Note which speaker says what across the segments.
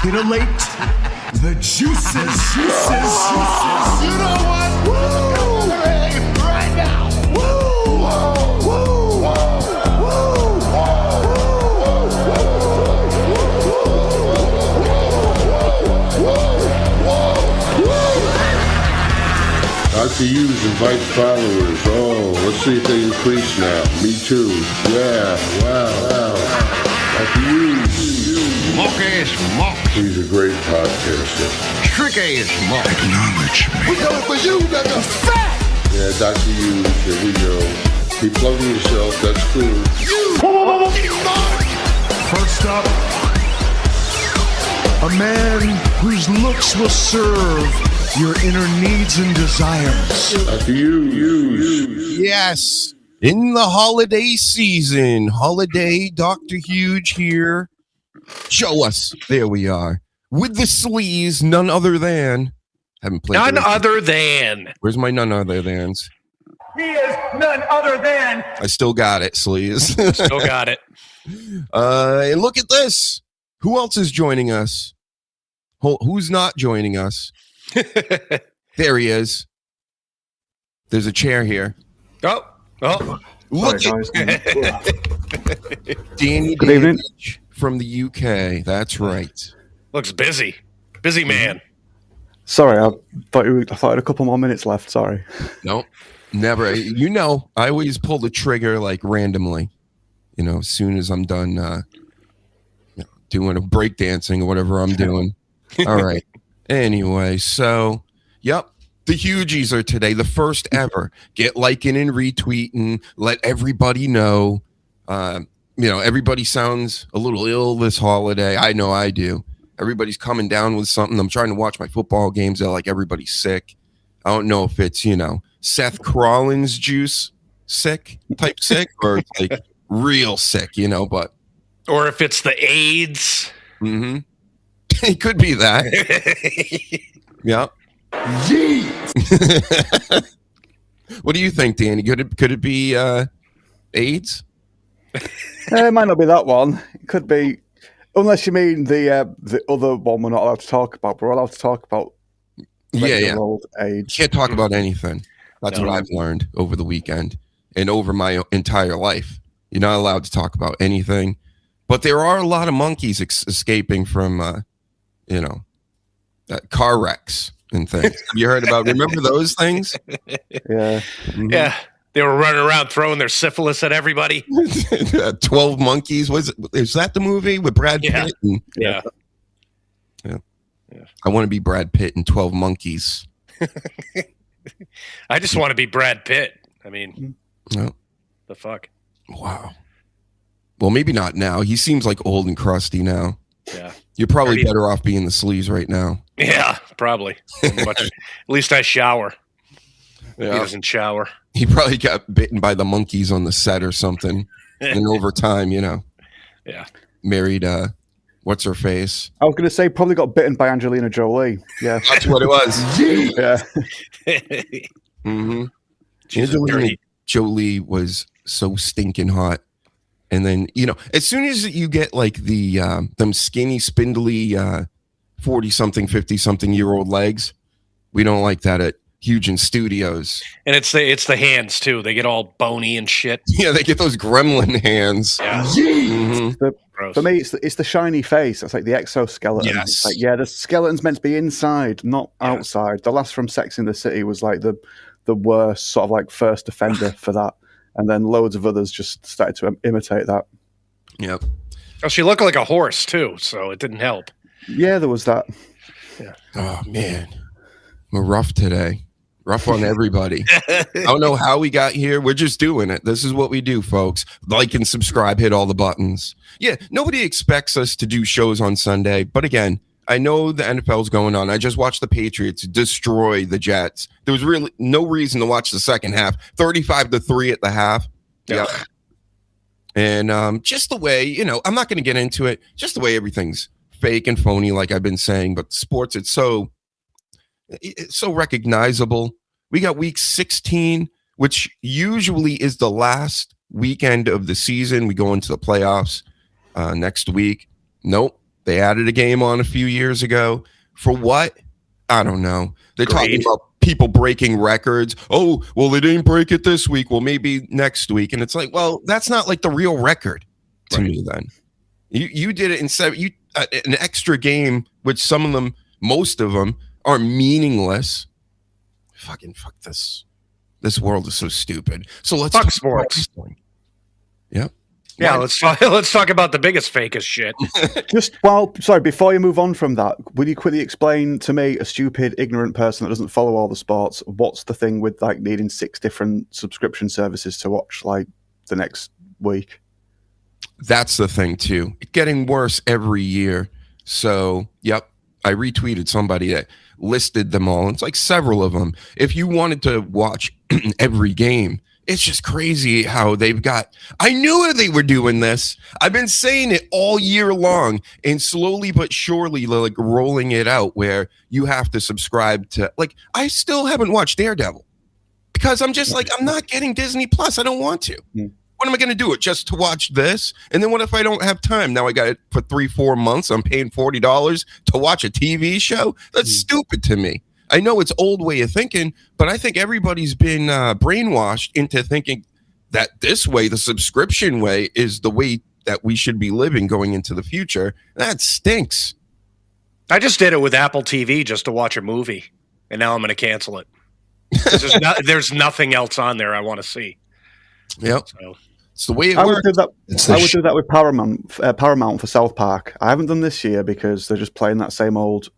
Speaker 1: titillate the juices. You know what? Woo! Right now. Woo! Woo!
Speaker 2: Dr. Hughes invites followers. Oh, let's see if they increase now. Me too. Yeah, wow. Dr. Hughes.
Speaker 3: Mock ass mock.
Speaker 2: He's a great podcaster.
Speaker 3: Trick ass mock.
Speaker 1: Acknowledge me.
Speaker 2: We coming for you, nigga. Fat! Yeah, Dr. Hughes, here we go. Keep plugging yourself, that's cool.
Speaker 1: First up, a man whose looks will serve your inner needs and desires.
Speaker 2: Dr. Hughes.
Speaker 4: Yes. In the holiday season, holiday Dr. Huge here. Show us. There we are. With the sleaze, none other than. Haven't played.
Speaker 5: None other than.
Speaker 4: Where's my none other thans?
Speaker 6: He is none other than.
Speaker 4: I still got it, sleaze.
Speaker 5: Still got it.
Speaker 4: And look at this. Who else is joining us? Who's not joining us? There he is. There's a chair here.
Speaker 5: Oh.
Speaker 4: Look
Speaker 7: Sorry,
Speaker 4: at Danny
Speaker 7: Good evening.
Speaker 4: Damage from the UK. That's right.
Speaker 5: Looks busy. Busy man.
Speaker 7: Sorry, I thought I had a couple more minutes left. Sorry.
Speaker 4: Nope. Never. You know, I always pull the trigger like randomly. You know, as soon as I'm done doing a breakdancing or whatever I'm doing. All right. Anyway, so, yep. The HUGEies are today, the first ever. Get liking and retweeting. Let everybody know. Everybody sounds a little ill this holiday. I know I do. Everybody's coming down with something. I'm trying to watch my football games. They're like everybody's sick. I don't know if it's, Seth Rollins juice type sick, or it's like real sick, but. Or
Speaker 5: if it's the AIDS.
Speaker 4: Mm-hmm. It could be that. Yeah. What do you think, Danny? Could it be AIDS?
Speaker 7: It might not be that one. It could be, unless you mean the other one we're not allowed to talk about. We're allowed to talk about old age.
Speaker 4: Can't talk about anything. That's what I've learned over the weekend and over my entire life. You're not allowed to talk about anything. But there are a lot of monkeys escaping from, car wrecks and things. Have you heard about? Remember those things?
Speaker 7: Yeah.
Speaker 4: Mm-hmm.
Speaker 5: Yeah. They were running around throwing their syphilis at everybody.
Speaker 4: 12 Monkeys. Is that the movie with Brad Pitt?
Speaker 5: Yeah.
Speaker 4: I want to be Brad Pitt in 12 Monkeys.
Speaker 5: I just want to be Brad Pitt. I mean, the fuck?
Speaker 4: Wow. Well, maybe not now. He seems like old and crusty now.
Speaker 5: Yeah.
Speaker 4: You're probably better off being the sleaze right now.
Speaker 5: Yeah, probably. At least I shower.
Speaker 4: Yeah.
Speaker 5: He doesn't shower.
Speaker 4: He probably got bitten by the monkeys on the set or something. And over time,
Speaker 5: Yeah.
Speaker 4: Married, what's her face?
Speaker 7: I was going to say probably got bitten by Angelina Jolie. Yeah.
Speaker 4: That's what it was.
Speaker 7: Yeah.
Speaker 4: Mm-hmm. Angelina Jolie was so stinking hot. And then, as soon as you get like the them skinny, spindly 40-something, 50-something year old legs, we don't like that at HUGEies Studios.
Speaker 5: And it's the hands too. They get all bony and shit.
Speaker 4: Yeah, they get those gremlin hands.
Speaker 5: Yeah.
Speaker 4: Mm-hmm.
Speaker 7: For me, it's the shiny face. It's like the exoskeleton.
Speaker 4: Yes.
Speaker 7: It's like, the skeleton's meant to be inside, not outside. The last from Sex in the City was like the worst sort of like first offender for that. And then loads of others just started to imitate that.
Speaker 4: Yep.
Speaker 5: Oh, she looked like a horse too, so it didn't help.
Speaker 7: Yeah, there was that.
Speaker 5: Yeah.
Speaker 4: Oh man, we're rough today. Rough on everybody. I don't know how we got here. We're just doing it. This is what we do, folks. Like and subscribe, hit all the buttons. Yeah, nobody expects us to do shows on Sunday, but again, I know the NFL's going on. I just watched the Patriots destroy the Jets. There was really no reason to watch the second half. 35-3 at the half.
Speaker 5: Yeah.
Speaker 4: And just the way, I'm not going to get into it. Just the way everything's fake and phony, like I've been saying. But sports, it's so recognizable. We got week 16, which usually is the last weekend of the season. We go into the playoffs next week. Nope. They added a game on a few years ago. For what? I don't know. They're talking about people breaking records. Oh, well, they didn't break it this week. Well, maybe next week. And it's like, well, that's not like the real record to me then. You did it in an extra game, which some of them, most of them, are meaningless. Fuck this. This world is so stupid. So let's
Speaker 5: talk sports.
Speaker 4: Yep.
Speaker 5: Yeah, let's talk about the biggest fakest shit.
Speaker 7: Sorry, before you move on from that, would you quickly explain to me, a stupid, ignorant person that doesn't follow all the sports, what's the thing with like needing 6 different subscription services to watch like the next week?
Speaker 4: That's the thing too. It's getting worse every year. So, yep, I retweeted somebody that listed them all. It's like several of them. If you wanted to watch every game, it's just crazy how they've got. I knew they were doing this. I've been saying it all year long, and slowly but surely, like rolling it out where you have to subscribe to. Like, I still haven't watched Daredevil because I'm just like, I'm not getting Disney Plus. I don't want to. What am I going to do? It just to watch this? And then what if I don't have time? Now I got it for 3-4 months. I'm paying $40 to watch a TV show. That's stupid to me. I know it's old way of thinking, but I think everybody's been brainwashed into thinking that this way, the subscription way, is the way that we should be living going into the future. That stinks.
Speaker 5: I just did it with Apple TV just to watch a movie, and now I'm going to cancel it. There's nothing else on there I want to see.
Speaker 4: Yep.
Speaker 5: So.
Speaker 4: It's the way it
Speaker 7: I
Speaker 4: works.
Speaker 7: would do that with Paramount for South Park. I haven't done this year because they're just playing that same old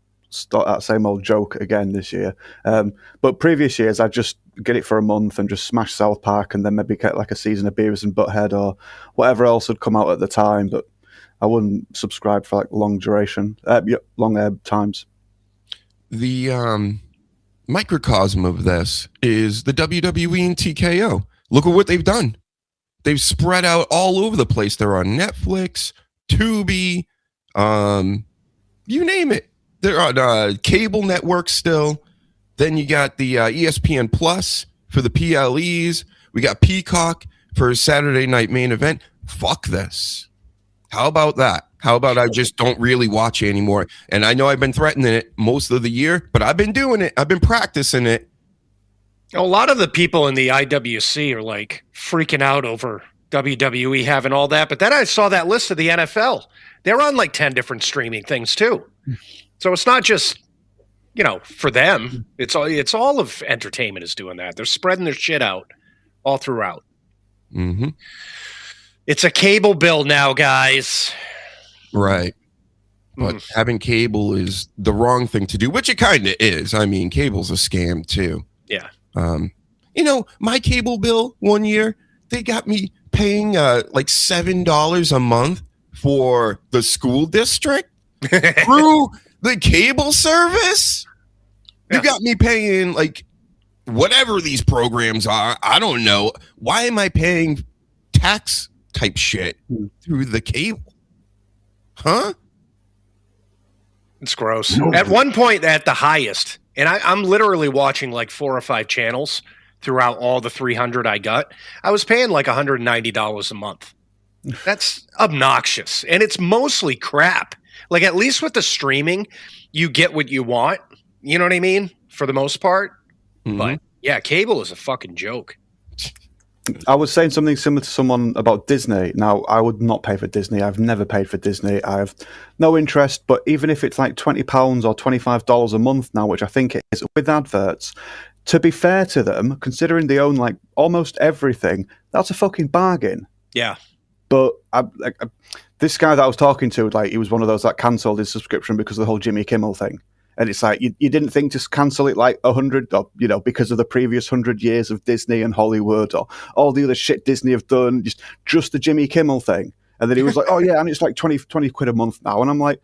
Speaker 7: joke again this year. But previous years, I'd just get it for a month and just smash South Park, and then maybe get like a season of Beavis and Butthead or whatever else had come out at the time. But I wouldn't subscribe for like long times.
Speaker 4: The microcosm of this is the WWE and TKO. Look at what they've done. They've spread out all over the place. They're on Netflix, Tubi, you name it. They're on cable networks still. Then you got the ESPN Plus for the PLEs. We got Peacock for Saturday Night Main Event. Fuck this. How about that? How about I just don't really watch it anymore? And I know I've been threatening it most of the year, but I've been doing it. I've been practicing it.
Speaker 5: A lot of the people in the IWC are like freaking out over WWE having all that. But then I saw that list of the NFL. They're on like 10 different streaming things too. So it's not just, for them. It's all of entertainment is doing that. They're spreading their shit out all throughout.
Speaker 4: Mm-hmm.
Speaker 5: It's a cable bill now, guys.
Speaker 4: Right. But having cable is the wrong thing to do, which it kind of is. I mean, cable's a scam too.
Speaker 5: Yeah.
Speaker 4: My cable bill one year, they got me paying like $7 a month for the school district through the cable service. You got me paying like whatever these programs are. I don't know. Why am I paying tax type shit through the cable? Huh?
Speaker 5: It's gross. At one point, at the highest, and I'm literally watching like 4 or 5 channels throughout all the 300 I got. I was paying like $190 a month. That's obnoxious. And it's mostly crap. Like, at least with the streaming, you get what you want. You know what I mean? For the most part. Mm-hmm. But yeah, cable is a fucking joke.
Speaker 7: I was saying something similar to someone about Disney. Now, I would not pay for Disney. I've never paid for Disney. I have no interest. But even if it's like £20 or $25 a month now, which I think it is, with adverts, to be fair to them, considering they own like almost everything, that's a fucking bargain.
Speaker 5: Yeah.
Speaker 7: But this guy that I was talking to, like, he was one of those that cancelled his subscription because of the whole Jimmy Kimmel thing. And it's like, you didn't think to cancel it like 100, or, because of the previous 100 years of Disney and Hollywood or all the other shit Disney have done, just the Jimmy Kimmel thing. And then he was like, oh yeah, and it's like 20 quid a month now. And I'm like,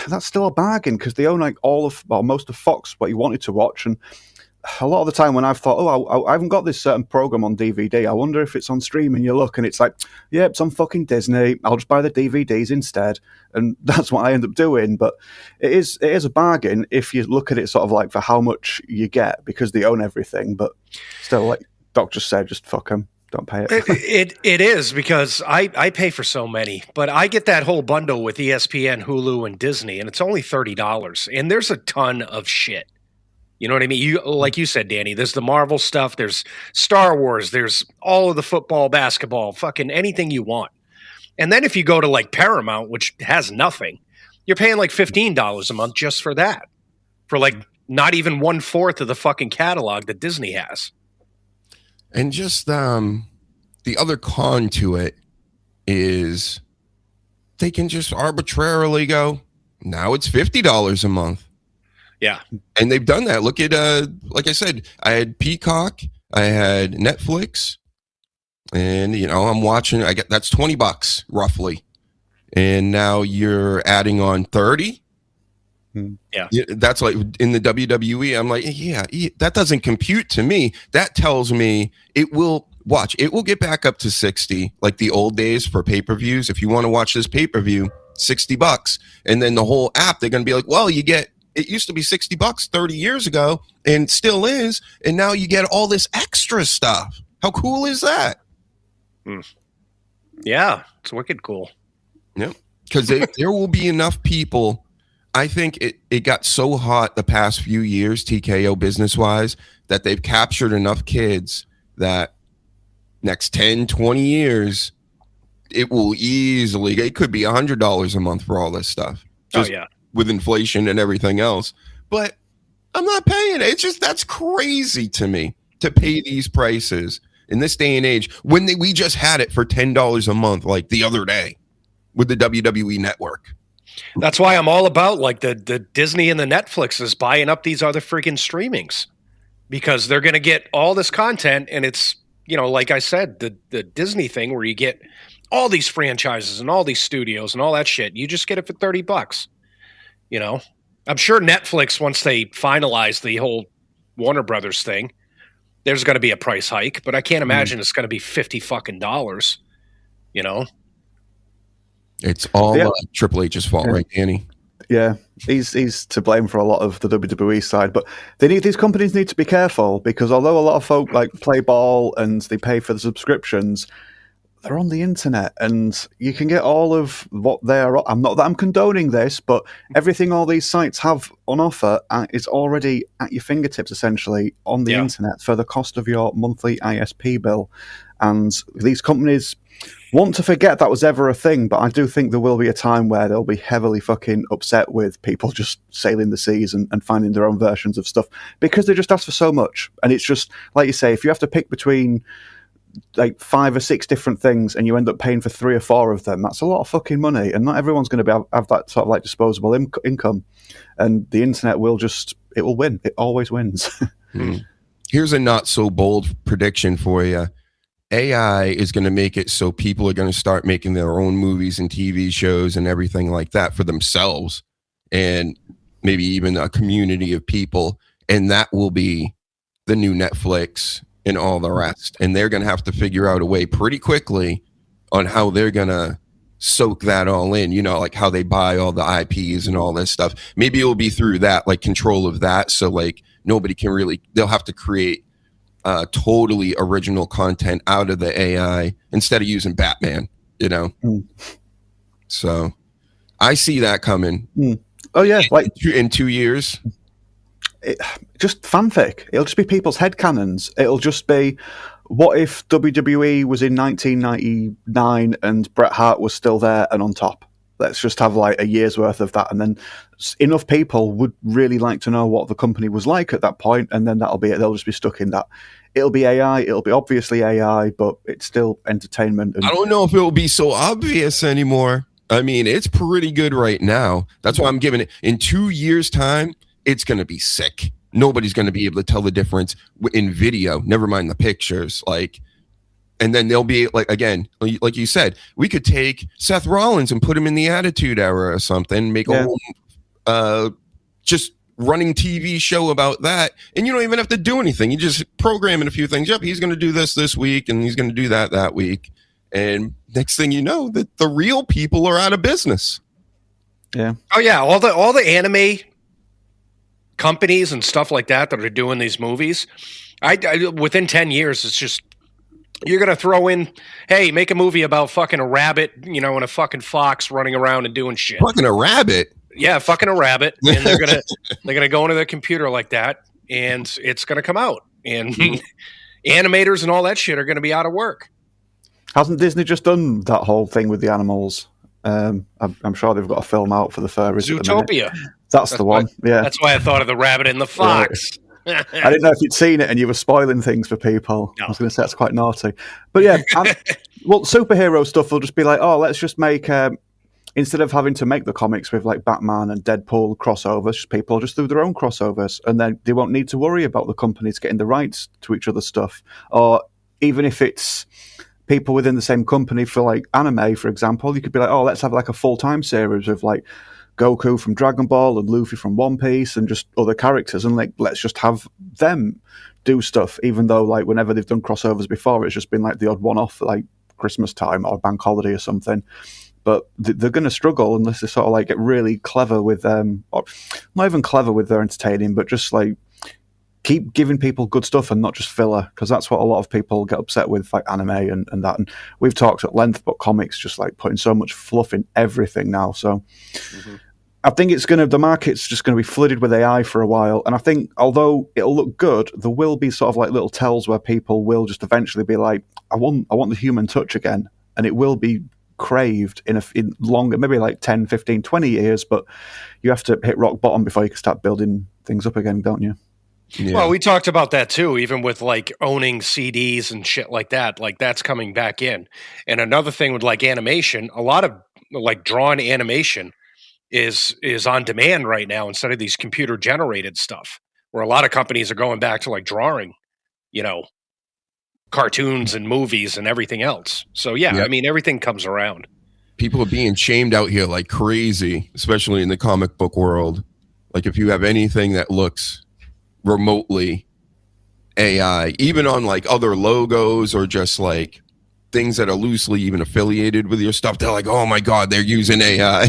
Speaker 7: that's still a bargain because they own like most of Fox, what you wanted to watch. And a lot of the time when I've thought, I haven't got this certain program on DVD, I wonder if it's on streaming. You look and it's like, yeah, it's on fucking Disney. I'll just buy the DVDs instead. And that's what I end up doing. But it is a bargain if you look at it sort of like for how much you get because they own everything. But still, like Doc just said, just fuck them. don't pay it.
Speaker 5: It is, because I pay for so many, but I get that whole bundle with ESPN, Hulu, and Disney, and it's only $30. And there's a ton of shit. You know what I mean? You, like you said, Danny, there's the Marvel stuff, there's Star Wars, there's all of the football, basketball, fucking anything you want. And then if you go to like Paramount, which has nothing, you're paying like $15 a month just for that, for like not even 1/4 of the fucking catalog that Disney has.
Speaker 4: And just the other con to it is they can just arbitrarily go, now it's $50 a month.
Speaker 5: Yeah.
Speaker 4: And they've done that. Look at, like I said, I had Peacock, I had Netflix, and, you know, I'm watching, that's $20 roughly. And now you're adding on 30.
Speaker 5: Yeah.
Speaker 4: That's like in the WWE. I'm like, yeah, that doesn't compute to me. That tells me it will get back up to 60, like the old days for pay-per-views. If you want to watch this pay-per-view, $60. And then the whole app, they're going to be like, well, it used to be $60 30 years ago and still is. And now you get all this extra stuff. How cool is that?
Speaker 5: Yeah. It's wicked cool.
Speaker 4: Yep. Because there will be enough people. I think it got so hot the past few years, TKO business-wise, that they've captured enough kids that next 10, 20 years, it will easily, it could be $100 a month for all this stuff. Just with inflation and everything else. But I'm not paying it. It's just, that's crazy to me to pay these prices in this day and age when we just had it for $10 a month, like the other day with the WWE network.
Speaker 5: That's why I'm all about like the Disney and the Netflix is buying up these other freaking streamings, because they're going to get all this content. And it's, you know, like I said, the Disney thing where you get all these franchises and all these studios and all that shit. You just get it for $30, you know. I'm sure Netflix, once they finalize the whole Warner Brothers thing, there's going to be a price hike, but I can't imagine it's going to be $50 fucking dollars, you know.
Speaker 4: It's all Triple H's fault, right, Danny?
Speaker 7: Yeah, he's to blame for a lot of the WWE side, but these companies need to be careful, because although a lot of folk like play ball and they pay for the subscriptions, they're on the internet and you can get all of what they're. I'm not that I'm condoning this, but everything all these sites have on offer is already at your fingertips, essentially on the internet for the cost of your monthly ISP bill, and these companies want to forget that was ever a thing, but I do think there will be a time where they'll be heavily fucking upset with people just sailing the seas and finding their own versions of stuff, because they just ask for so much. And it's just, like you say, if you have to pick between like 5 or 6 different things and you end up paying for 3 or 4 of them, that's a lot of fucking money. And not everyone's going to have that sort of like disposable income. And the internet will win. It always wins.
Speaker 4: Here's a not so bold prediction for you. AI is going to make it so people are going to start making their own movies and TV shows and everything like that for themselves, and maybe even a community of people. And that will be the new Netflix and all the rest. And they're going to have to figure out a way pretty quickly on how they're going to soak that all in, you know, like how they buy all the IPs and all this stuff. Maybe it'll be through that, like control of that. So like nobody can really, they'll have to create totally original content out of the AI instead of using Batman, you know? So I see that coming.
Speaker 7: Oh yeah. Like
Speaker 4: in 2 years.
Speaker 7: Just fanfic. It'll just be people's headcanons. It'll just be, what if WWE was in 1999 and Bret Hart was still there and on top? Let's just have like a year's worth of that, and then enough people would really like to know what the company was like at that point, and then that'll be it. They'll just be stuck in that. It'll be AI. It'll be obviously AI, but it's still entertainment.
Speaker 4: I don't know if it will be so obvious anymore. I mean, it's pretty good right now. That's why I'm giving it. In 2 years' time, it's going to be sick. Nobody's going to be able to tell the difference in video, never mind the pictures. Like, and then they'll be like, again, like you said, we could take Seth Rollins and put him in the Attitude Era or something, make a whole just running TV show about that. And you don't even have to do anything. You just program in a few things. Yep, he's going to do this week, and he's going to do that week. And next thing you know, that the real people are out of business.
Speaker 7: Yeah.
Speaker 5: Oh yeah, all the anime companies and stuff like that are doing these movies, I within 10 years, it's just You're going to throw in, hey, make a movie about fucking a rabbit, and a fucking fox running around and doing shit.
Speaker 4: Fucking a rabbit.
Speaker 5: Yeah, fucking a rabbit, and they're gonna go into their computer like that, and it's gonna come out, and animators and all that shit are gonna be out of work.
Speaker 7: Hasn't Disney just done that whole thing with the animals? I'm sure they've got a film out for the furries.
Speaker 5: Zootopia.
Speaker 7: That's the one. Yeah,
Speaker 5: that's why I thought of the rabbit and the fox.
Speaker 7: I didn't know if you'd seen it and you were spoiling things for people. No. I was going to say that's quite naughty, but yeah. Superhero stuff will just be like, oh, let's just make. Instead of having to make the comics with like Batman and Deadpool crossovers, people just do their own crossovers, and then they won't need to worry about the companies getting the rights to each other's stuff. Or even if it's people within the same company for like anime, for example, you could be like, oh, let's have like a full-time series of like Goku from Dragon Ball and Luffy from One Piece and just other characters, and like let's just have them do stuff, even though like whenever they've done crossovers before, it's just been like the odd one-off, like Christmas time or bank holiday or something. But they're going to struggle unless they sort of like get really clever with them, or not even clever with their entertaining, but just like keep giving people good stuff and not just filler, because that's what a lot of people get upset with, like anime and that. And we've talked at length about comics just like putting so much fluff in everything now. So I think the market's just going to be flooded with AI for a while. And I think although it'll look good, there will be sort of like little tells where people will just eventually be like, I want the human touch again. And it will be craved in longer, maybe like 10, 15, 20 years, but you have to hit rock bottom before you can start building things up again, don't you?
Speaker 5: Yeah. Well, we talked about that too, even with like owning CDs and shit like that. Like that's coming back in. And another thing with like animation, a lot of like drawn animation is on demand right now instead of these computer generated stuff, where a lot of companies are going back to like drawing, cartoons and movies and everything else. So yeah, I mean, everything comes around.
Speaker 4: People are being shamed out here like crazy, especially in the comic book world. Like if you have anything that looks remotely AI, even on like other logos or just like things that are loosely even affiliated with your stuff, they're like, oh my God, they're using AI.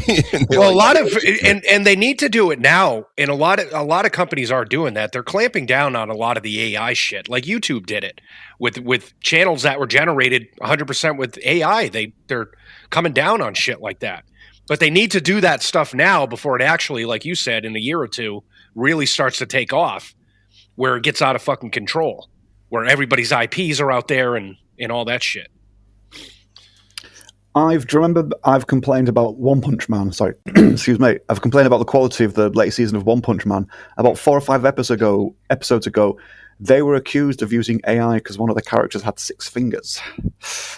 Speaker 5: Well, a lot of, and they need to do it now. And a lot of companies are doing that. They're clamping down on a lot of the AI shit. Like YouTube did it with channels that were generated 100% with AI. They're coming down on shit like that. But they need to do that stuff now before it actually, like you said, in a year or two, really starts to take off, where it gets out of fucking control, where everybody's IPs are out there and all that shit.
Speaker 7: I've complained about One Punch Man. Sorry, excuse me. I've complained about the quality of the latest season of One Punch Man. About 4 or 5 episodes ago, they were accused of using AI because one of the characters had 6 fingers.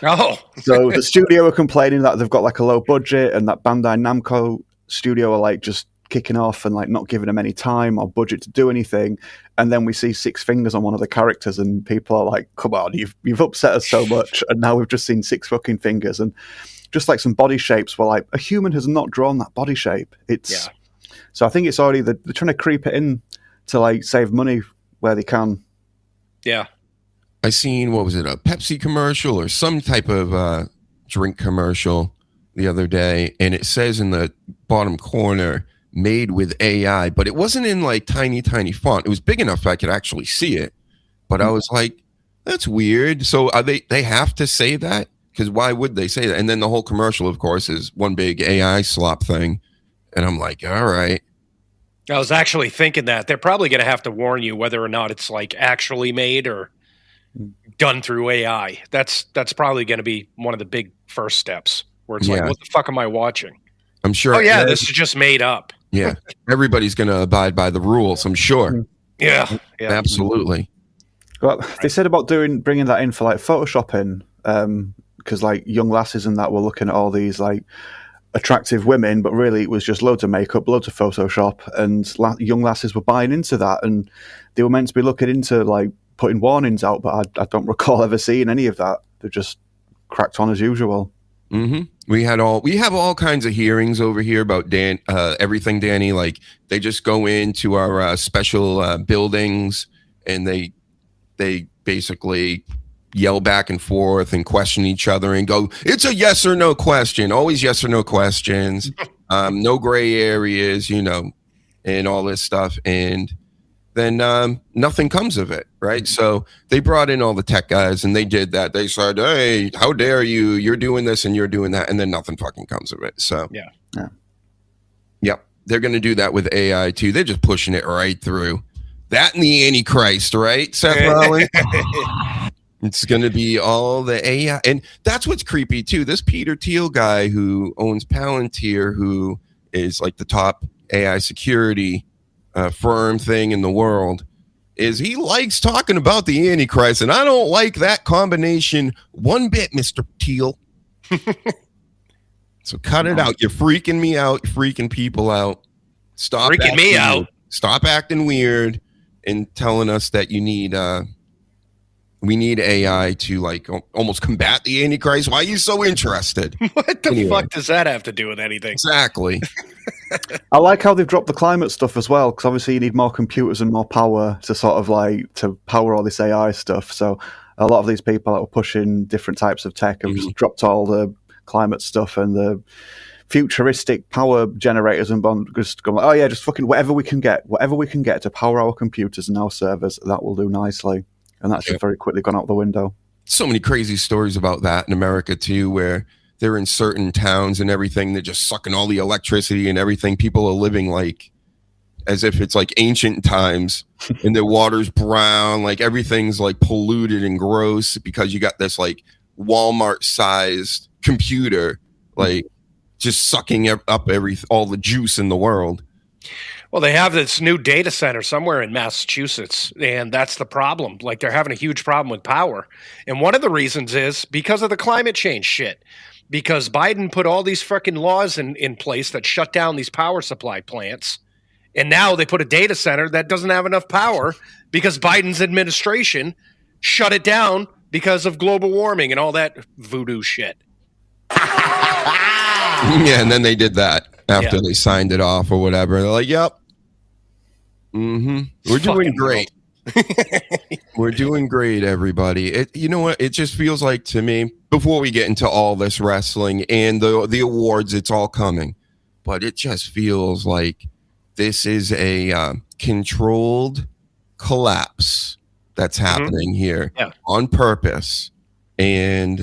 Speaker 5: Oh,
Speaker 7: so the studio were complaining that they've got like a low budget, and that Bandai Namco studio are like just kicking off and like not giving them any time or budget to do anything. And then we see 6 fingers on one of the characters, and people are like, come on, you've upset us so much, and now we've just seen 6 fucking fingers. And just like some body shapes were like, a human has not drawn that body shape. So I think it's already they're trying to creep it in to like save money where they can.
Speaker 5: Yeah.
Speaker 4: I seen, what was it, a Pepsi commercial or some type of drink commercial the other day, and it says in the bottom corner, made with AI, but it wasn't in like tiny font. It was big enough I could actually see it, but I was like, that's weird. So are they have to say that? Because why would they say that? And then the whole commercial, of course, is one big AI slop thing, and I'm like, all right.
Speaker 5: I was actually thinking that they're probably going to have to warn you whether or not it's like actually made or done through AI. That's probably going to be one of the big first steps, where it's like, what the fuck am I watching?
Speaker 4: I'm sure.
Speaker 5: Oh yeah, this is just made up.
Speaker 4: Yeah, everybody's going to abide by the rules, I'm sure.
Speaker 5: Yeah.
Speaker 4: Absolutely.
Speaker 7: Well, they said about bringing that in for like photoshopping, because like young lasses and that were looking at all these like attractive women, but really it was just loads of makeup, loads of Photoshop, and young lasses were buying into that, and they were meant to be looking into like putting warnings out, but I don't recall ever seeing any of that. They just cracked on as usual.
Speaker 4: Mm-hmm. We have all kinds of hearings over here about everything, Danny. Like they just go into our special buildings, and they basically yell back and forth and question each other and go, it's a yes or no question, always yes or no questions, no gray areas, and all this stuff. And then nothing comes of it, right? So they brought in all the tech guys and they did that. They said, hey, how dare you? You're doing this and you're doing that. And then nothing fucking comes of it. So, yep. They're going to do that with AI too. They're just pushing it right through. That and the Antichrist, right, Seth Rollins? It's going to be all the AI. And that's what's creepy too. This Peter Thiel guy who owns Palantir, who is like the top AI security firm thing in the world, is he likes talking about the Antichrist, and I don't like that combination one bit, Mr. Thiel. So cut it out. You're freaking me out. You're freaking people out. Stop
Speaker 5: freaking me out.
Speaker 4: Stop acting weird and telling us that you need we need AI to like almost combat the Antichrist. Why are you so interested?
Speaker 5: What the fuck does that have to do with anything?
Speaker 4: Exactly.
Speaker 7: I like how they've dropped the climate stuff as well, because obviously you need more computers and more power to sort of like to power all this AI stuff. So a lot of these people that were pushing different types of tech have just dropped all the climate stuff and the futuristic power generators and just going like, oh yeah, just fucking whatever we can get to power our computers and our servers, that will do nicely. And that's just very quickly gone out the window.
Speaker 4: So many crazy stories about that in America too, where they're in certain towns and everything. They're just sucking all the electricity and everything. People are living like as if it's like ancient times and their water's brown. Like everything's like polluted and gross because you got this like Walmart sized computer, like just sucking up all the juice in the world.
Speaker 5: Well, they have this new data center somewhere in Massachusetts, and that's the problem. Like, they're having a huge problem with power. And one of the reasons is because of the climate change shit. Because Biden put all these freaking laws in place that shut down these power supply plants. And now they put a data center that doesn't have enough power because Biden's administration shut it down because of global warming and all that voodoo shit.
Speaker 4: Yeah, and then they did that after they signed it off or whatever. They're like, yep. We're doing great. We're doing great, everybody. You know what? It just feels like to me, before we get into all this wrestling and the awards, it's all coming. But it just feels like this is a controlled collapse that's happening here on purpose. And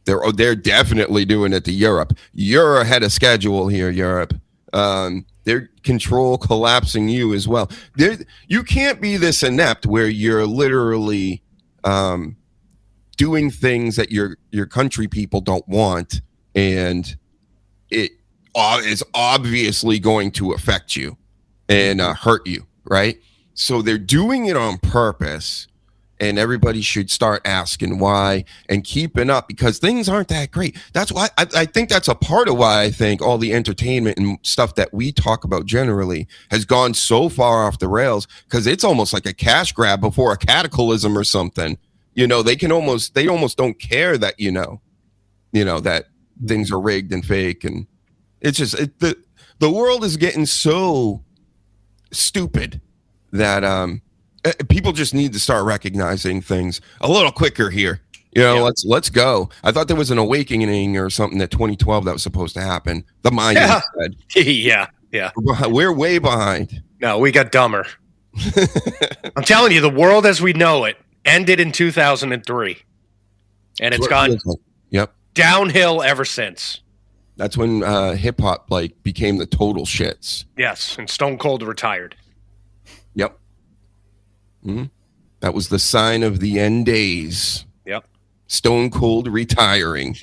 Speaker 4: they're definitely doing it to Europe. You're ahead of schedule here, Europe. They're control collapsing you as well. You can't be this inept where you're literally doing things that your country people don't want, and it is obviously going to affect you and hurt you, right? So they're doing it on purpose. And everybody should start asking why and keeping up, because things aren't that great. That's why I think that's a part of why I think all the entertainment and stuff that we talk about generally has gone so far off the rails, because it's almost like a cash grab before a cataclysm or something. You know, they almost don't care that, you know, that things are rigged and fake. And it's just the world is getting so stupid that people just need to start recognizing things a little quicker here. You know, let's go. I thought there was an awakening or something that 2012 that was supposed to happen. The Mayans said.
Speaker 5: Yeah.
Speaker 4: We're way behind.
Speaker 5: No, we got dumber. I'm telling you, the world as we know it ended in 2003. And it's gone downhill ever since.
Speaker 4: That's when hip hop like became the total shits.
Speaker 5: Yes, and Stone Cold retired.
Speaker 4: Yep. That was the sign of the end days.
Speaker 5: Yep.
Speaker 4: Stone Cold retiring.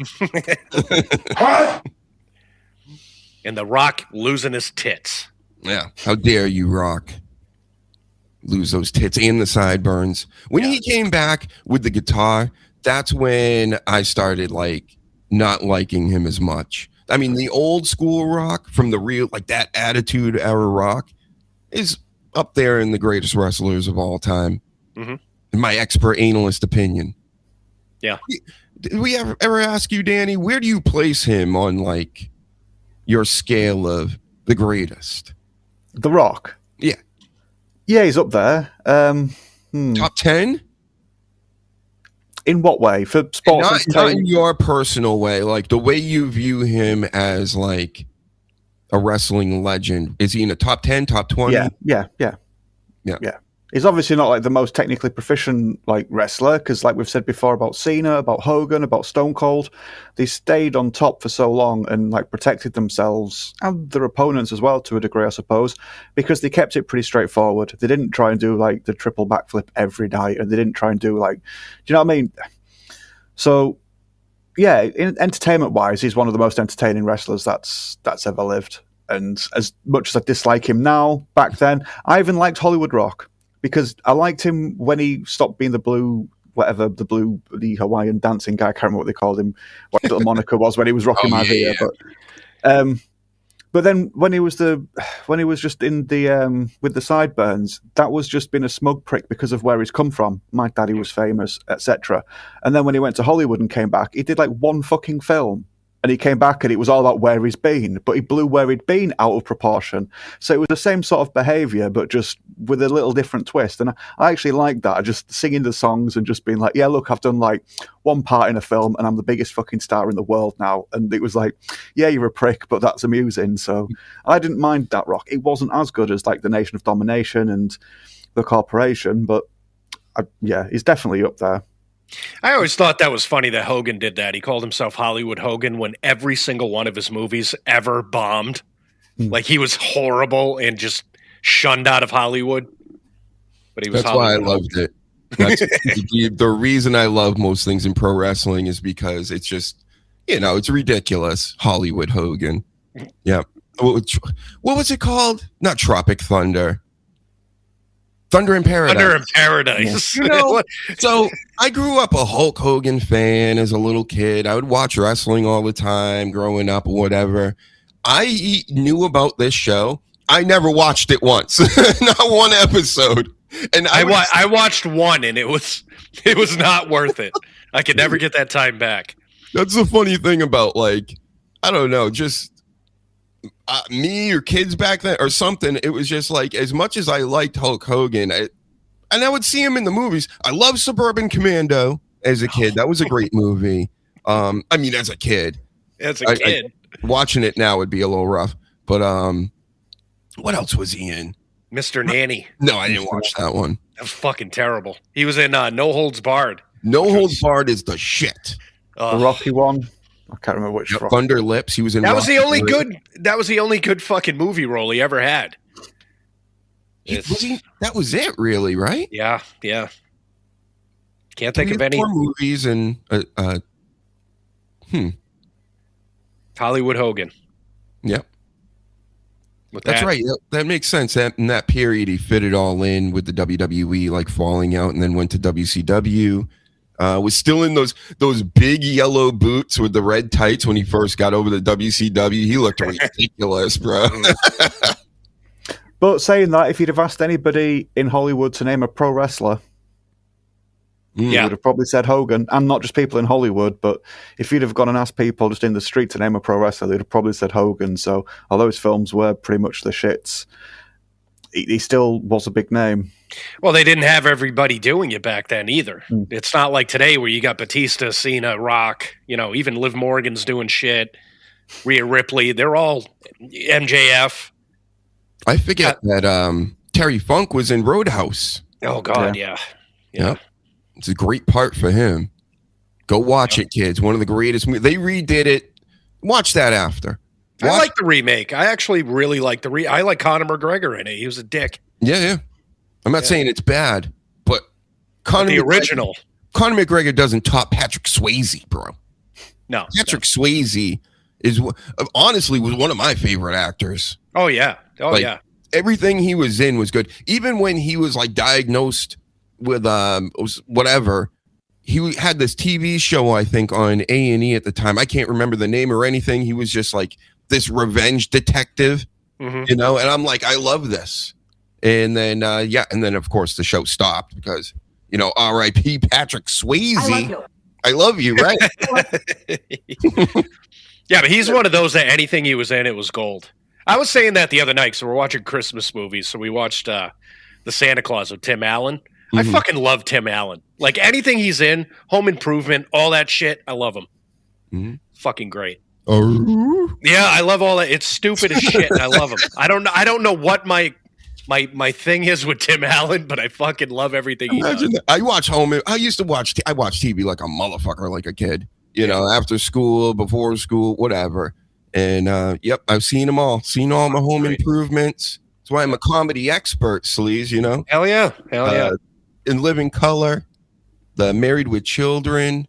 Speaker 5: And The Rock losing his tits.
Speaker 4: Yeah. How dare you, Rock? Lose those tits and the sideburns. When he came back with the guitar, that's when I started like not liking him as much. I mean, the old school Rock from the real, like that Attitude Era Rock is up there in the greatest wrestlers of all time, in my expert analyst opinion.
Speaker 5: Yeah.
Speaker 4: Did we ever ask you, Danny, where do you place him on like your scale of the greatest?
Speaker 7: The Rock.
Speaker 4: Yeah.
Speaker 7: Yeah, he's up there.
Speaker 4: Top 10?
Speaker 7: In what way? For sports?
Speaker 4: Not in your personal way, like the way you view him as like a wrestling legend. Is he in the top 10, top 20?
Speaker 7: Yeah. Yeah. He's obviously not like the most technically proficient like wrestler because, like we've said before about Cena, about Hogan, about Stone Cold, they stayed on top for so long and like protected themselves and their opponents as well to a degree, I suppose, because they kept it pretty straightforward. They didn't try and do like the triple backflip every night, and they didn't try and do like, do you know what I mean? So, yeah, entertainment-wise, he's one of the most entertaining wrestlers that's ever lived. And as much as I dislike him now, back then, I even liked Hollywood Rock. Because I liked him when he stopped being the Hawaiian dancing guy. I can't remember what they called him, what his little moniker was when he was rocking my Via. But then when he was just in the with the sideburns, that was just being a smug prick because of where he's come from. My daddy was famous, etc. And then when he went to Hollywood and came back, he did like one fucking film. And he came back and it was all about where he's been, but he blew where he'd been out of proportion. So it was the same sort of behaviour, but just with a little different twist. And I actually liked that. I just singing the songs and just being like, yeah, look, I've done like one part in a film and I'm the biggest fucking star in the world now. And it was like, yeah, you're a prick, but that's amusing. So I didn't mind that Rock. It wasn't as good as like the Nation of Domination and the Corporation, but yeah, he's definitely up there.
Speaker 5: I always thought that was funny that Hogan did that. He called himself Hollywood Hogan when every single one of his movies ever bombed. Like he was horrible and just shunned out of Hollywood. But he was.
Speaker 4: That's
Speaker 5: Hollywood
Speaker 4: why I loved it. That's the reason I love most things in pro wrestling is because it's just, it's ridiculous. Hollywood Hogan. Yeah. What was it called? Not Tropic Thunder. Thunder in Paradise.
Speaker 5: Thunder in Paradise.
Speaker 4: So I grew up a Hulk Hogan fan as a little kid. I would watch wrestling all the time growing up or whatever. I knew about this show. I never watched it once. Not one episode. And
Speaker 5: I watched one and it was not worth it. I could never get that time back.
Speaker 4: That's the funny thing about like, I don't know, just me or kids back then or something. It was just like, as much as I liked Hulk Hogan, and I would see him in the movies. I loved Suburban Commando as a kid. That was a great movie. As a kid. Watching it now would be a little rough. But what else was he in?
Speaker 5: Mr. Nanny.
Speaker 4: No, I didn't watch that one.
Speaker 5: That was fucking terrible. He was in No Holds Barred.
Speaker 4: No Holds Barred is the shit.
Speaker 7: The Rocky one. I can't remember which.
Speaker 4: Thunder Lips. He was in.
Speaker 5: That was the only good. That was the only good fucking movie role he ever had.
Speaker 4: That was it, really, right?
Speaker 5: Yeah. Can't think of any
Speaker 4: more movies and
Speaker 5: Hollywood Hogan.
Speaker 4: Yep. That's right. Yep. That makes sense. In that period, he fit it all in with the WWE, like falling out, and then went to WCW. Was still in those big yellow boots with the red tights when he first got over to WCW. He looked ridiculous, bro.
Speaker 7: But saying that, if you'd have asked anybody in Hollywood to name a pro wrestler, you would have probably said Hogan. And not just people in Hollywood, but if you'd have gone and asked people just in the street to name a pro wrestler, they'd have probably said Hogan. So although his films were pretty much the shits, he still was a big name.
Speaker 5: Well, they didn't have everybody doing it back then either. It's not like today where you got Batista, Cena, Rock, even Liv Morgan's doing shit, Rhea Ripley. They're all MJF.
Speaker 4: I forget that Terry Funk was in Roadhouse.
Speaker 5: Oh, God, yeah.
Speaker 4: It's a great part for him. Go watch it, kids. One of the greatest movies. They redid it. Watch that after.
Speaker 5: I like the remake. I actually really like I like Conor McGregor in it. He was a dick.
Speaker 4: Yeah. I'm not saying it's bad, but
Speaker 5: the original.
Speaker 4: Conor McGregor doesn't top Patrick Swayze, bro.
Speaker 5: No.
Speaker 4: Patrick Swayze honestly was one of my favorite actors.
Speaker 5: Oh, yeah.
Speaker 4: Everything he was in was good. Even when he was like diagnosed with whatever, he had this TV show, I think, on A&E at the time. I can't remember the name or anything. He was just like this revenge detective, and I'm like, I love this. And then, and then of course the show stopped because, R.I.P. Patrick Swayze. I love you, right?
Speaker 5: Yeah, but he's one of those that anything he was in, it was gold. I was saying that the other night, so we're watching Christmas movies. So we watched The Santa Claus with Tim Allen. I fucking love Tim Allen. Like anything he's in, Home Improvement, all that shit, I love him. Fucking great.
Speaker 4: Oh.
Speaker 5: Yeah, I love all that. It's stupid as shit, and I love him. I don't know what my My thing is with Tim Allen, but I fucking love everything he does.
Speaker 4: Imagine that. I watch home. I used to watch. I watch TV like a motherfucker, like a kid. You know, after school, before school, whatever. And yep, I've seen them all. Seen all my home improvements. That's why I'm a comedy expert, Sleaze. You know.
Speaker 5: Hell yeah.
Speaker 4: In Living Color, the Married with Children.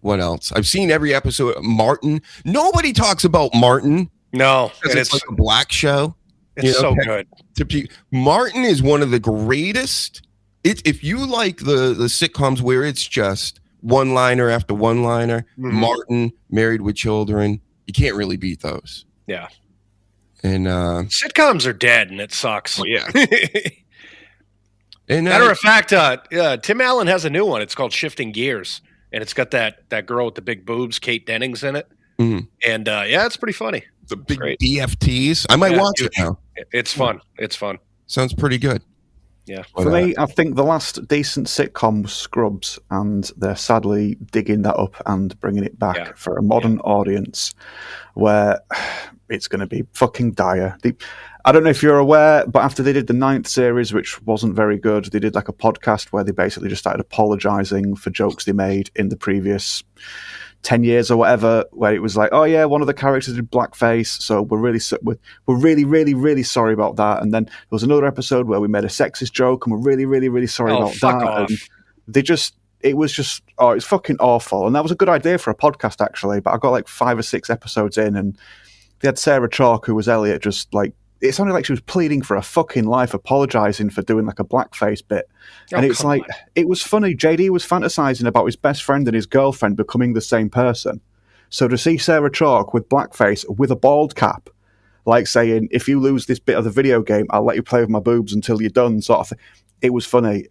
Speaker 4: What else? I've seen every episode of Martin. Nobody talks about Martin.
Speaker 5: No,
Speaker 4: because it's like a black show.
Speaker 5: It's so good.
Speaker 4: Martin is one of the greatest. If you like the sitcoms where it's just one-liner after one-liner, Martin, Married with Children, you can't really beat those.
Speaker 5: Yeah.
Speaker 4: And
Speaker 5: sitcoms are dead, and it sucks.
Speaker 4: Oh, yeah. And
Speaker 5: matter of fact, Tim Allen has a new one. It's called Shifting Gears, and it's got that girl with the big boobs, Kate Dennings, in it.
Speaker 4: Mm-hmm.
Speaker 5: And it's pretty funny.
Speaker 4: The big BFTs. I might watch it now.
Speaker 5: It's fun. It's fun.
Speaker 4: Sounds pretty good.
Speaker 5: Yeah.
Speaker 7: For me, I think the last decent sitcom was Scrubs, and they're sadly digging that up and bringing it back for a modern audience where it's going to be fucking dire. I don't know if you're aware, but after they did the 9th series, which wasn't very good, they did like a podcast where they basically just started apologizing for jokes they made in the previous 10 years or whatever, where it was like, oh yeah, one of the characters did blackface, so we're really sorry about that. And then there was another episode where we made a sexist joke, and we're really sorry about that.
Speaker 5: Off.
Speaker 7: And it's fucking awful. And that was a good idea for a podcast, actually, but I got like 5 or 6 episodes in, and they had Sarah Chalk, who was Elliot, just like, it sounded like she was pleading for her fucking life, apologizing for doing like a blackface bit. And it's like, it was funny. JD was fantasizing about his best friend and his girlfriend becoming the same person. So to see Sarah Chalk with blackface with a bald cap, like saying, if you lose this bit of the video game, I'll let you play with my boobs until you're done, sort of thing. It was funny.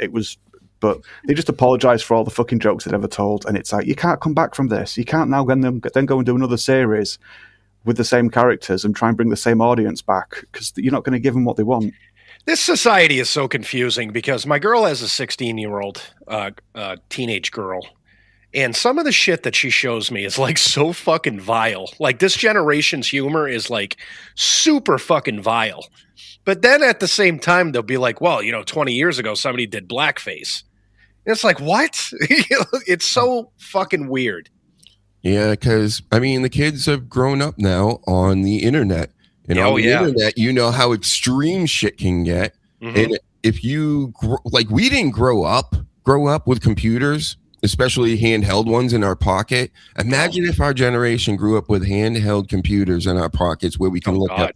Speaker 7: But they just apologized for all the fucking jokes they'd ever told. And it's like, you can't come back from this. You can't now then go and do another series with the same characters and try and bring the same audience back, because you're not going to give them what they want.
Speaker 5: This society is so confusing because my girl has a 16-year-old teenage girl, and some of the shit that she shows me is like so fucking vile. Like this generation's humor is like super fucking vile. But then at the same time, they'll be like, well, 20 years ago, somebody did blackface. And it's like, what? It's so fucking weird.
Speaker 4: Yeah, because the kids have grown up now on the internet, and on the internet, you know how extreme shit can get. Mm-hmm. And if you we didn't grow up with computers, especially handheld ones in our pocket. Imagine if our generation grew up with handheld computers in our pockets where we can look up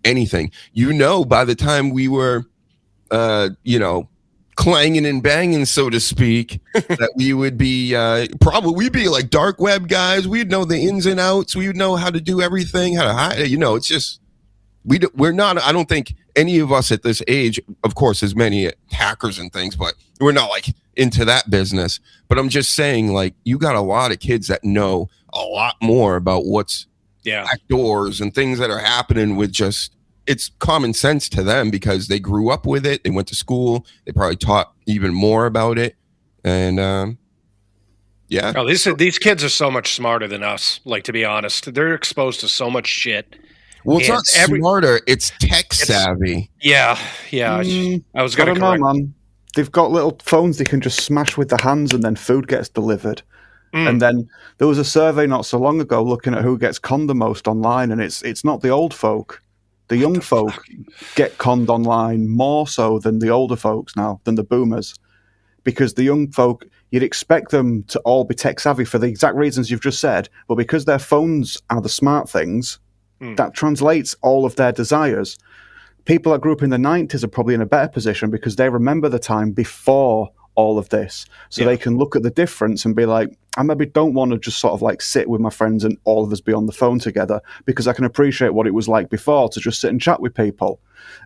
Speaker 4: anything. By the time we were, clanging and banging, so to speak, that we would be we'd be like dark web guys. We'd know the ins and outs. We'd know how to do everything, how to hide. It's just we're not. I don't think any of us at this age, of course, as many hackers and things, but we're not like into that business. But I'm just saying, like, you got a lot of kids that know a lot more about what's backdoors and things that are happening with just. It's common sense to them because they grew up with it. They went to school. They probably taught even more about it. And
Speaker 5: these kids are so much smarter than us. Like, to be honest, they're exposed to so much shit.
Speaker 4: Well, it's not smarter. It's tech savvy.
Speaker 5: Yeah. I was going to correct.
Speaker 7: Man. They've got little phones they can just smash with their hands, and then food gets delivered. And then there was a survey not so long ago looking at who gets conned the most online, and it's not the old folk. The young folk get conned online more so than the older folks now, than the boomers. Because the young folk, you'd expect them to all be tech savvy for the exact reasons you've just said, but because their phones are the smart things, that translates all of their desires. People that grew up in the 90s are probably in a better position because they remember the time before all of this. So they can look at the difference and be like, I maybe don't want to just sort of like sit with my friends and all of us be on the phone together, because I can appreciate what it was like before to just sit and chat with people.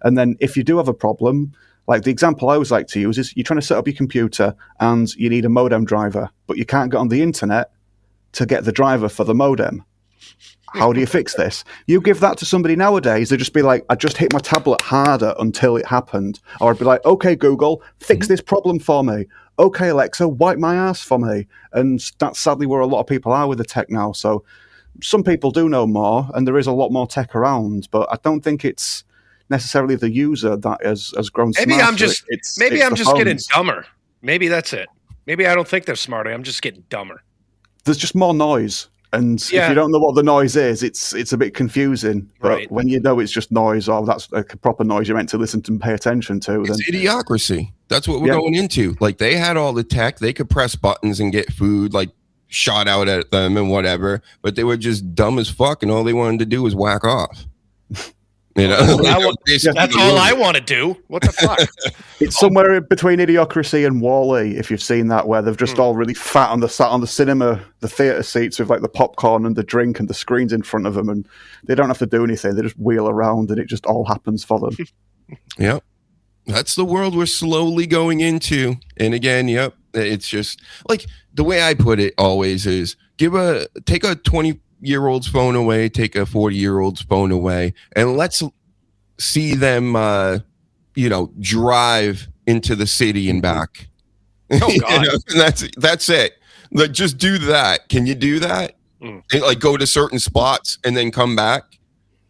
Speaker 7: And then if you do have a problem, like the example I always like to use is you're trying to set up your computer and you need a modem driver, but you can't get on the internet to get the driver for the modem. How do you fix this? You give that to somebody nowadays, they'd just be like, I just hit my tablet harder until it happened. Or I'd be like, okay, Google, fix this problem for me. Okay, Alexa, wipe my ass for me. And that's sadly where a lot of people are with the tech now. So some people do know more, and there is a lot more tech around, but I don't think it's necessarily the user that has grown
Speaker 5: Maybe
Speaker 7: smarter.
Speaker 5: I'm just
Speaker 7: It's
Speaker 5: getting
Speaker 7: phones.
Speaker 5: dumber. Maybe that's it. Maybe I don't think they're smarter. I'm just getting dumber.
Speaker 7: There's just more noise. And if
Speaker 5: Yeah.
Speaker 7: you don't know what the noise is, it's a bit confusing. But
Speaker 5: Right.
Speaker 7: when you know it's just noise, or that's like a proper noise you're meant to listen to and pay attention to, then
Speaker 4: It's idiocracy. That's what we're
Speaker 7: Yeah.
Speaker 4: going into. Like, they had all the tech. They could press buttons and get food like shot out at them and whatever, but they were just dumb as fuck, and all they wanted to do was whack off. You know,
Speaker 5: That's all I want to do. What the fuck?
Speaker 7: it's somewhere between Idiocracy and Wall-E, if you've seen that, where they've just all really fat sat on the cinema, the theatre seats with like the popcorn and the drink and the screens in front of them, and they don't have to do anything. They just wheel around and it just all happens for them.
Speaker 4: Yep. That's the world we're slowly going into. And again, yep, it's just like the way I put it always is take a 20-year-old's phone away, take a 40-year-old's phone away, and let's see them drive into the city and back.
Speaker 5: Oh God.
Speaker 4: That's it. Like, just do that. Can you do that? And, like, go to certain spots and then come back?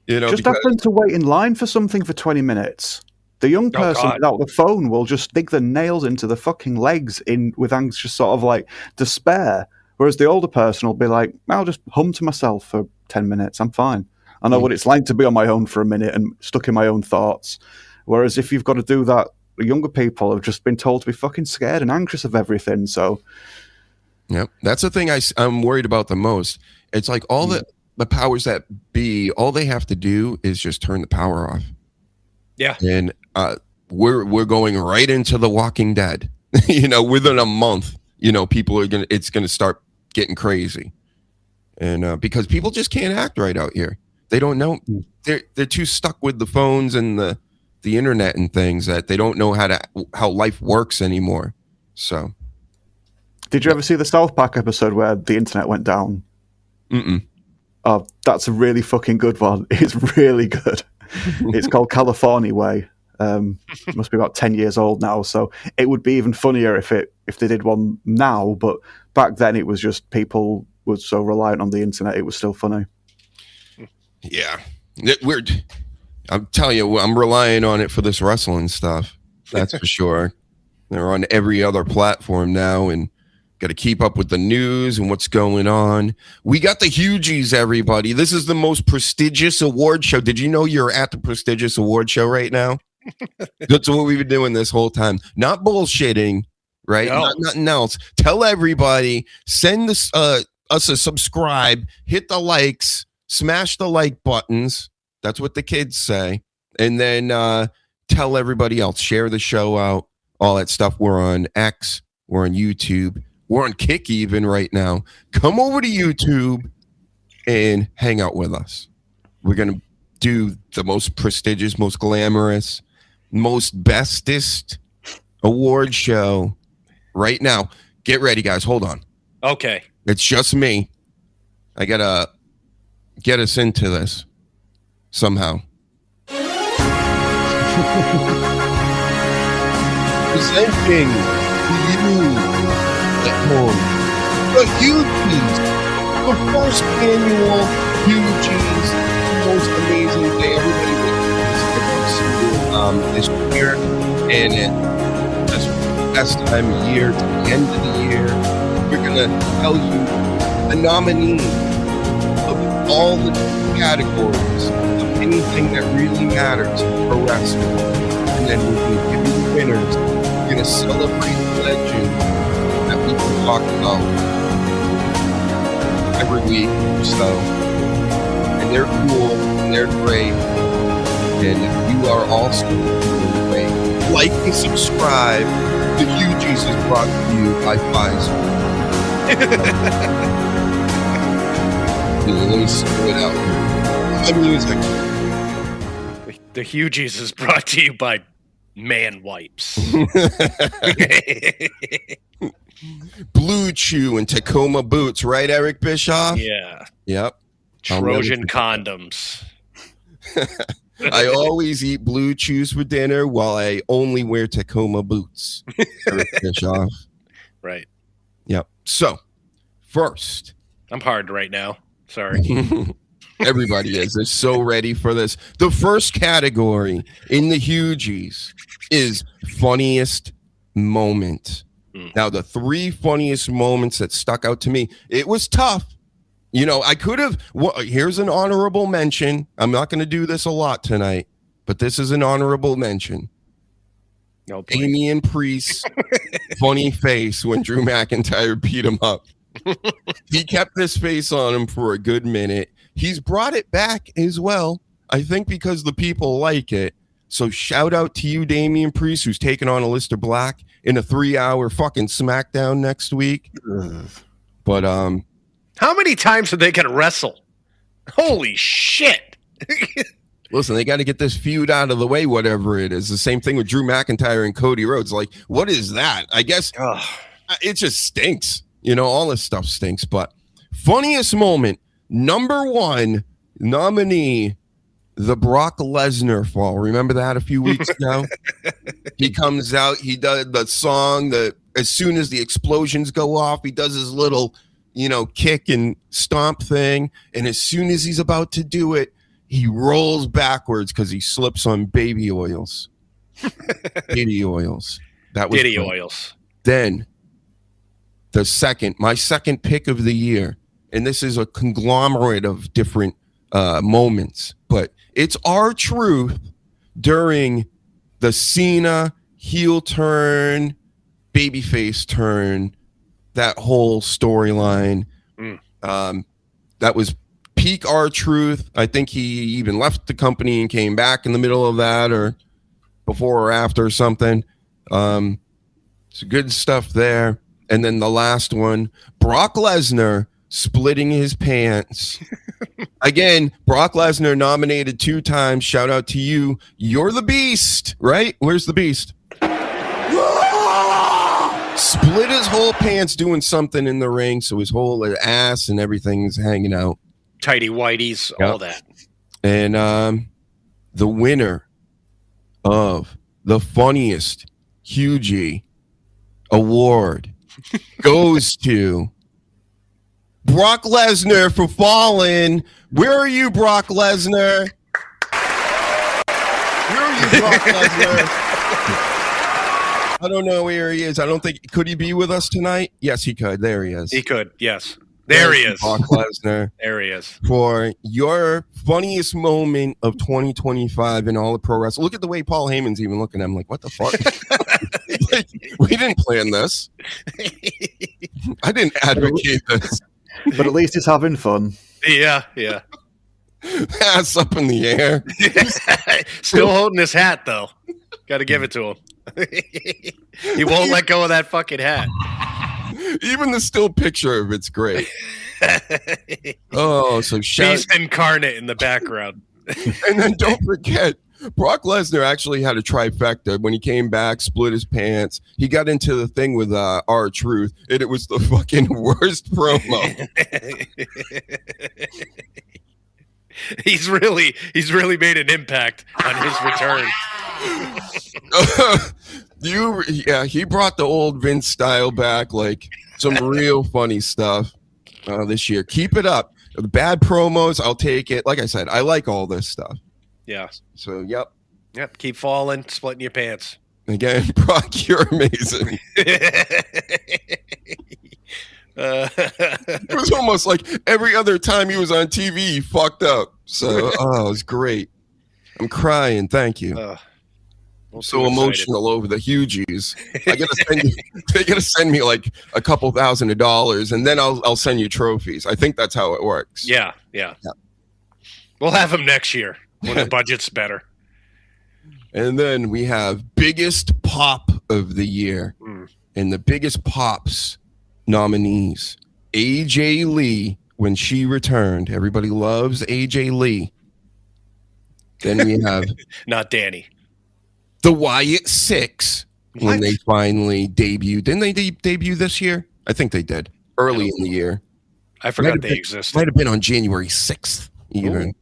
Speaker 7: Just happen to wait in line for something for 20 minutes. The young person without the phone will just dig their nails into the fucking legs with anxious sort of like despair. Whereas the older person will be like, I'll just hum to myself for 10 minutes. I'm fine. I know what it's like to be on my own for a minute and stuck in my own thoughts. Whereas if you've got to do that, the younger people have just been told to be fucking scared and anxious of everything. So,
Speaker 4: yep, that's the thing I'm worried about the most. It's like all the powers that be, all they have to do is just turn the power off.
Speaker 5: Yeah.
Speaker 4: And we're going right into The Walking Dead. Within a month, people are it's gonna start getting crazy. And because people just can't act right out here. They don't know. They're too stuck with the phones and the internet and things that they don't know how life works anymore. So,
Speaker 7: did you ever see the South Park episode where the internet went down?
Speaker 4: Mm-mm.
Speaker 7: Oh, that's a really fucking good one. It's really good. It's called California Way. It must be about 10 years old now, so it would be even funnier if they did one now. But back then, it was just people were so reliant on the internet; it was still funny.
Speaker 4: Yeah, I'm telling you, I'm relying on it for this wrestling stuff. That's for sure. They're on every other platform now, and got to keep up with the news and what's going on. We got the HUGEies, everybody. This is the most prestigious award show. Did you know you're at the prestigious award show right now? That's what we've been doing this whole time. Not bullshitting, right?
Speaker 5: No.
Speaker 4: Not nothing else. Tell everybody, send us a subscribe, hit the likes, smash the like buttons. That's what the kids say. And then tell everybody else, share the show out, all that stuff. We're on X, we're on YouTube, we're on Kick even right now. Come over to YouTube and hang out with us. We're going to do the most prestigious, most glamorous, most bestest award show right now. Get ready, guys. Hold on.
Speaker 5: Okay.
Speaker 4: It's just me. I got to get us into this somehow. Presenting to you at home the HUGEies, the first annual HUGEies, the most amazing day. Everybody this year, and it's just the best time of year to the end of the year. We're gonna tell you the nominees of all the categories of anything that really matters for wrestling, and then we're gonna give you the winners. We're gonna celebrate the legend that we can talk about every week or so. And they're cool and they're great. And you are also doing great. Like and subscribe. The HUGEies is brought to you by Pfizer. Let me screw it out. The music.
Speaker 5: The HUGEies is brought to you by Man Wipes.
Speaker 4: Blue Chew and Tacoma boots, right, Eric Bischoff?
Speaker 5: Yeah.
Speaker 4: Yep.
Speaker 5: Trojan condoms.
Speaker 4: I always eat Blue Chews for dinner while I only wear Tacoma boots. Eric Bischoff.
Speaker 5: Right.
Speaker 4: Yep. So, first.
Speaker 5: I'm hard right now. Sorry.
Speaker 4: Everybody is. They're so ready for this. The first category in the HUGEies is funniest moment. Now, the 3 funniest moments that stuck out to me, it was tough. You know, I could have. Here's an honorable mention. I'm not going to do this a lot tonight, but this is an honorable mention.
Speaker 5: No,
Speaker 4: Damian Priest's funny face when Drew McIntyre beat him up. He kept this face on him for a good minute. He's brought it back as well, I think, because the people like it. So shout out to you, Damian Priest, who's taking on Aleister Black in a 3-hour fucking SmackDown next week. But
Speaker 5: how many times are they going to wrestle? Holy shit!
Speaker 4: listen, they got to get this feud out of the way, whatever it is. The same thing with Drew McIntyre and Cody Rhodes. Like, what is that? I guess it just stinks. You know, all this stuff stinks. But funniest moment, number 1 nominee, the Brock Lesnar fall. Remember that a few weeks ago? He comes out, he does the song that as soon as the explosions go off, he does his little, you know, kick and stomp thing. And as soon as he's about to do it, he rolls backwards because he slips on baby oils. Baby oils. That was
Speaker 5: Diddy
Speaker 4: fun.
Speaker 5: oils.
Speaker 4: Then my second pick of the year, and this is a conglomerate of different moments, but it's R-Truth during the Cena heel turn, babyface turn, that whole storyline. That was peak R-Truth. I think he even left the company and came back in the middle of that, or before or after or something. It's good stuff there. And then the last one, Brock Lesnar splitting his pants. Again, Brock Lesnar nominated 2 times. Shout out to you. You're the Beast, right? Where's the Beast? Split his whole pants doing something in the ring, so his whole ass and everything's hanging out.
Speaker 5: Tighty whities, all that.
Speaker 4: And the winner of the funniest HUGEie award goes to Brock Lesnar for falling. Where are you, Brock Lesnar? Where are you, Brock Lesnar? I don't know where he is. I don't think. Could he be with us tonight? Yes, he could. There he is.
Speaker 5: He could, yes. There he is.
Speaker 4: Brock Lesnar.
Speaker 5: There he is.
Speaker 4: For your funniest moment of 2025 in all the pro wrestling. Look at the way Paul Heyman's even looking at him like, what the fuck? Like, we didn't plan this. I didn't advocate this.
Speaker 7: But at least he's having fun.
Speaker 5: Yeah, yeah.
Speaker 4: Ass up in the air.
Speaker 5: Still holding his hat, though. Got to give it to him. He won't let go of that fucking hat.
Speaker 4: Even the still picture of it's great. Oh, so
Speaker 5: Beast incarnate in the background.
Speaker 4: And then don't forget, Brock Lesnar actually had a trifecta. When he came back, split his pants. He got into the thing with R-Truth, and it was the fucking worst promo.
Speaker 5: He's really made an impact on his return.
Speaker 4: He brought the old Vince style back, like some real funny stuff this year. Keep it up. The bad promos, I'll take it. Like I said, I like all this stuff.
Speaker 5: Yeah.
Speaker 4: So, yep.
Speaker 5: Keep falling, splitting your pants.
Speaker 4: Again, Brock, you're amazing. It was almost like every other time he was on TV, he fucked up. So, it was great. I'm crying. Thank you. I'm so emotional over the HUGEies. They're gonna send me like a couple $1,000, and then I'll send you trophies. I think that's how it works.
Speaker 5: Yeah. We'll have them next year when the budget's better.
Speaker 4: And then we have biggest pop of the year, and the biggest pops nominees. AJ Lee when she returned. Everybody loves AJ Lee. Then we have
Speaker 5: not Danny.
Speaker 4: The Wyatt Six when they finally debuted. Didn't they debut this year? I think they did. Early in the year.
Speaker 5: I forgot they existed.
Speaker 4: Might have been on January 6th, even.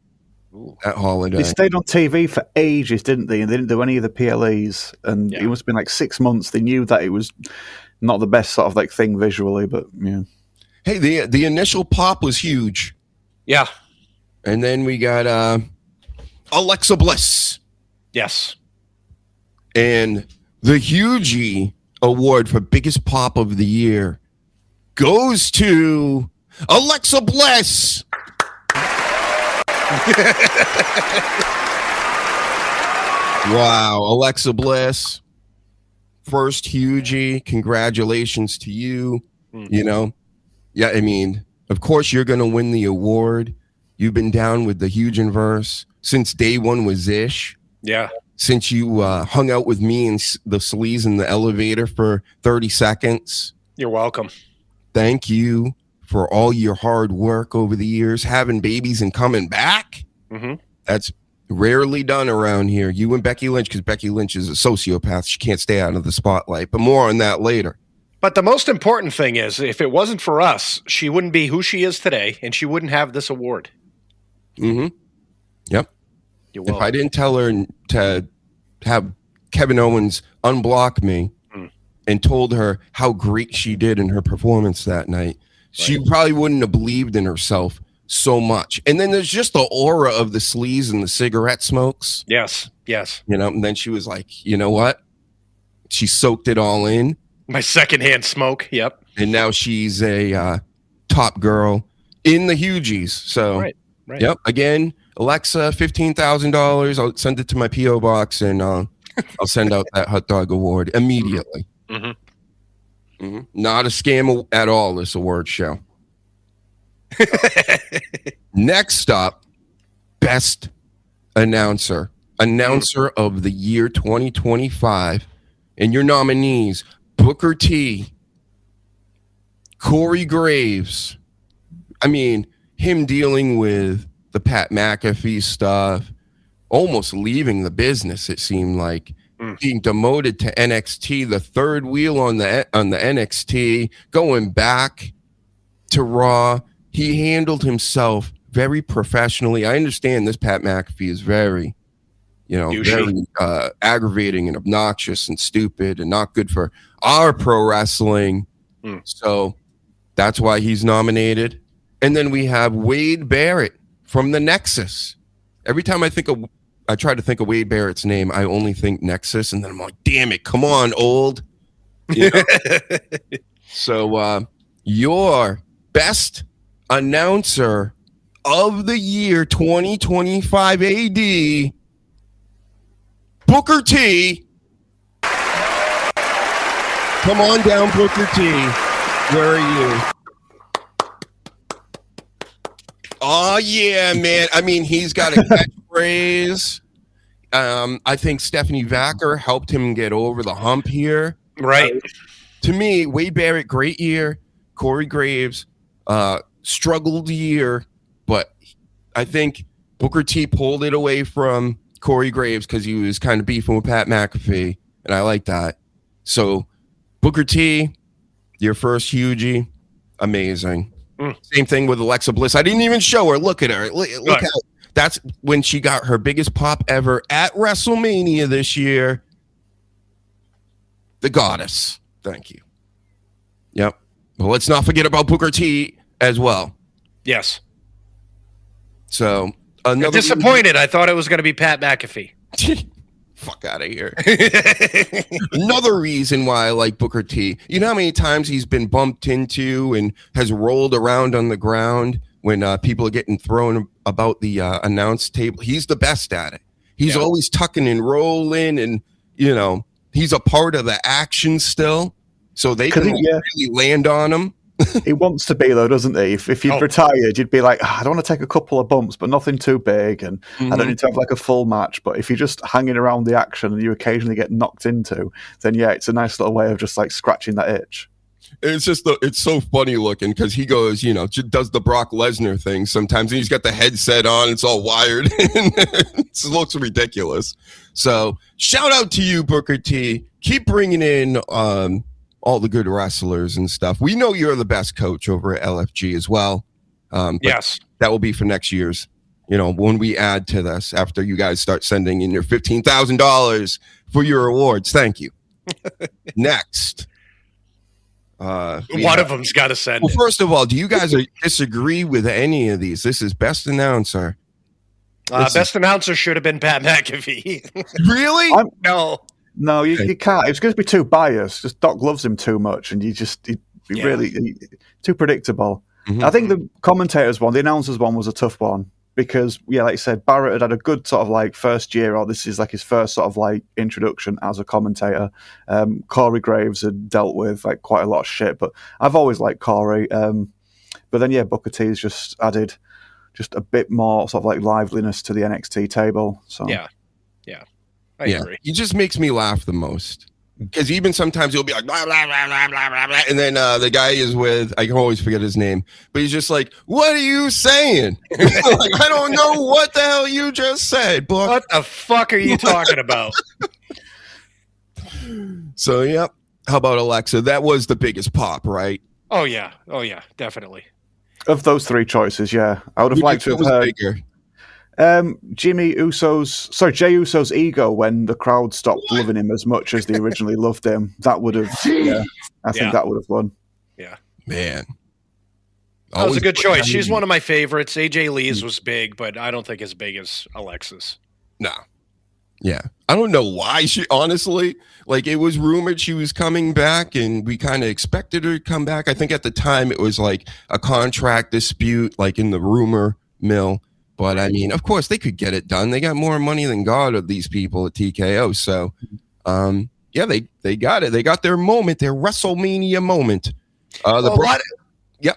Speaker 4: Ooh. That holiday.
Speaker 7: They stayed on TV for ages, didn't they? And they didn't do any of the PLEs. And it must have been like 6 months. They knew that it was not the best sort of like thing visually, but yeah.
Speaker 4: Hey, the initial pop was huge.
Speaker 5: Yeah.
Speaker 4: And then we got Alexa Bliss.
Speaker 5: Yes.
Speaker 4: And the HUGEie Award for Biggest Pop of the Year goes to Alexa Bliss. Wow, Alexa Bliss. First HUGEie. Congratulations to you. You know, yeah, I mean, of course you're going to win the award. You've been down with the HUGEiverse since day one with Zish.
Speaker 5: Yeah.
Speaker 4: Since you hung out with me and the sleaze in the elevator for 30 seconds.
Speaker 5: You're welcome.
Speaker 4: Thank you for all your hard work over the years, having babies and coming back.
Speaker 5: Mm-hmm.
Speaker 4: That's rarely done around here. You and Becky Lynch, because Becky Lynch is a sociopath. She can't stay out of the spotlight, but more on that later.
Speaker 5: But the most important thing is, if it wasn't for us, she wouldn't be who she is today, and she wouldn't have this award.
Speaker 4: Mm-hmm. Yep.
Speaker 5: You're
Speaker 4: If
Speaker 5: welcome.
Speaker 4: I didn't tell her to have Kevin Owens unblock me and told her how great she did in her performance that night, she probably wouldn't have believed in herself so much. And then there's just the aura of the sleaze and the cigarette smokes.
Speaker 5: Yes. Yes.
Speaker 4: You know, and then she was like, you know what? She soaked it all in.
Speaker 5: My secondhand smoke. Yep.
Speaker 4: And now she's a top girl in the HUGEies. So,
Speaker 5: Right.
Speaker 4: Yep. Again, Alexa, $15,000. I'll send it to my P.O. box and I'll send out that hot dog award immediately.
Speaker 5: Mm-hmm.
Speaker 4: Mm-hmm. Not a scam at all, this award show. Next up, best announcer of the year 2025. And your nominees, Booker T, Corey Graves. I mean, him dealing with the Pat McAfee stuff, almost leaving the business, it seemed like. Being demoted to NXT, the third wheel on the NXT, going back to Raw. He handled himself very professionally. I understand this Pat McAfee is very, very aggravating and obnoxious and stupid and not good for our pro wrestling. So that's why he's nominated. And then we have Wade Barrett from the Nexus. Every time I try to think of Wade Barrett's name, I only think Nexus, and then I'm like, damn it, come on, old. So your best announcer of the year 2025 AD, Booker T. Come on down, Booker T. Where are you? Oh, yeah, man. I mean, he's got a catchphrase. I think Stephanie Vacker helped him get over the hump here.
Speaker 5: Right.
Speaker 4: To me, Wade Barrett, great year. Corey Graves, struggled year. But I think Booker T pulled it away from Corey Graves because he was kind of beefing with Pat McAfee. And I like that. So, Booker T, your first HUGEie, amazing. Same thing with Alexa Bliss. I didn't even show her. Look at her. Look how that's when she got her biggest pop ever at WrestleMania this year. The goddess. Thank you. Yep. Well, let's not forget about Booker T as well.
Speaker 5: Yes.
Speaker 4: So
Speaker 5: I'm disappointed. I thought it was going to be Pat McAfee.
Speaker 4: Fuck out of here. Another reason why I like Booker T. You know how many times he's been bumped into and has rolled around on the ground when people are getting thrown about the announce table? He's the best at it. He's always tucking and rolling, and he's a part of the action still, so they can really land on him.
Speaker 7: He wants to be, though, doesn't he? If you'd retired, you'd be like, I don't want to take a couple of bumps, but nothing too big, and I don't need to have like a full match. But if you're just hanging around the action and you occasionally get knocked into, then it's a nice little way of just like scratching that itch.
Speaker 4: It's just it's so funny looking because he goes, does the Brock Lesnar thing sometimes, and he's got the headset on, it's all wired, and it looks ridiculous. So shout out to you, Booker T. Keep bringing in all the good wrestlers and stuff. We know you're the best coach over at LFG as well.
Speaker 5: Yes.
Speaker 4: That will be for next year's, when we add to this after you guys start sending in your $15,000 for your awards. Thank you. Next.
Speaker 5: One of them's got to send
Speaker 4: Well,
Speaker 5: it.
Speaker 4: first of all, do you guys disagree with any of these? This is best announcer.
Speaker 5: Best announcer should have been Pat McAfee.
Speaker 4: Really?
Speaker 7: No, you can't. It's going to be too biased. Just Doc loves him too much, and he really too predictable.
Speaker 4: Mhm.
Speaker 7: I think the commentators one, the announcers one, was a tough one because, like you said, Barrett had a good sort of like first year, or this is like his first sort of like introduction as a commentator. Corey Graves had dealt with like quite a lot of shit, but I've always liked Corey. But then Booker T has just added just a bit more sort of like liveliness to the NXT table. So
Speaker 5: Yeah, I agree.
Speaker 4: He just makes me laugh the most. Because even sometimes he'll be like, blah, blah, blah, blah, blah, blah, blah. And then the guy is with, I can always forget his name, but he's just like, what are you saying? Like, I don't know what the hell you just said, boy.
Speaker 5: What the fuck are you talking about?
Speaker 4: So, yep. How about Alexa? That was the biggest pop, right?
Speaker 5: Oh yeah, definitely.
Speaker 7: of those three choices, I would have liked to have heard
Speaker 4: bigger.
Speaker 7: Jey Uso's ego when the crowd stopped loving him as much as they originally loved him. That would have, I think that would have won.
Speaker 5: Yeah,
Speaker 4: man,
Speaker 5: that was a good choice. She's one of my favorites. AJ Lee's was big, but I don't think as big as Alexa's.
Speaker 4: No. Yeah. I don't know why she, honestly, like it was rumored she was coming back and we kind of expected her to come back. I think at the time it was like a contract dispute, like in the rumor mill. But I mean, of course they could get it done. They got more money than God of these people at TKO. So, they got it. They got their moment, their WrestleMania moment.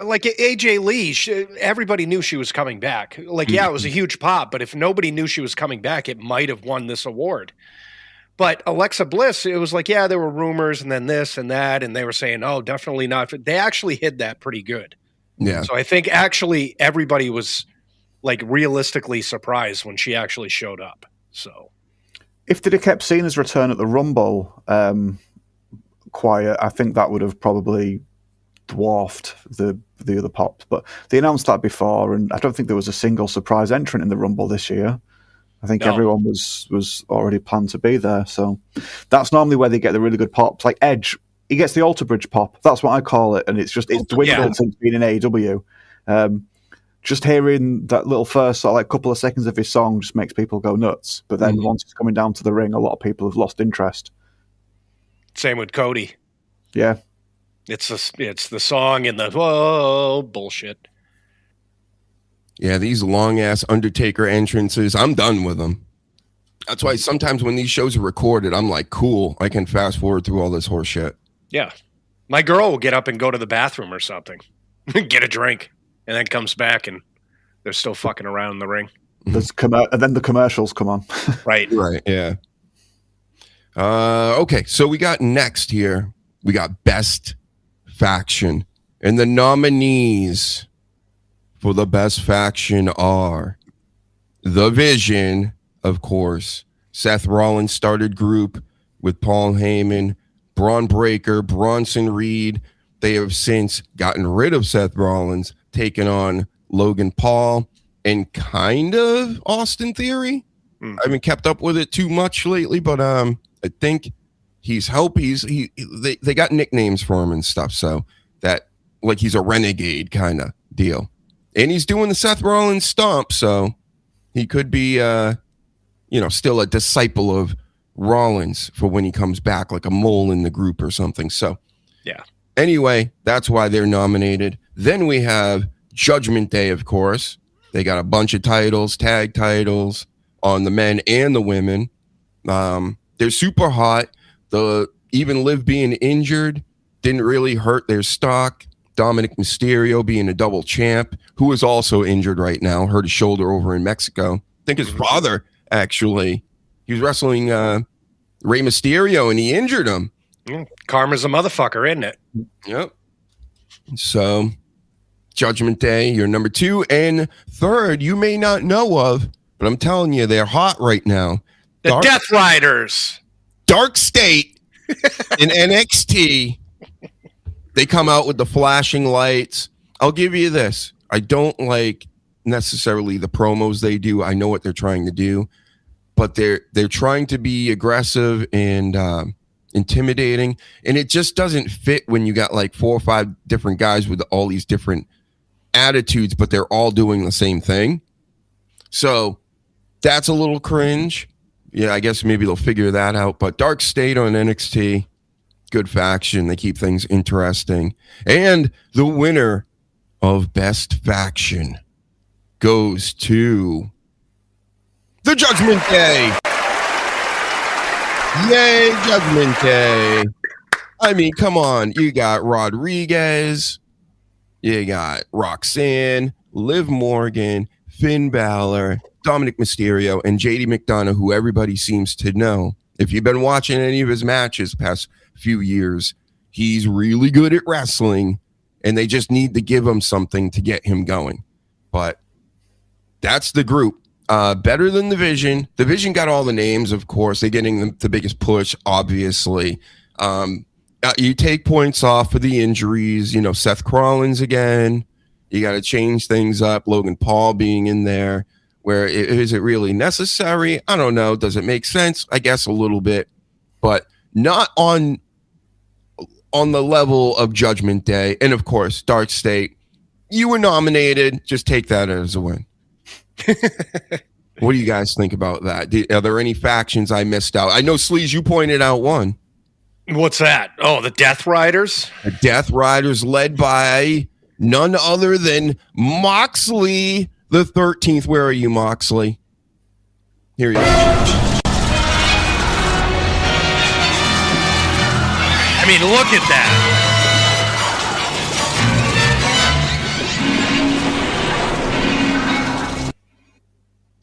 Speaker 4: Like
Speaker 5: AJ Lee, everybody knew she was coming back. Like, it was a huge pop, but if nobody knew she was coming back, it might have won this award. But Alexa Bliss, it was like, there were rumors and then this and that, and they were saying, oh, definitely not. They actually hid that pretty good.
Speaker 4: Yeah.
Speaker 5: So I think actually everybody was like realistically surprised when she actually showed up. So
Speaker 7: if they'd have kept Cena's return at the Rumble quiet, I think that would have probably dwarfed the other pops. But they announced that before, and I don't think there was a single surprise entrant in the Rumble this year. I think everyone was already planned to be there. So that's normally where they get the really good pops. Like Edge, he gets the Alter Bridge pop. That's what I call it, and it's dwindled since being in AEW. Just hearing that little first sort of like couple of seconds of his song just makes people go nuts. But then once it's coming down to the ring, a lot of people have lost interest.
Speaker 5: Same with Cody.
Speaker 7: Yeah.
Speaker 5: It's the song and the whoa bullshit.
Speaker 4: Yeah, these long ass Undertaker entrances, I'm done with them. That's why sometimes when these shows are recorded, I'm like, cool, I can fast forward through all this horse shit.
Speaker 5: Yeah. My girl will get up and go to the bathroom or something, get a drink, and then comes back and they're still fucking around in the ring.
Speaker 7: And then the commercials come on.
Speaker 5: Right.
Speaker 4: Yeah. Okay, so we got next here, we got Best Faction. And the nominees for the Best Faction are The Vision, of course. Seth Rollins started group with Paul Heyman, Braun Breaker, Bronson Reed. They have since gotten rid of Seth Rollins, taken on Logan Paul, and kind of Austin Theory. I haven't kept up with it too much lately, but I think he's they got nicknames for him and stuff, so that like he's a renegade kind of deal. And he's doing the Seth Rollins stomp, so he could be still a disciple of Rollins for when he comes back, like a mole in the group or something. So anyway, that's why they're nominated. Then we have Judgment Day, of course. They got a bunch of titles, tag titles on the men and the women. They're super hot. Even Liv being injured didn't really hurt their stock. Dominic Mysterio being a double champ, who is also injured right now, hurt his shoulder over in Mexico. I think his father, actually, he was wrestling Rey Mysterio and he injured him.
Speaker 5: Karma's a motherfucker, isn't it?
Speaker 4: Yep. So, Judgment Day, you're number 2. And third, you may not know of, but I'm telling you, they're hot right now.
Speaker 5: The Death Riders.
Speaker 4: Dark State in NXT. They come out with the flashing lights. I'll give you this. I don't like necessarily the promos they do. I know what they're trying to do, but they're trying to be aggressive and intimidating, and it just doesn't fit when you got like 4 or 5 different guys with all these different attitudes, but they're all doing the same thing. So that's a little cringe. Yeah, I guess maybe they'll figure that out. But Dark State on NXT, good faction. They keep things interesting. And the winner of Best Faction goes to the Judgment Day. Yay, Judgment Day. I mean, come on. You got Rodriguez. You got Roxanne, Liv Morgan, Finn Balor, Dominic Mysterio, and JD McDonough, who everybody seems to know. If you've been watching any of his matches the past few years, he's really good at wrestling, and they just need to give him something to get him going. But that's the group. Better than the Vision. The Vision got all the names, of course. They're getting the biggest push, obviously. You take points off for the injuries. You know, Seth Rollins again. You got to change things up. Logan Paul being in there. Where is it really necessary? I don't know. Does it make sense? I guess a little bit, but not on the level of Judgment Day. And of course, Dark State. You were nominated. Just take that as a win. What do you guys think about that? Are there any factions I missed out? I know, Sleaze, you pointed out one.
Speaker 5: What's that? Oh, the Death Riders?
Speaker 4: The Death Riders led by none other than Moxley the 13th. Where are you, Moxley? Here you go.
Speaker 5: I mean, look at that.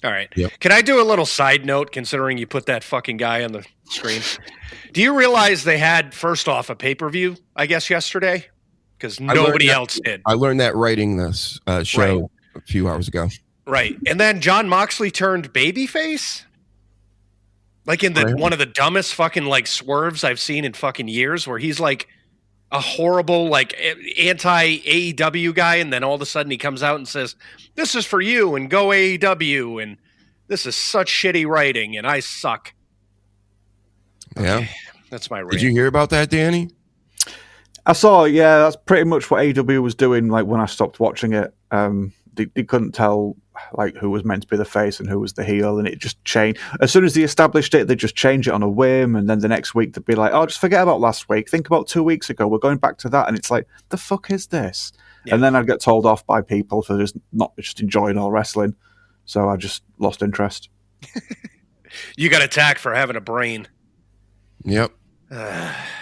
Speaker 5: All right.
Speaker 4: Yep.
Speaker 5: Can I do a little side note, considering you put that fucking guy on the screen? Do you realize they had, first off, a pay-per-view, I guess, yesterday? Because nobody else did.
Speaker 4: I learned that writing this show a few hours ago.
Speaker 5: Right. And then John Moxley turned babyface? Like in one of the dumbest fucking like swerves I've seen in fucking years, where he's like a horrible like anti-AEW guy, and then all of a sudden he comes out and says, "This is for you," and go AEW, and this is such shitty writing, and I suck.
Speaker 4: Yeah.
Speaker 5: Okay, that's my rant.
Speaker 4: Did you hear about that, Danny?
Speaker 7: I saw, yeah, that's pretty much what AEW was doing. Like when I stopped watching it, they couldn't tell like who was meant to be the face and who was the heel, and it just changed. As soon as they established it, they just change it on a whim, and then the next week they'd be like, "Oh, just forget about last week. Think about 2 weeks ago. We're going back to that." And it's like, the fuck is this? Yeah. And then I'd get told off by people for just not just enjoying all wrestling. So I just lost interest.
Speaker 5: You got attacked for having a brain.
Speaker 4: Yep.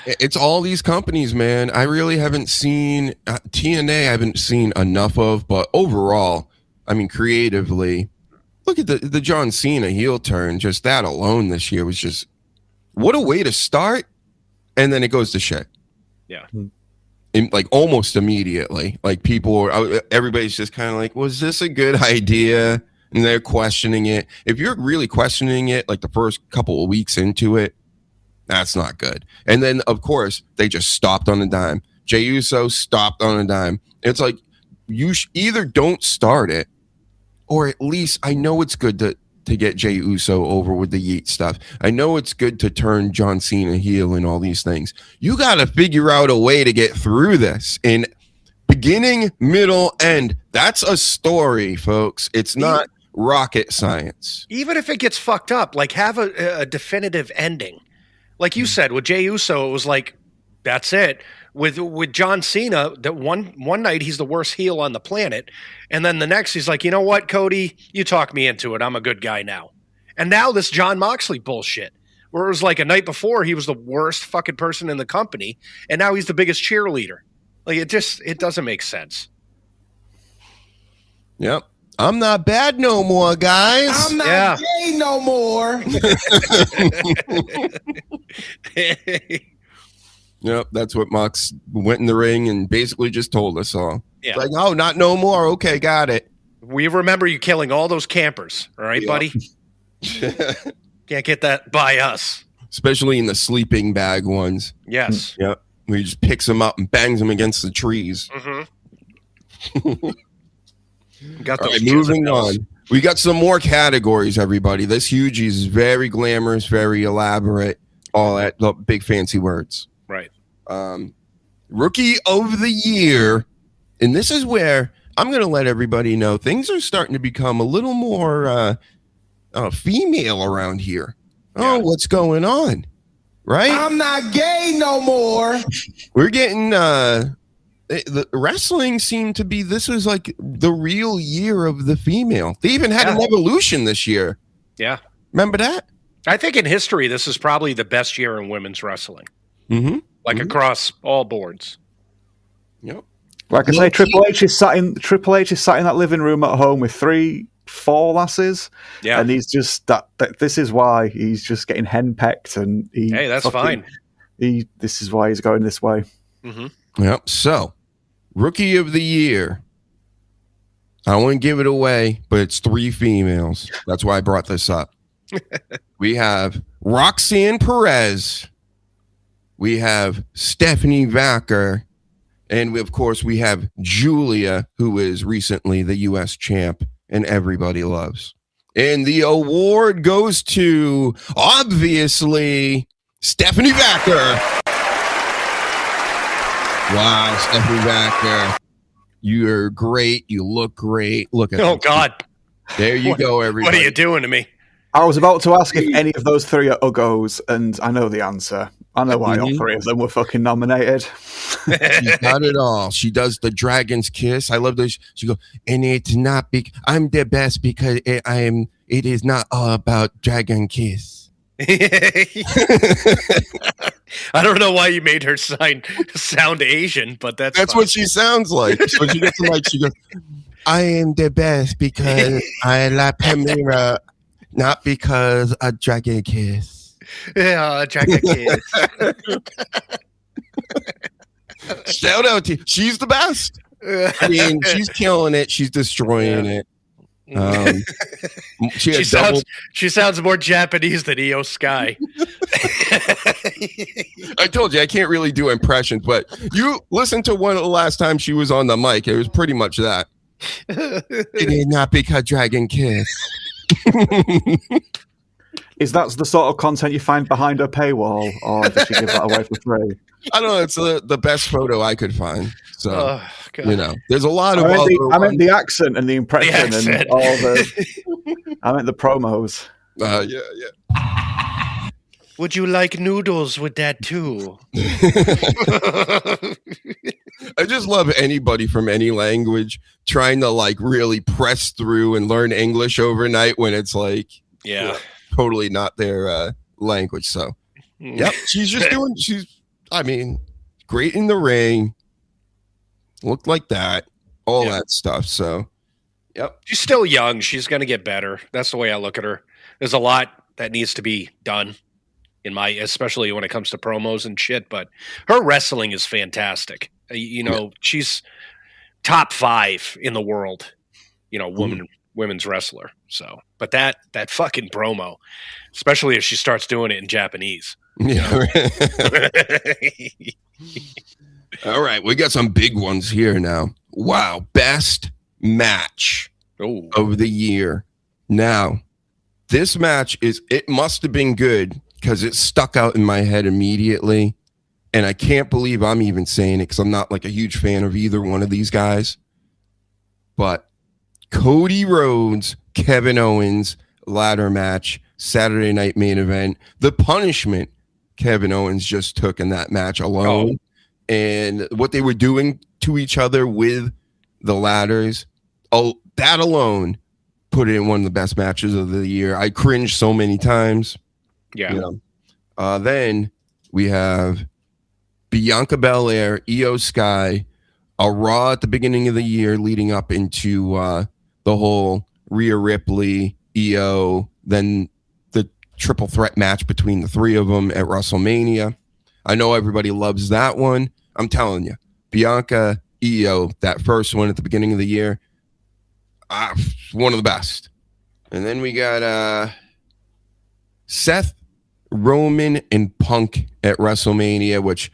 Speaker 4: It's all these companies, man. I really haven't seen TNA. I haven't seen enough of, but overall, I mean, creatively, look at the John Cena heel turn. Just that alone this year was just what a way to start, and then it goes to shit.
Speaker 5: Yeah,
Speaker 4: like almost immediately. Like everybody's just kind of like, was this a good idea? And they're questioning it. If you're really questioning it, like the first couple of weeks into it, that's not good. And then, of course, they just stopped on a dime. Jey Uso stopped on a dime. It's like, you either don't start it, or at least I know it's good to get Jey Uso over with the yeet stuff. I know it's good to turn John Cena heel and all these things. You got to figure out a way to get through this in beginning, middle, end. That's a story, folks. It's not rocket science.
Speaker 5: Even if it gets fucked up, like have a definitive ending. Like you said, with Jey Uso, it was like, that's it. With John Cena, that one night he's the worst heel on the planet, and then the next he's like, you know what, Cody, you talk me into it. I'm a good guy now. And now this John Moxley bullshit, where it was like a night before he was the worst fucking person in the company, and now he's the biggest cheerleader. Like it doesn't make sense.
Speaker 4: Yep. I'm not bad no more, guys.
Speaker 8: I'm not gay no more.
Speaker 4: Yep, that's what Mox went in the ring and basically just told us all.
Speaker 5: Yeah.
Speaker 4: It's like, oh, not no more. Okay, got it.
Speaker 5: We remember you killing all those campers. All right, buddy? Can't get that by us.
Speaker 4: Especially in the sleeping bag ones.
Speaker 5: Yes.
Speaker 4: Yep. Where he just picks them up and bangs them against the trees.
Speaker 5: Mm-hmm. Got those.
Speaker 4: Right, moving on. We got some more categories, everybody. This HUGEies is very glamorous, very elaborate. all that the big fancy words.
Speaker 5: Right.
Speaker 4: Rookie of the year, and this is where I'm going to let everybody know things are starting to become a little more female around here.
Speaker 5: Yeah.
Speaker 4: Oh, what's going on? Right?
Speaker 8: I'm not gay no more.
Speaker 4: We're getting the wrestling seemed to be, this was like the real year of the female. They even had an evolution this year.
Speaker 5: Yeah.
Speaker 4: Remember that?
Speaker 5: I think in history, this is probably the best year in women's wrestling.
Speaker 4: Mm-hmm.
Speaker 5: Like across all boards.
Speaker 4: Yep.
Speaker 7: Like I say, Triple H is sat in that living room at home with 4 lasses.
Speaker 5: Yeah.
Speaker 7: And he's just that this is why he's just getting henpecked, and
Speaker 5: hey, that's fine.
Speaker 7: This is why he's going this way.
Speaker 5: Mm-hmm.
Speaker 4: Yep. So, Rookie of the Year. I won't give it away, but it's 3 females. That's why I brought this up. We have Roxanne Perez. We have Stephanie Vacker. And of course, we have Julia, who is recently the U.S. champ and everybody loves. And the award goes to, obviously, Stephanie Vacker. Wow, Stephanie Vacker. You're great. You look great. Look at
Speaker 5: Oh, God.
Speaker 4: There you go, everybody.
Speaker 5: What are you doing to me?
Speaker 7: I was about to ask if any of those 3 are Uggos, and I know the answer. I know why all 3 of them were fucking nominated.
Speaker 4: She's got it all. She does the dragon's kiss. I love those. She goes, and it's not I'm the best because it is not all about dragon kiss.
Speaker 5: I don't know why you made her sound Asian, but that's fine.
Speaker 4: What she sounds like. When she gets the mic, she goes, I am the best because I like Pamira, not because a dragon kiss.
Speaker 5: Yeah, dragon kiss.
Speaker 4: Shout out to you. She's the best. I mean, she's killing it. She's destroying it. She sounds more Japanese than Io Sky. I told you I can't really do impressions, but you listen to one of the last time she was on the mic. It was pretty much that. It is not because dragon kiss.
Speaker 7: Is that the sort of content you find behind her paywall, or does she give that away for free?
Speaker 4: I don't know. It's the best photo I could find. So, there's a lot of
Speaker 7: I meant the accent and the impression and all the... I meant the promos.
Speaker 4: Yeah.
Speaker 5: Would you like noodles with that too?
Speaker 4: I just love anybody from any language trying to like really press through and learn English overnight when it's like totally not their language. So yep, she's great in the ring, looked like that, all that stuff. So yep,
Speaker 5: she's still young, she's gonna get better. That's the way I look at her. There's a lot that needs to be done especially when it comes to promos and shit, but her wrestling is fantastic. She's top 5 in the world, women's wrestler. So, but that fucking promo, especially if she starts doing it in Japanese.
Speaker 4: Yeah. All right, we got some big ones here now. Wow, best match of the year. Now, this match it must have been good because it stuck out in my head immediately. And I can't believe I'm even saying it because I'm not like a huge fan of either one of these guys. But Cody Rhodes, Kevin Owens, ladder match, Saturday night main event. The punishment Kevin Owens just took in that match alone. And what they were doing to each other with the ladders. That alone put it in one of the best matches of the year. I cringed so many times.
Speaker 5: Yeah.
Speaker 4: Then we have Bianca Belair, Io Sky, a Raw at the beginning of the year leading up into the whole Rhea Ripley, Io, then the triple threat match between the 3 of them at WrestleMania. I know everybody loves that one. I'm telling you, Bianca, Io, that first one at the beginning of the year, one of the best. And then we got Seth, Roman, and Punk at WrestleMania, which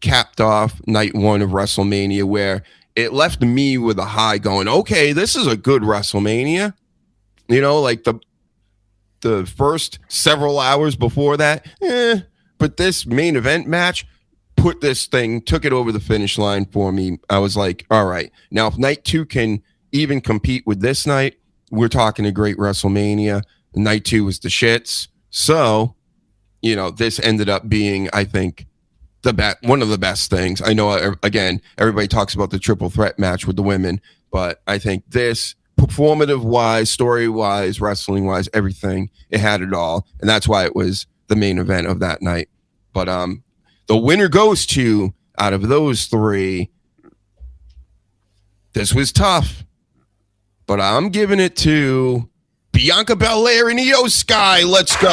Speaker 4: capped off night 1 of WrestleMania, where it left me with a high going, okay, this is a good WrestleMania. Like the first several hours before that, But this main event match took it over the finish line for me. I was like, all right, now if night 2 can even compete with this night, we're talking a great WrestleMania. Night 2 was the shits. So, this ended up being, I think, one of the best things. I know, again, everybody talks about the triple threat match with the women, but I think this, performative-wise, story-wise, wrestling-wise, everything, it had it all. And that's why it was the main event of that night. But the winner goes to, out of those 3, this was tough, but I'm giving it to Bianca Belair and Io Sky. Let's go.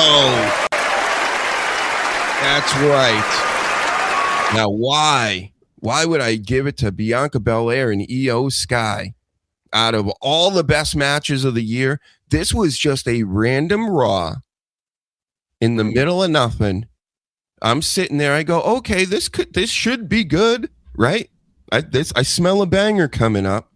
Speaker 4: That's right. Now, why would I give it to Bianca Belair and Io Sky? Out of all the best matches of the year, this was just a random Raw in the middle of nothing. I'm sitting there. I go, okay, this should be good, right? I smell a banger coming up,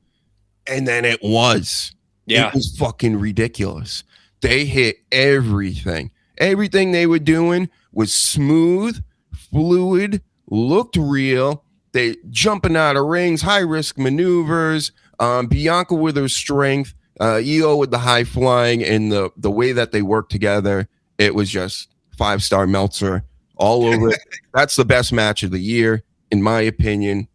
Speaker 4: and then it was.
Speaker 5: Yeah,
Speaker 4: it was fucking ridiculous. They hit everything. Everything they were doing was smooth, fluid, looked real. They jumping out of rings, high risk maneuvers. Bianca with her strength, Io with the high flying, and the way that they worked together. It was just 5-star Meltzer all over it. That's the best match of the year, in my opinion.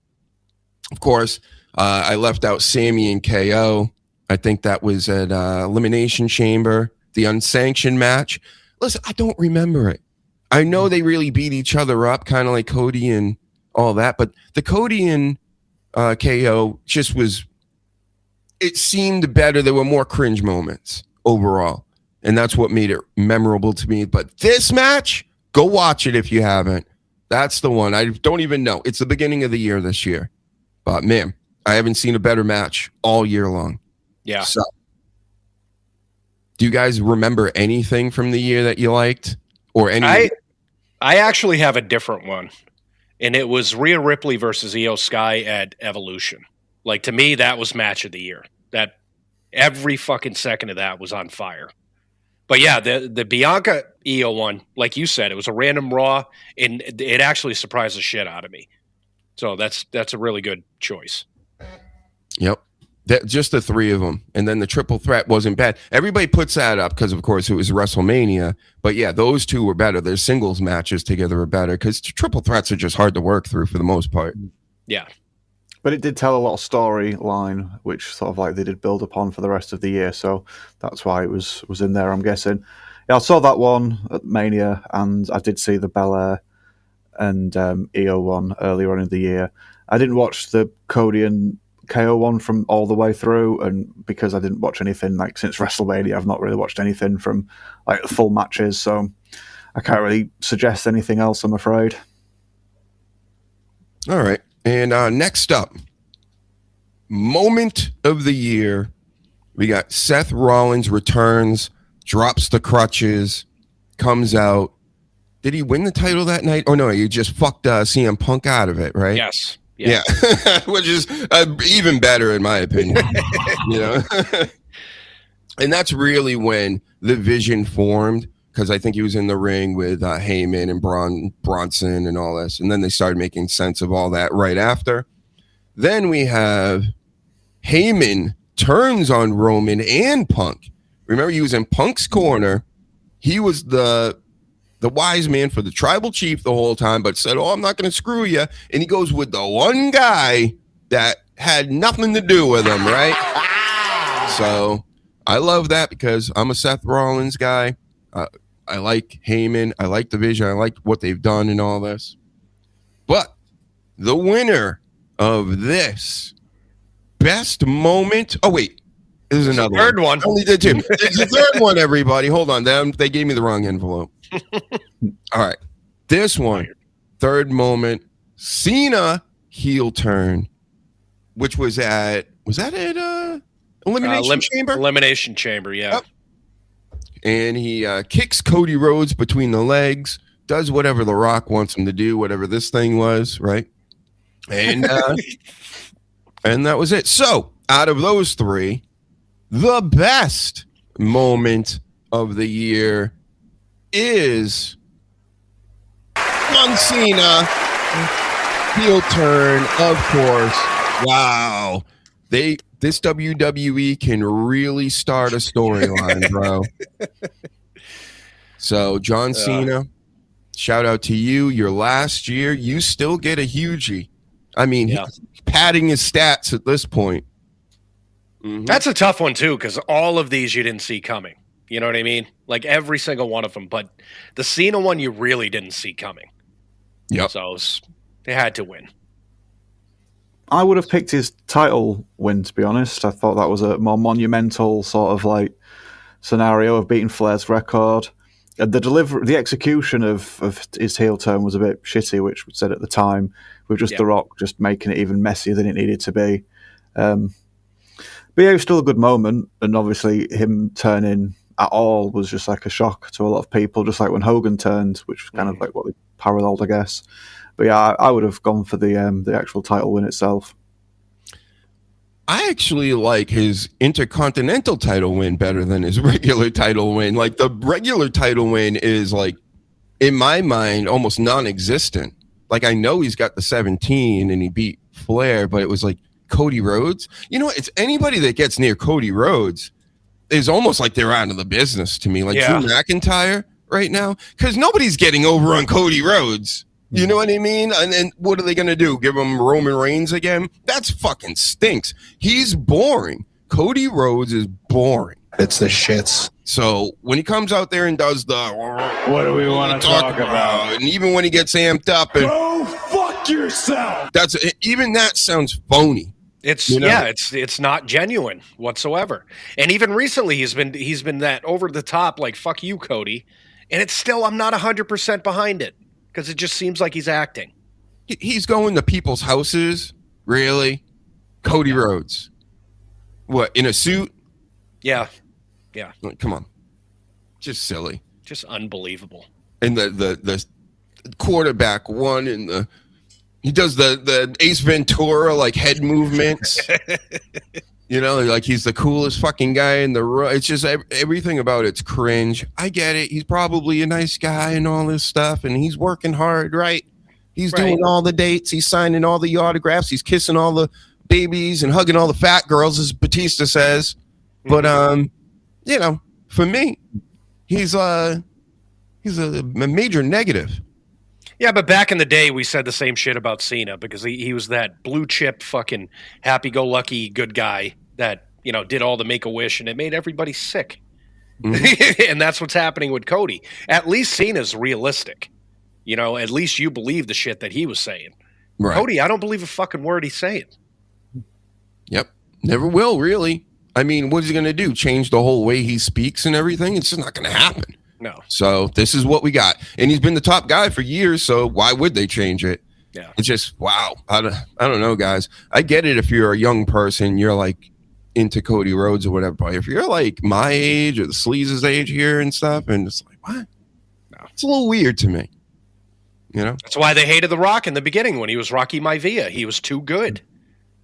Speaker 4: Of course, I left out Sammy and KO. I think that was at Elimination Chamber, the unsanctioned match. Listen, I don't remember it. I know they really beat each other up, kind of like Cody and all that, but the Cody and KO just was, it seemed better. There were more cringe moments overall, and that's what made it memorable to me. But this match, go watch it if you haven't. That's the one. I don't even know. It's the beginning of the year this year. But, man, I haven't seen a better match all year long.
Speaker 5: Yeah.
Speaker 4: So, do you guys remember anything from the year that you liked? Or any?
Speaker 5: I actually have a different one. And it was Rhea Ripley versus Io Sky at Evolution. Like, to me, that was match of the year. That every fucking second of that was on fire. But yeah, the Bianca Io one, like you said, it was a random Raw, and it actually surprised the shit out of me. So that's a really good choice.
Speaker 4: Yep. Just the 3 of them. And then the triple threat wasn't bad. Everybody puts that up because, of course, it was WrestleMania. But yeah, those 2 were better. Their singles matches together are better because triple threats are just hard to work through for the most part.
Speaker 5: Yeah.
Speaker 7: But it did tell a lot of storyline, which sort of like they did build upon for the rest of the year. So that's why it was in there, I'm guessing. Yeah, I saw that one at Mania, and I did see the Belair and Io one earlier on in the year. I didn't watch the Cody and KO one from all the way through, and because I didn't watch anything like since WrestleMania, I've not really watched anything from like the full matches, so I can't really suggest anything else, I'm afraid.
Speaker 4: All right. And next up, moment of the year, we got Seth Rollins returns, drops the crutches, comes out. Did he win the title that night? Oh, no, he just fucked CM Punk out of it, right?
Speaker 5: Yes.
Speaker 4: Yeah. Which is even better, in my opinion. And that's really when the vision formed, because I think he was in the ring with Heyman and Bronson and all this. And then they started making sense of all that right after. Then we have Heyman turns on Roman and Punk. Remember, he was in Punk's corner. He was the wise man for the tribal chief the whole time, but said, I'm not going to screw you. And he goes with the one guy that had nothing to do with him, right? So I love that because I'm a Seth Rollins guy. I like Heyman. I like the vision. I like what they've done and all this. But the winner of this best moment. Oh, wait. There's another
Speaker 5: third one.
Speaker 4: I only did 2. There's a third one, everybody. Hold on. They gave me the wrong envelope. All right. This one, third moment, Cena heel turn, which was at Elimination Chamber?
Speaker 5: Elimination Chamber, yeah.
Speaker 4: Yep. And he kicks Cody Rhodes between the legs, does whatever The Rock wants him to do, whatever this thing was, right? And and that was it. So, out of those 3, the best moment of the year is John Cena, heel turn, of course. Wow. This WWE can really start a storyline, bro. So, John Cena, shout out to you. Your last year, you still get a HUGEie. I mean, he's padding his stats at this point. Mm-hmm.
Speaker 5: That's a tough one, too, because all of these you didn't see coming. You know what I mean? Like every single one of them. But the Cena one you really didn't see coming.
Speaker 4: Yep.
Speaker 5: So they had to win.
Speaker 7: I would have picked his title win, to be honest. I thought that was a more monumental sort of like scenario of beating Flair's record. The execution of his heel turn was a bit shitty, which we said at the time, with just The Rock just making it even messier than it needed to be. But yeah, it was still a good moment, and obviously him turning at all was just like a shock to a lot of people, just like when Hogan turned, which was kind of like what they paralleled, I guess. But yeah, I would have gone for the actual title win itself.
Speaker 4: I actually like his Intercontinental title win better than his regular title win. Like the regular title win is like, in my mind, almost non-existent. Like I know he's got the 17 and he beat Flair, but it was like Cody Rhodes. You know what? It's anybody that gets near Cody Rhodes is almost like they're out of the business to me. Like Drew McIntyre right now, because nobody's getting over on Cody Rhodes. You know what I mean? And what are they going to do? Give him Roman Reigns again? That's fucking stinks. He's boring. Cody Rhodes is boring.
Speaker 9: It's the shits.
Speaker 4: So when he comes out there and does the
Speaker 9: what do we want to talk about?
Speaker 4: And even when he gets amped up and
Speaker 6: Go fuck yourself.
Speaker 4: Even that sounds phony.
Speaker 5: It's it's not genuine whatsoever. And even recently he's been that over the top, like fuck you, Cody. And it's still I'm not 100% behind it. Because it just seems like he's acting.
Speaker 4: He's going to people's houses, really? Cody Rhodes. What, in a suit?
Speaker 5: Yeah.
Speaker 4: Like, come on. Just silly.
Speaker 5: Just unbelievable.
Speaker 4: And the quarterback one and he does the Ace Ventura like head movements. You know, like he's the coolest fucking guy in the room. It's just everything about it's cringe. I get it. He's probably a nice guy and all this stuff, and he's working hard, right? He's doing all the dates. He's signing all the autographs. He's kissing all the babies and hugging all the fat girls, as Batista says. But you know, for me, he's a major negative.
Speaker 5: Yeah, but back in the day, we said the same shit about Cena because he was that blue chip fucking happy-go-lucky good guy that, you know, did all the Make-A-Wish, and it made everybody sick. Mm-hmm. And that's what's happening with Cody. At least Cena's realistic. You know, at least you believe the shit that he was saying. Right. Cody, I don't believe a fucking word he's saying.
Speaker 4: Yep. Never will, really. I mean, what is he going to do? Change the whole way he speaks and everything? It's just not going to happen.
Speaker 5: No.
Speaker 4: So this is what we got. And he's been the top guy for years, so why would they change it?
Speaker 5: Yeah.
Speaker 4: It's just, wow. I don't know, guys. I get it if you're a young person, you're like into Cody Rhodes or whatever. But if you're like my age or the Sleaze's age here and stuff, and it's like, what? No. It's a little weird to me. You know?
Speaker 5: That's why they hated The Rock in the beginning when he was Rocky Maivia. He was too good.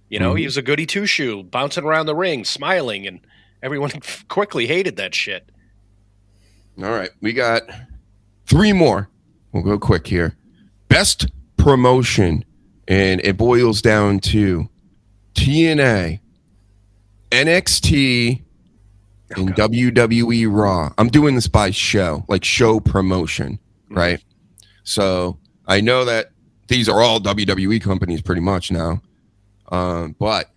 Speaker 5: You know, he was a goody two-shoe, bouncing around the ring, smiling, and everyone quickly hated that shit.
Speaker 4: All right, we got 3 more. We'll go quick here. Best promotion, and it boils down to TNA, NXT, and WWE Raw. I'm doing this by show, like show promotion, right? So I know that these are all WWE companies pretty much now, but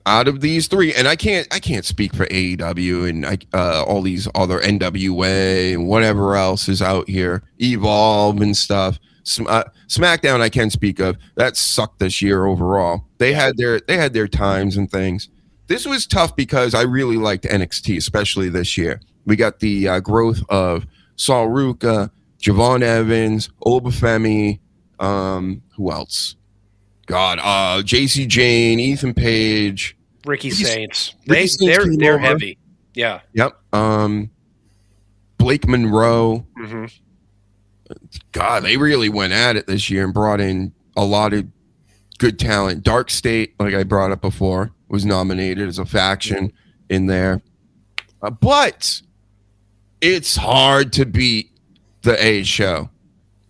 Speaker 4: out of these 3, and I can't speak for AEW and all these other NWA and whatever else is out here, Evolve and stuff. SmackDown I can speak of. That sucked this year overall. They had their times and things. This was tough because I really liked NXT, especially this year. We got the growth of Saul Ruka, Javon Evans, Obafemi, who else? God, JC Jane, Ethan Page,
Speaker 5: Ricky Saints. They're heavy. Yeah.
Speaker 4: Yep. Blake Monroe.
Speaker 5: Mm-hmm.
Speaker 4: God, they really went at it this year and brought in a lot of good talent. Dark State, like I brought up before, was nominated as a faction in there. But it's hard to beat the A show.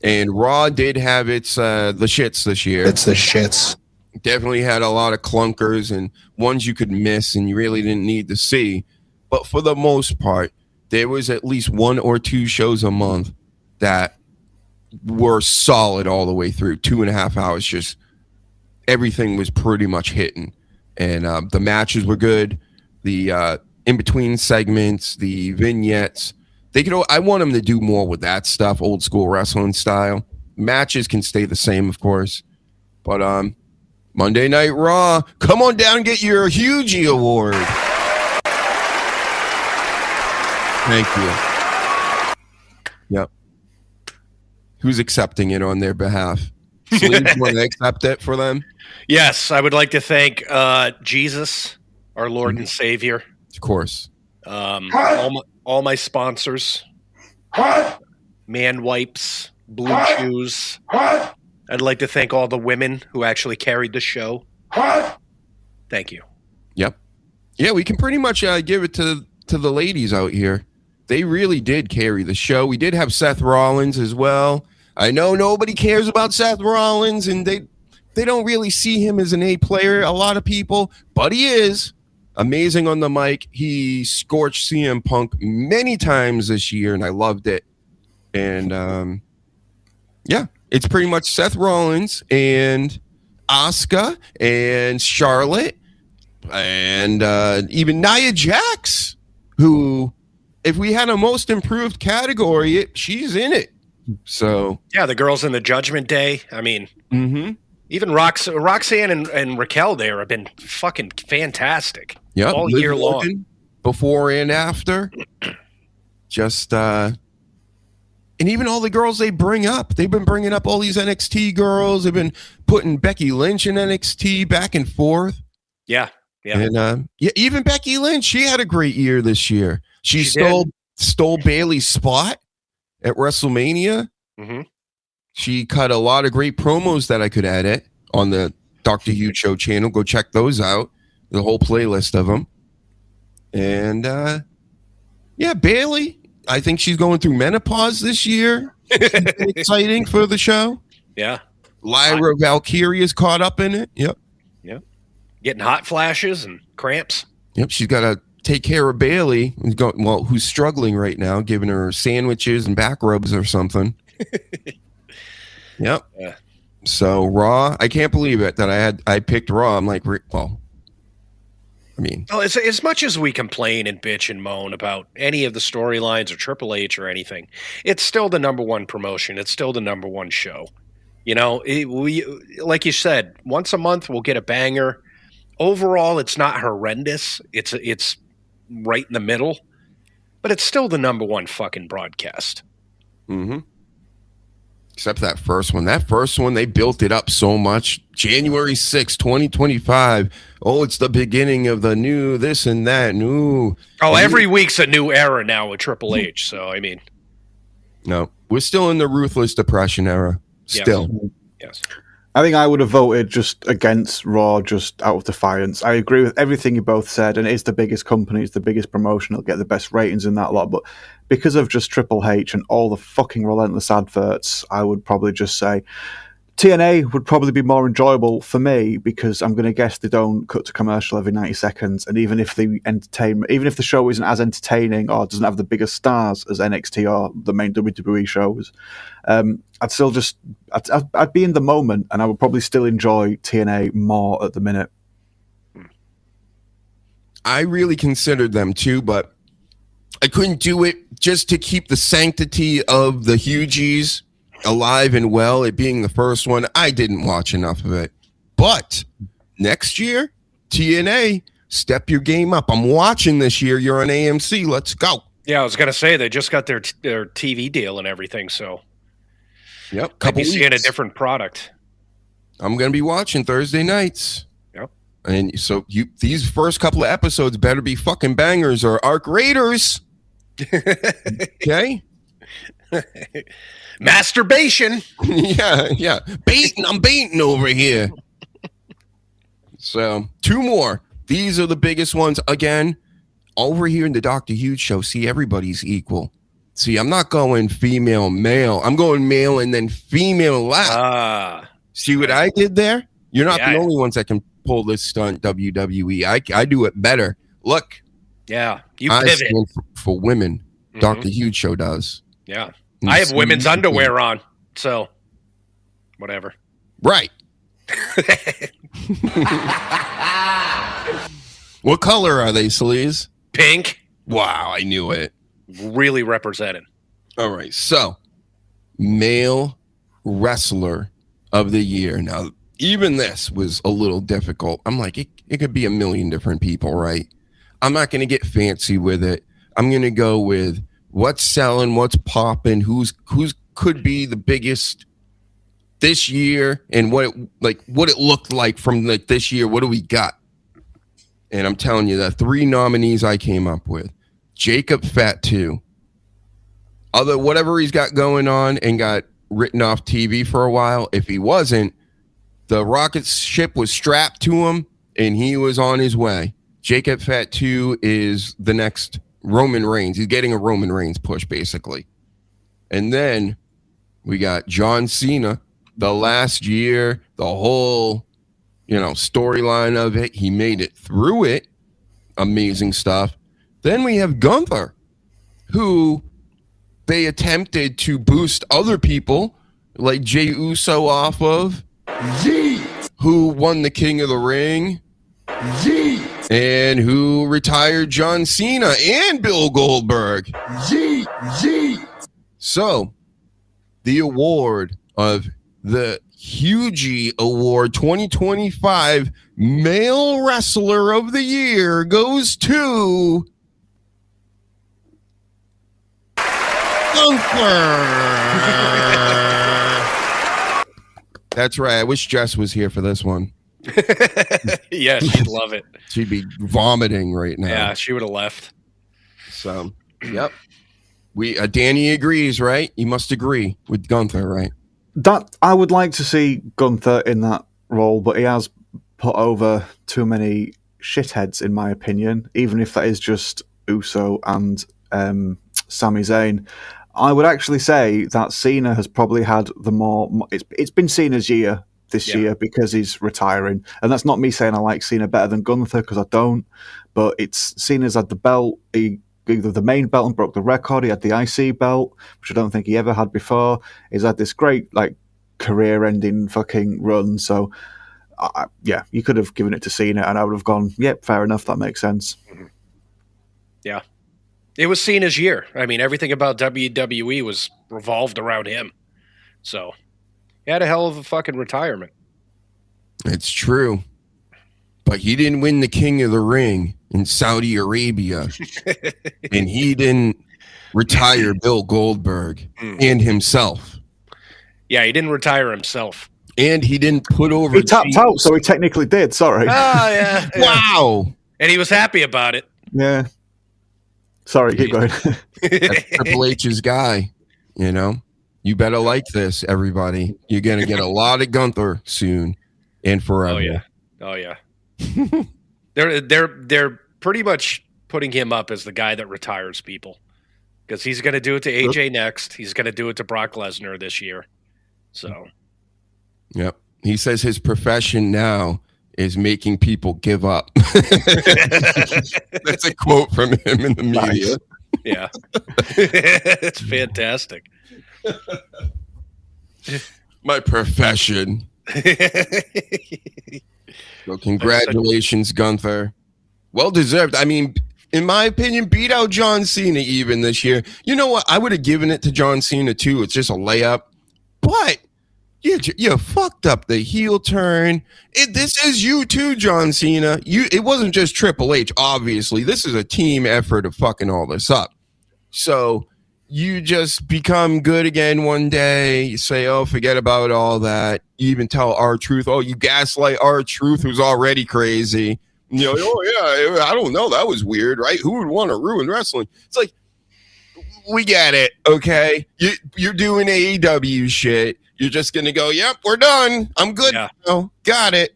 Speaker 4: And Raw did have its the shits this year.
Speaker 9: It's the shits.
Speaker 4: Definitely had a lot of clunkers and ones you could miss and you really didn't need to see. But for the most part, there was at least 1 or 2 shows a month that were solid all the way through. 2.5 hours, just everything was pretty much hitting. And the matches were good. The in-between segments, the vignettes. I want them to do more with that stuff, old school wrestling style. Matches can stay the same, of course. But Monday Night Raw, come on down and get your HUGEie Award. Thank you. Yep. Who's accepting it on their behalf? Celine, you want to accept it for them?
Speaker 5: Yes, I would like to thank Jesus, our Lord and Savior.
Speaker 4: Of course.
Speaker 5: All my sponsors. Man Wipes, Blue Chews. I'd like to thank all the women who actually carried the show. Thank you.
Speaker 4: Yep. Yeah, we can pretty much give it to the ladies out here. They really did carry the show. We did have Seth Rollins as well. I know nobody cares about Seth Rollins, and they don't really see him as an A player, a lot of people, but he is amazing on the mic. He scorched CM Punk many times this year, and I loved it. And yeah, it's pretty much Seth Rollins and Asuka and Charlotte and even Nia Jax, who, if we had a most improved category, she's in it. So
Speaker 5: yeah, the girls in the Judgment Day. I mean, even Roxanne and Raquel there have been fucking fantastic.
Speaker 4: Yep,
Speaker 5: all
Speaker 4: Liv
Speaker 5: year
Speaker 4: Morgan,
Speaker 5: long,
Speaker 4: before and after. Just and even all the girls they bring up. They've been bringing up all these NXT girls. They've been putting Becky Lynch in NXT back and forth.
Speaker 5: Yeah.
Speaker 4: And even Becky Lynch, she had a great year this year. She stole Bayley's spot at WrestleMania.
Speaker 5: Mm-hmm.
Speaker 4: She cut a lot of great promos that I could edit on the Dr. Huge Show channel. Go check those out. The whole playlist of them. And yeah, Bayley, I think she's going through menopause this year. Exciting for the show.
Speaker 5: Yeah.
Speaker 4: Lyra Valkyrie is caught up in it. Yep.
Speaker 5: Getting hot flashes and cramps.
Speaker 4: Yep. She's got to take care of Bayley, who's struggling right now, giving her sandwiches and back rubs or something. Yep.
Speaker 5: Yeah.
Speaker 4: So Raw, I can't believe it that I picked Raw. I'm like, well, I mean,
Speaker 5: as much as we complain and bitch and moan about any of the storylines or Triple H or anything, it's still the number one promotion. It's still the number one show. You know, we, like you said, once a month we'll get a banger. Overall, it's not horrendous. It's right in the middle, but it's still the number one fucking broadcast.
Speaker 4: Mm-hmm. Except that first one. That first one, they built it up so much. January 6th, 2025. Oh, it's the beginning of the new this and that. New.
Speaker 5: Oh, every week's a new era now with Triple H. So, I mean.
Speaker 4: No, we're still in the Ruthless Depression era. Still.
Speaker 5: Yes.
Speaker 7: I think I would have voted just against Raw, just out of defiance. I agree with everything you both said, and it's the biggest company, it's the biggest promotion, it'll get the best ratings in that lot. But because of just Triple H and all the fucking relentless adverts, I would probably just say TNA would probably be more enjoyable for me, because I'm going to guess they don't cut to commercial every 90 seconds. And even if the show isn't as entertaining or doesn't have the biggest stars as NXT or the main WWE shows, I'd still I'd be in the moment, and I would probably still enjoy TNA more at the minute.
Speaker 4: I really considered them too, but I couldn't do it just to keep the sanctity of the HUGEies alive and well, it being the first one. I didn't watch enough of it. But next year, TNA, step your game up. I'm watching this year. You're on AMC. Let's go.
Speaker 5: Yeah, I was going to say, they just got their TV deal and everything, so
Speaker 4: yep,
Speaker 5: I'll be seeing a different product.
Speaker 4: I'm going to be watching Thursday nights.
Speaker 5: Yep.
Speaker 4: And so these first couple of episodes better be fucking bangers or Arc Raiders. Okay?
Speaker 5: Masturbation.
Speaker 4: Yeah. I'm baiting over here. So 2 more. These are the biggest ones. Again, over here in the Dr. Huge Show, see, everybody's equal. See, I'm not going female, male. I'm going male and then female last. See what I did there? You're not the only ones that can pull this stunt, WWE. I do it better. Look.
Speaker 5: Yeah, you
Speaker 4: I
Speaker 5: pivot.
Speaker 4: stand for women. Dr. Huge Show does.
Speaker 5: Yeah. I have women's underwear on, so whatever.
Speaker 4: Right. What color are they, Sleaze?
Speaker 5: Pink.
Speaker 4: Wow, I knew it.
Speaker 5: Really represented.
Speaker 4: All right, so male wrestler of the year. Now, even this was a little difficult. I'm like, it could be a million different people, right? I'm not going to get fancy with it. I'm going to go with what's selling, what's popping, who's could be the biggest this year, and what it looked like from this year. What do we got? And I'm telling you, the 3 nominees I came up with: Jacob Fatu, whatever he's got going on and got written off TV for a while. If he wasn't, the rocket ship was strapped to him and he was on his way. Jacob Fatu is the next Roman Reigns. He's getting a Roman Reigns push, basically. And then we got John Cena. The last year, the whole, storyline of it, he made it through it. Amazing stuff. Then we have Gunther, who they attempted to boost other people, like Jey Uso off of, who won the King of the Ring, and who retired John Cena and Bill Goldberg. So, the award of the HUGEie Award 2025 Male Wrestler of the Year goes to That's right. I wish Jess was here for this one.
Speaker 5: Yeah, she'd love it.
Speaker 4: She'd be vomiting right now.
Speaker 5: Yeah, she would have left.
Speaker 4: So, yep. Danny agrees, right? You must agree with Gunther, right?
Speaker 7: That I would like to see Gunther in that role, but he has put over too many shitheads, in my opinion, even if that is just Uso and Sami Zayn. I would actually say that Cena has probably had the more... It's been Cena's year this year because he's retiring. And that's not me saying I like Cena better than Gunther, because I don't. But Cena's had the belt. He either the main belt and broke the record. He had the IC belt, which I don't think he ever had before. He's had this great career-ending fucking run. So, you could have given it to Cena and I would have gone, yep, fair enough. That makes sense.
Speaker 5: Yeah. It was Cena's year. I mean, everything about WWE was revolved around him. So, he had a hell of a fucking retirement.
Speaker 4: It's true. But he didn't win the King of the Ring in Saudi Arabia. And he didn't retire Bill Goldberg and himself.
Speaker 5: Yeah, he didn't retire himself.
Speaker 4: And he didn't put over...
Speaker 7: He tapped out, so he technically did. Sorry.
Speaker 5: Oh, yeah.
Speaker 4: Wow.
Speaker 5: And he was happy about it.
Speaker 7: Yeah. Sorry, keep going.
Speaker 4: That's Triple H's guy, You better like this, everybody. You're going to get a lot of Gunther soon and forever.
Speaker 5: Oh, yeah. They're pretty much putting him up as the guy that retires people, because he's going to do it to AJ next. He's going to do it to Brock Lesnar this year. So,
Speaker 4: yep. He says his profession now is making people give up. That's a quote from him in the media.
Speaker 5: Nice. Yeah. It's fantastic.
Speaker 4: My profession. So congratulations, Gunther. Well deserved. I mean, in my opinion, beat out John Cena even this year. You know what? I would have given it to John Cena too. It's just a layup. But you fucked up the heel turn. This is you too, John Cena. It wasn't just Triple H, obviously. This is a team effort of fucking all this up. So you just become good again one day. You say, oh, forget about all that. You even tell R-Truth, oh, you gaslight R-Truth, who's already crazy. Oh, yeah, I don't know. That was weird, right? Who would want to ruin wrestling? It's like, we get it, okay? You're doing AEW shit. You're just going to go, yep, we're done. I'm good now. Got it.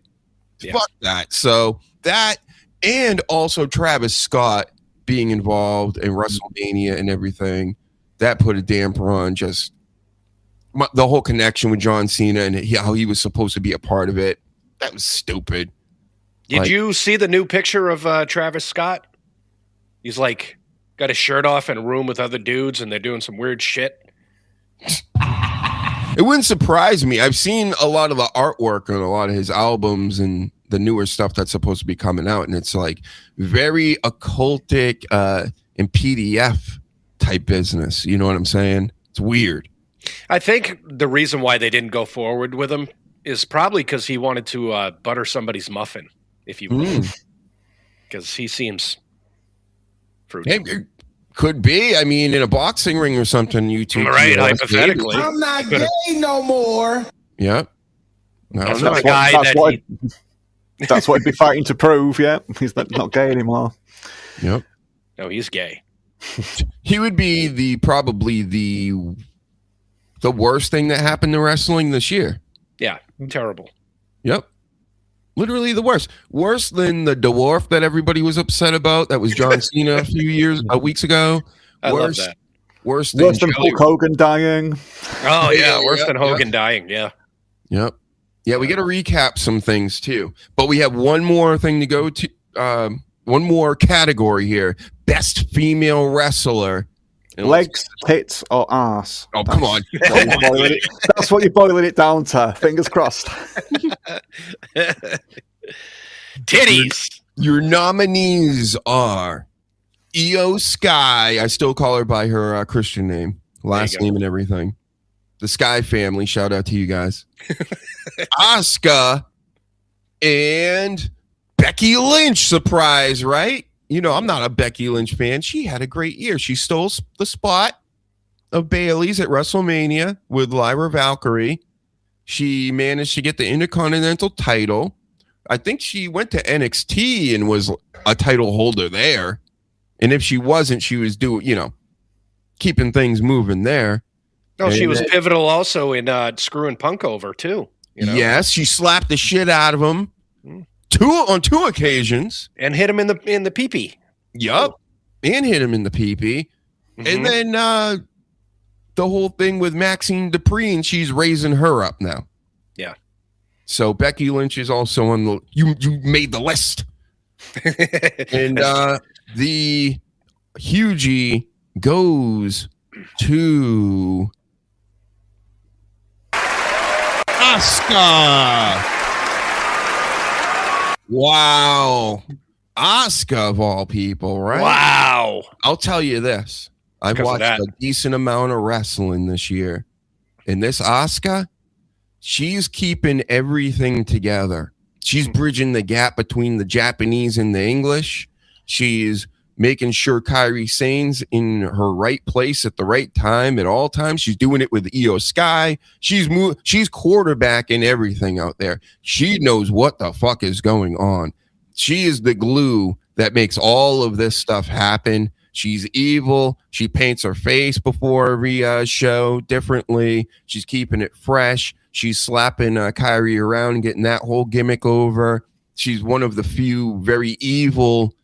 Speaker 4: Yeah. Fuck that. So that, and also Travis Scott being involved in WrestleMania and everything. that put a damper on just the whole connection with John Cena and how he was supposed to be a part of it. That was stupid.
Speaker 5: Did you see the new picture of Travis Scott? He's like got his shirt off in a room with other dudes and they're doing some weird shit.
Speaker 4: It wouldn't surprise me. I've seen a lot of the artwork on a lot of his albums and the newer stuff that's supposed to be coming out, and it's like very occultic and PDF type business. You know what I'm saying? It's weird.
Speaker 5: I think the reason why they didn't go forward with him is probably because he wanted to butter somebody's muffin, if you will. Because he seems fruity.
Speaker 4: It could be. I mean, in a boxing ring or something, you two.
Speaker 5: Right, hypothetically.
Speaker 8: I'm not gay no more.
Speaker 4: Yep. No,
Speaker 5: That's not a guy that
Speaker 7: that's what he'd be fighting to prove, yeah. He's not gay anymore.
Speaker 4: Yep.
Speaker 5: No, he's gay.
Speaker 4: He would be probably the worst thing that happened to wrestling this year.
Speaker 5: Yeah, terrible.
Speaker 4: Yep. Literally the worst. Worse than the dwarf that everybody was upset about. That was John Cena a weeks ago.
Speaker 5: I love that.
Speaker 4: Worse than
Speaker 7: Hulk Hogan dying.
Speaker 5: Oh, yeah. Worse than Hogan dying. Yeah.
Speaker 4: Yep. Yeah, we got to recap some things too. But we have one more thing to go to. One more category here. Best female wrestler. And
Speaker 7: legs, tits, or ass.
Speaker 4: Oh, come on.
Speaker 7: That's what you're boiling it down to. Fingers crossed.
Speaker 5: Titties.
Speaker 4: Your nominees are Io Sky. I still call her by her Christian name, last name and everything. The Sky family. Shout out to you guys. Asuka and Becky Lynch. Surprise, right? You know, I'm not a Becky Lynch fan. She had a great year. She stole the spot of Bayley's at WrestleMania with Lyra Valkyrie. She managed to get the Intercontinental title. I think she went to NXT and was a title holder there. And if she wasn't, she was keeping things moving there.
Speaker 5: No, she was pivotal also in screwing Punk over too.
Speaker 4: Yes, she slapped the shit out of him. On two occasions,
Speaker 5: and hit him in the pee-pee.
Speaker 4: Yup, and hit him in the pee-pee. And then the whole thing with Maxine Dupree, and she's raising her up now.
Speaker 5: Yeah.
Speaker 4: So Becky Lynch is also on the. You made the list. And the HUGEie goes to Asuka. Wow. Asuka of all people, right?
Speaker 5: Wow.
Speaker 4: I'll tell you this. I've watched a decent amount of wrestling this year. And this Asuka, she's keeping everything together. She's bridging the gap between the Japanese and the English. She's making sure Kairi Sane's in her right place at the right time at all times. She's doing it with Io Sky. She's quarterbacking everything out there. She knows what the fuck is going on. She is the glue that makes all of this stuff happen. She's evil. She paints her face before every show differently. She's keeping it fresh. She's slapping Kairi around and getting that whole gimmick over. She's one of the few very evil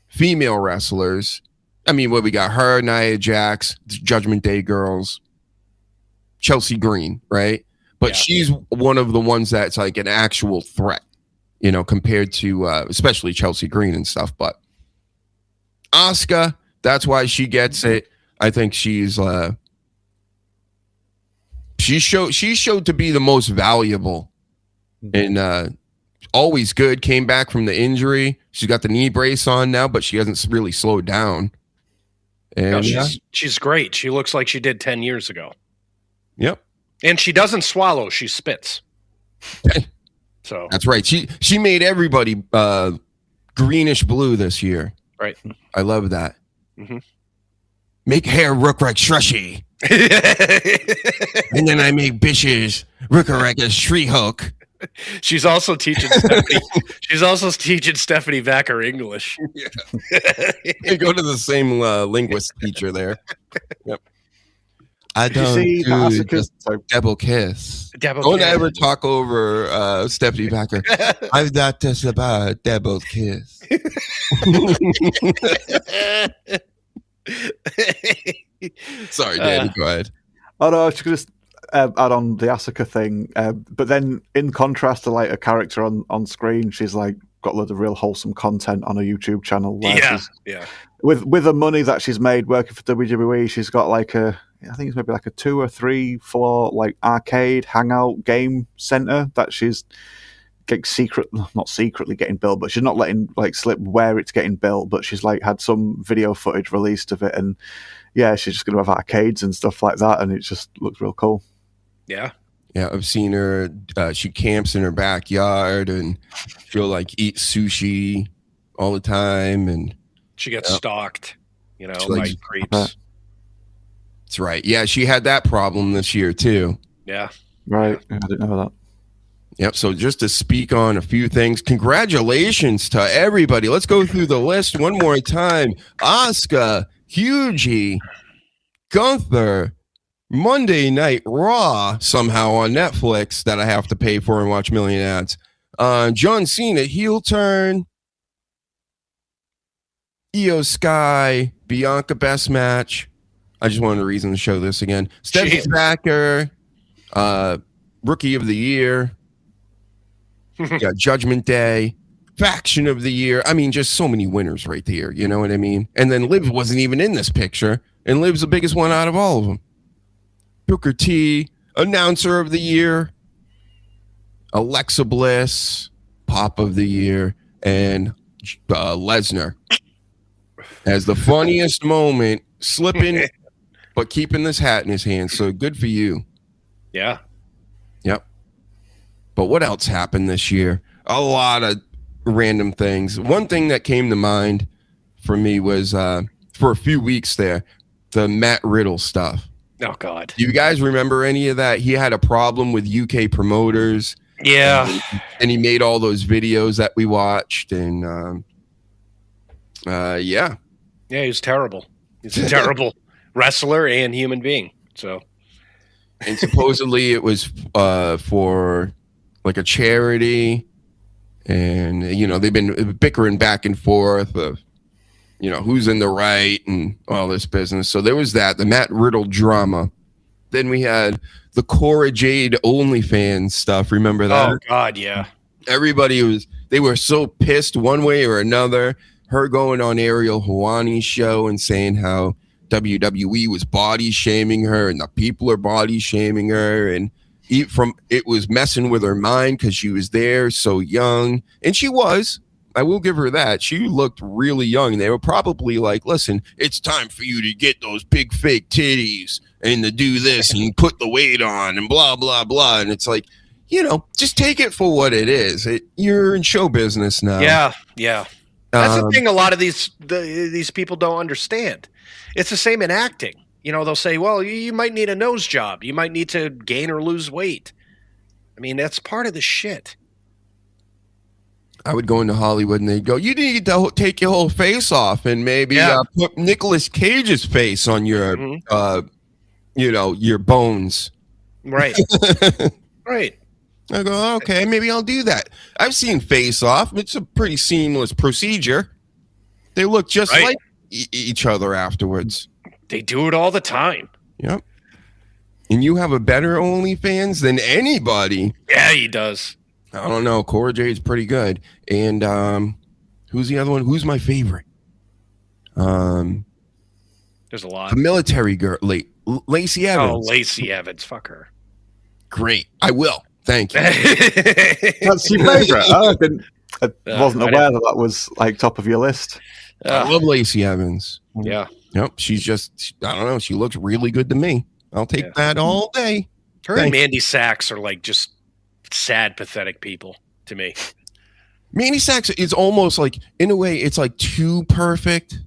Speaker 4: female wrestlers. I mean, we got her, Nia Jax, Judgment Day girls, Chelsea Green, right? But she's one of the ones that's like an actual threat, compared to especially Chelsea Green and stuff. But Asuka, that's why she gets it. I think she showed to be the most valuable and always good. Came back from the injury. She's got the knee brace on now, but she hasn't really slowed down. And
Speaker 5: she's great. She looks like she did 10 years ago.
Speaker 4: Yep.
Speaker 5: And she doesn't swallow. She spits. So
Speaker 4: that's right. She made everybody greenish blue this year.
Speaker 5: Right.
Speaker 4: I love that. Mm-hmm. Make hair look like Shrushy. And then I make bitches look like a tree hook.
Speaker 5: She's also teaching Stephanie. She's also teaching Stephanie Vacker English.
Speaker 4: Yeah. They go to the same linguist teacher there. Yep. I don't do just double kiss. Don't ever talk over Stephanie Vacker. I've got this about double kiss. Sorry, Danny, go ahead.
Speaker 7: Oh no, I was just add on the Asuka thing, but then in contrast to like a character on screen, she's like got a lot of real wholesome content on a YouTube channel. Where she's, with the money that she's made working for WWE, she's got like I think it's maybe like a 2 or 3 floor like arcade hangout game center that she's not secretly getting built, but she's not letting like slip where it's getting built. But she's like had some video footage released of it, and yeah, she's just going to have arcades and stuff like that, and it just looks real cool.
Speaker 5: Yeah.
Speaker 4: Yeah, I've seen her. She camps in her backyard, and she'll like eat sushi all the time, and
Speaker 5: she gets stalked, by creeps.
Speaker 4: That's right. Yeah, she had that problem this year too.
Speaker 5: Yeah.
Speaker 7: Right. Yeah, I didn't know that.
Speaker 4: Yep. So just to speak on a few things, congratulations to everybody. Let's go through the list one more time. Asuka, HUGEie, Gunther, Monday Night Raw, somehow on Netflix that I have to pay for and watch a million ads. John Cena, heel turn. Io Sky, Bianca best match. I just wanted a reason to show this again. Stephanie Baker, Rookie of the Year. Yeah, Judgment Day, Faction of the Year. I mean, just so many winners right there. You know what I mean? And then Liv wasn't even in this picture, and Liv's the biggest one out of all of them. Booker T, Announcer of the Year, Alexa Bliss, Pop of the Year, and Lesnar as the funniest moment, slipping but keeping this hat in his hand. So good for you.
Speaker 5: Yeah.
Speaker 4: Yep. But what else happened this year? A lot of random things. One thing that came to mind for me was for a few weeks there, the Matt Riddle stuff.
Speaker 5: Oh, God.
Speaker 4: Do you guys remember any of that? He had a problem with UK promoters.
Speaker 5: Yeah.
Speaker 4: And he made all those videos that we watched. And yeah.
Speaker 5: Yeah, he's terrible. He's a terrible wrestler and human being. So.
Speaker 4: And supposedly it was for like a charity. And, they've been bickering back and forth of, who's in the right and all this business. So there was that, the Matt Riddle drama. Then we had the Cora Jade OnlyFans stuff. Remember that?
Speaker 5: Oh, God, yeah.
Speaker 4: They were so pissed one way or another. Her going on Ariel Helwani's show and saying how WWE was body shaming her and the people are body shaming her. And it was messing with her mind because she was there so young. And she was. I will give her that. She looked really young. They were probably like, listen, it's time for you to get those big fake titties and to do this and put the weight on and blah, blah, blah. And it's like, just take it for what it is. You're in show business now.
Speaker 5: Yeah, yeah. That's the thing a lot of these people don't understand. It's the same in acting. They'll say, well, you might need a nose job. You might need to gain or lose weight. I mean, that's part of the shit.
Speaker 4: I would go into Hollywood and they'd go, you need to take your whole face off and maybe put Nicolas Cage's face on your, your bones.
Speaker 5: Right. Right.
Speaker 4: I go, okay, maybe I'll do that. I've seen Face Off. It's a pretty seamless procedure. They look just like each other afterwards.
Speaker 5: They do it all the time.
Speaker 4: Yep. And you have a better OnlyFans than anybody.
Speaker 5: Yeah, he does.
Speaker 4: I don't know. Cora Jade's pretty good. And who's the other one? Who's my favorite?
Speaker 5: There's a lot.
Speaker 4: The military girl, Lacey Evans.
Speaker 5: Oh, Lacey Evans. Fuck her.
Speaker 4: Great. I will. Thank you.
Speaker 7: That's your favorite. I wasn't aware that was like top of your list.
Speaker 4: I love Lacey Evans.
Speaker 5: Yeah.
Speaker 4: Yep. She's just, I don't know. She looks really good to me. I'll take that all day.
Speaker 5: Her and Mandy Sachs are like just sad, pathetic people to me.
Speaker 4: Mandy Sachs is almost like, in a way, it's like too perfect.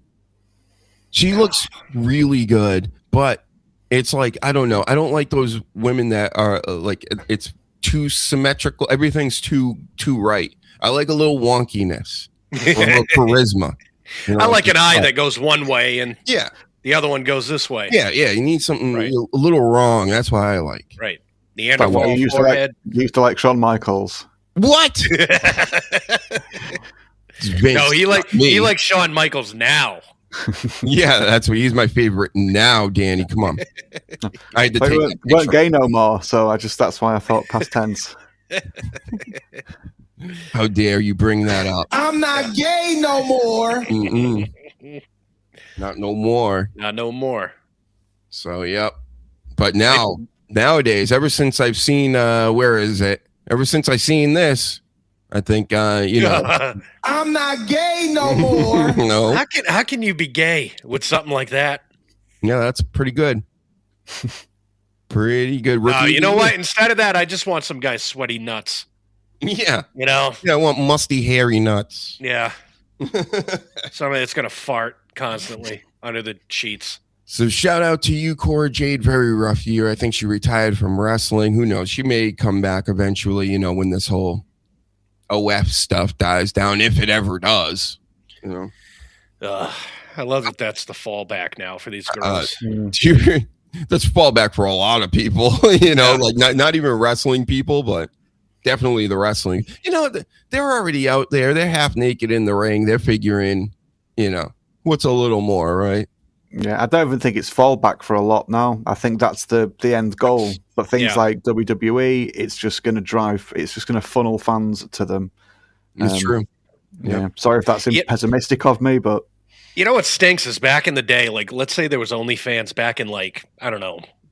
Speaker 4: She looks really good, but it's like, I don't know. I don't like those women that are like, it's too symmetrical. Everything's too right. I like a little wonkiness, a little charisma.
Speaker 5: I like an eye that goes one way and the other one goes this way.
Speaker 4: Yeah. You need something a little wrong. That's why I like.
Speaker 5: Right. Neanderthal forehead.
Speaker 7: You used to like Shawn Michaels.
Speaker 4: What?
Speaker 5: No, he likes Shawn Michaels now.
Speaker 4: Yeah, that's what he's my favorite now, Danny. Come on. I had to
Speaker 7: But
Speaker 4: take
Speaker 7: you
Speaker 4: that
Speaker 7: weren't
Speaker 4: picture.
Speaker 7: gay no more, so that's why I thought past tense.
Speaker 4: How dare you bring that up?
Speaker 8: I'm not gay no more.
Speaker 4: Mm-mm. Not no more.
Speaker 5: Not no more.
Speaker 4: So, yep. But nowadays, ever since I've seen, where is it? Ever since I seen this, I think,
Speaker 8: I'm not gay no more.
Speaker 4: no.
Speaker 5: How can you be gay with something like that?
Speaker 4: Yeah, that's pretty good. Pretty good.
Speaker 5: You know what? Instead of that, I just want some guy's sweaty nuts.
Speaker 4: Yeah.
Speaker 5: You know?
Speaker 4: Yeah, I want musty, hairy nuts.
Speaker 5: Yeah. Somebody that's going to fart constantly under the sheets.
Speaker 4: So shout out to you, Cora Jade. Very rough year. I think she retired from wrestling. Who knows? She may come back eventually, when this whole OF stuff dies down, if it ever does.
Speaker 5: I love that that's the fallback now for these girls.
Speaker 4: That's fallback for a lot of people, like not even wrestling people, but definitely the wrestling. They're already out there. They're half naked in the ring. They're figuring, what's a little more, right?
Speaker 7: Yeah, I don't even think it's fallback for a lot now. I think that's the end goal. But things like WWE, it's just going to funnel fans to them.
Speaker 4: It's true.
Speaker 7: Yeah. Sorry if that's pessimistic of me, but
Speaker 5: you know what stinks is back in the day, like let's say there was OnlyFans back in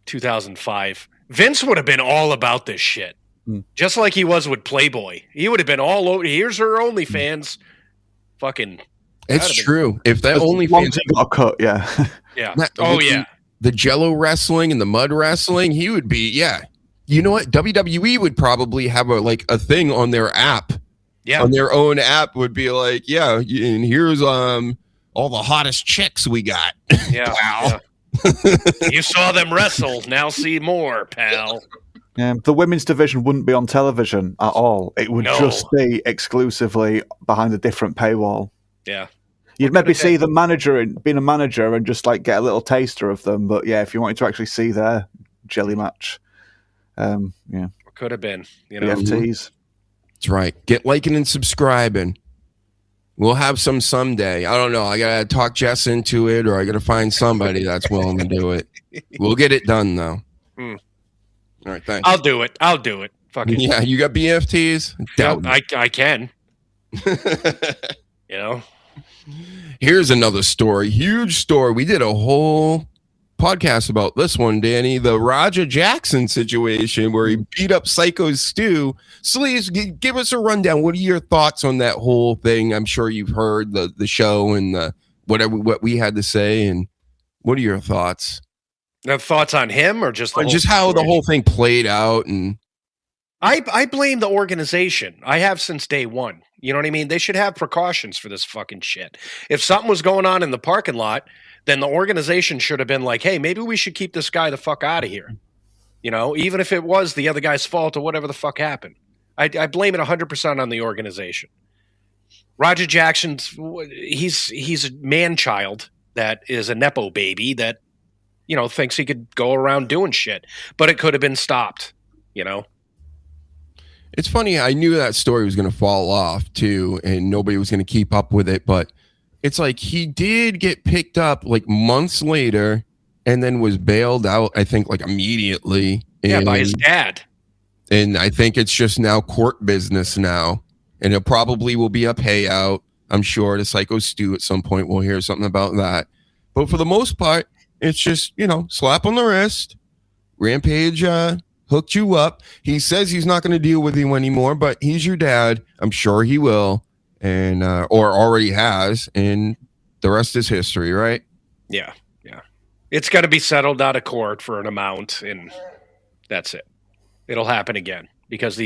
Speaker 5: 2005. Vince would have been all about this shit. Just like he was with Playboy. He would have been all over. Here's her OnlyFans. Fucking.
Speaker 4: It's true. If that
Speaker 7: OnlyFans got a cut, yeah.
Speaker 5: Yeah.
Speaker 4: The Jello wrestling and the mud wrestling, he would be, You know what? WWE would probably have a thing on their app.
Speaker 5: Yeah.
Speaker 4: On their own app would be like, and here's all the hottest chicks we got.
Speaker 5: Yeah.
Speaker 4: Wow.
Speaker 5: Yeah. You saw them wrestle. Now see more, pal.
Speaker 7: The women's division wouldn't be on television at all. It would just be exclusively behind a different paywall.
Speaker 5: Yeah.
Speaker 7: You'd maybe see the manager being a manager and just get a little taster of them. But yeah, if you wanted to actually see their jelly match,
Speaker 5: could have been,
Speaker 7: EFTs.
Speaker 4: That's right. Get liking and subscribing. We'll have some someday. I don't know. I gotta talk Jess into it, or I gotta find somebody that's willing to do it. We'll get it done though. All right, thanks.
Speaker 5: I'll do it. Fuck it.
Speaker 4: Yeah, you got BFTs?
Speaker 5: I can.
Speaker 4: Here's another story. Huge story. We did a whole podcast about this one, Danny. The Roger Jackson situation where he beat up Psycho Stu. Sleeves, give us a rundown. What are your thoughts on that whole thing? I'm sure you've heard the show and what we had to say. And what are your thoughts?
Speaker 5: Now, thoughts on him or just
Speaker 4: how the whole thing played out? And
Speaker 5: I blame the organization. I have since day one. You know what I mean? They should have precautions for this fucking shit. If something was going on in the parking lot, then the organization should have been like, hey, maybe we should keep this guy the fuck out of here. Even if it was the other guy's fault or whatever the fuck happened. I blame it 100% on the organization. Roger Jackson's, he's a man-child that is a Nepo baby that, thinks he could go around doing shit. But it could have been stopped,
Speaker 4: It's funny. I knew that story was going to fall off too, and nobody was going to keep up with it. But it's like he did get picked up months later, and then was bailed out. I think immediately.
Speaker 5: By his dad.
Speaker 4: And I think it's just now court business now, and it probably will be a payout. I'm sure to Psycho Stu at some point. We'll hear something about that. But for the most part, it's just slap on the wrist. Rampage hooked you up. He says he's not going to deal with you anymore, but he's your dad. I'm sure he will, and or already has, and the rest is history, right?
Speaker 5: Yeah. It's got to be settled out of court for an amount, and that's it. It'll happen again because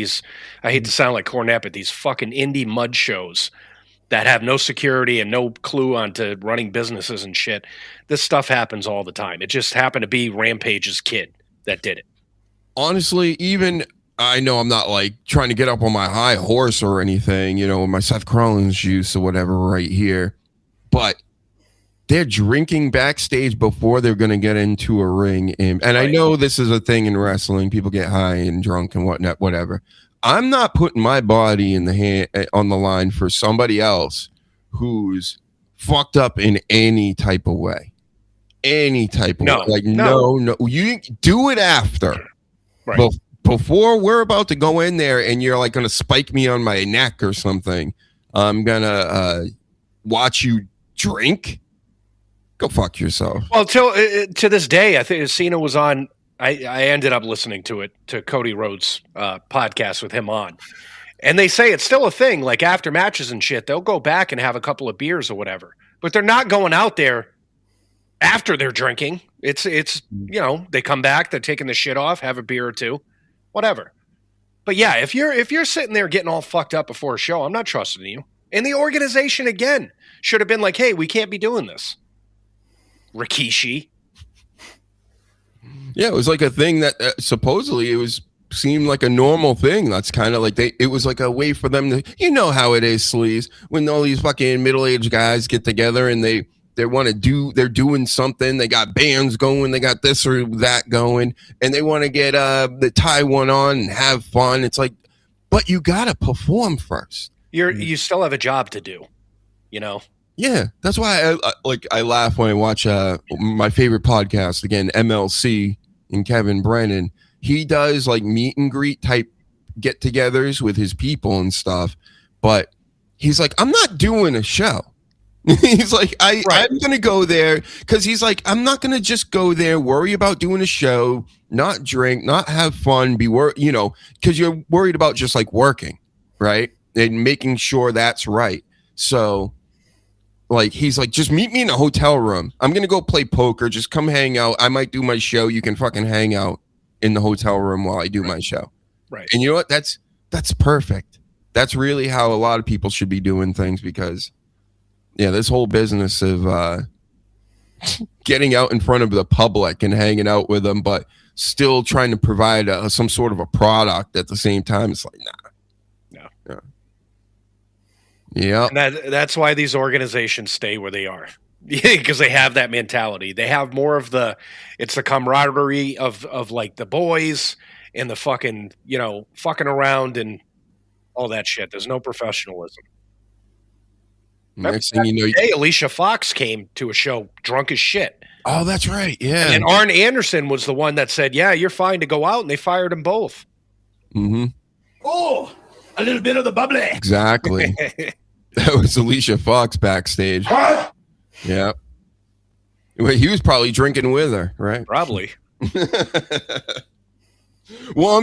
Speaker 5: I hate to sound like Cornette, but these fucking indie mud shows that have no security and no clue onto running businesses and shit. This stuff happens all the time. It just happened to be Rampage's kid that did it.
Speaker 4: Honestly, even I know I'm not trying to get up on my high horse or anything, my Seth Rollins juice or whatever right here, but they're drinking backstage before they're going to get into a ring. And I know this is a thing in wrestling. People get high and drunk and whatnot, whatever. I'm not putting my body on the line for somebody else who's fucked up in any type of way. Any type of way. Like, no. You do it after.
Speaker 5: Right.
Speaker 4: But before we're about to go in there and you're like going to spike me on my neck or something, I'm going to watch you drink. Go fuck yourself.
Speaker 5: Well, to this day, I think Cena was on. I ended up listening to Cody Rhodes' podcast with him on. And they say it's still a thing. Like after matches and shit, they'll go back and have a couple of beers or whatever. But they're not going out there after they're drinking. It's they come back, they're taking the shit off, have a beer or two, whatever. But yeah, if you're sitting there getting all fucked up before a show, I'm not trusting you. And the organization again should have been like, hey, we can't be doing this. Rikishi.
Speaker 4: Yeah, it was like a thing that supposedly it seemed like a normal thing. That's kind of like it was like a way for them to, you know how it is, sleaze, when all these fucking middle-aged guys get together and they want to they're doing something. They got bands going, they got this or that going, and they want to get the tie one on and have fun. It's like, but you got to perform first.
Speaker 5: You still have a job to do, you know?
Speaker 4: Yeah, that's why I laugh when I watch my favorite podcast again, MLC and Kevin Brennan. He does like meet and greet type get-togethers with his people and stuff, but he's like, I'm not doing a show. He's like, I'm gonna go there because he's like, I'm not gonna just go there, worry about doing a show, not drink, not have fun, because you're worried about just like working, right, and making sure that's right. So. Like, he's like, just meet me in a hotel room. I'm going to go play poker. Just come hang out. I might do my show. You can fucking hang out in the hotel room while I do my show.
Speaker 5: Right.
Speaker 4: And you know what? That's perfect. That's really how a lot of people should be doing things because, yeah, this whole business of getting out in front of the public and hanging out with them, but still trying to provide some sort of a product at the same time, it's like, nah. Yeah,
Speaker 5: that's why these organizations stay where they are, because they have that mentality. They have more of it's the camaraderie of like the boys and the fucking fucking around and all that shit. There's no professionalism.
Speaker 4: Next thing you know,
Speaker 5: Alicia Fox came to a show drunk as shit.
Speaker 4: Oh, that's right. Yeah,
Speaker 5: and Arn Anderson was the one that said, "Yeah, you're fine to go out," and they fired them both.
Speaker 4: Mm-hmm.
Speaker 6: Oh, a little bit of the bubbly.
Speaker 4: Exactly. That was Alicia Fox backstage.
Speaker 6: What?
Speaker 4: Yeah. Well, he was probably drinking with her, right?
Speaker 5: Probably.
Speaker 4: 1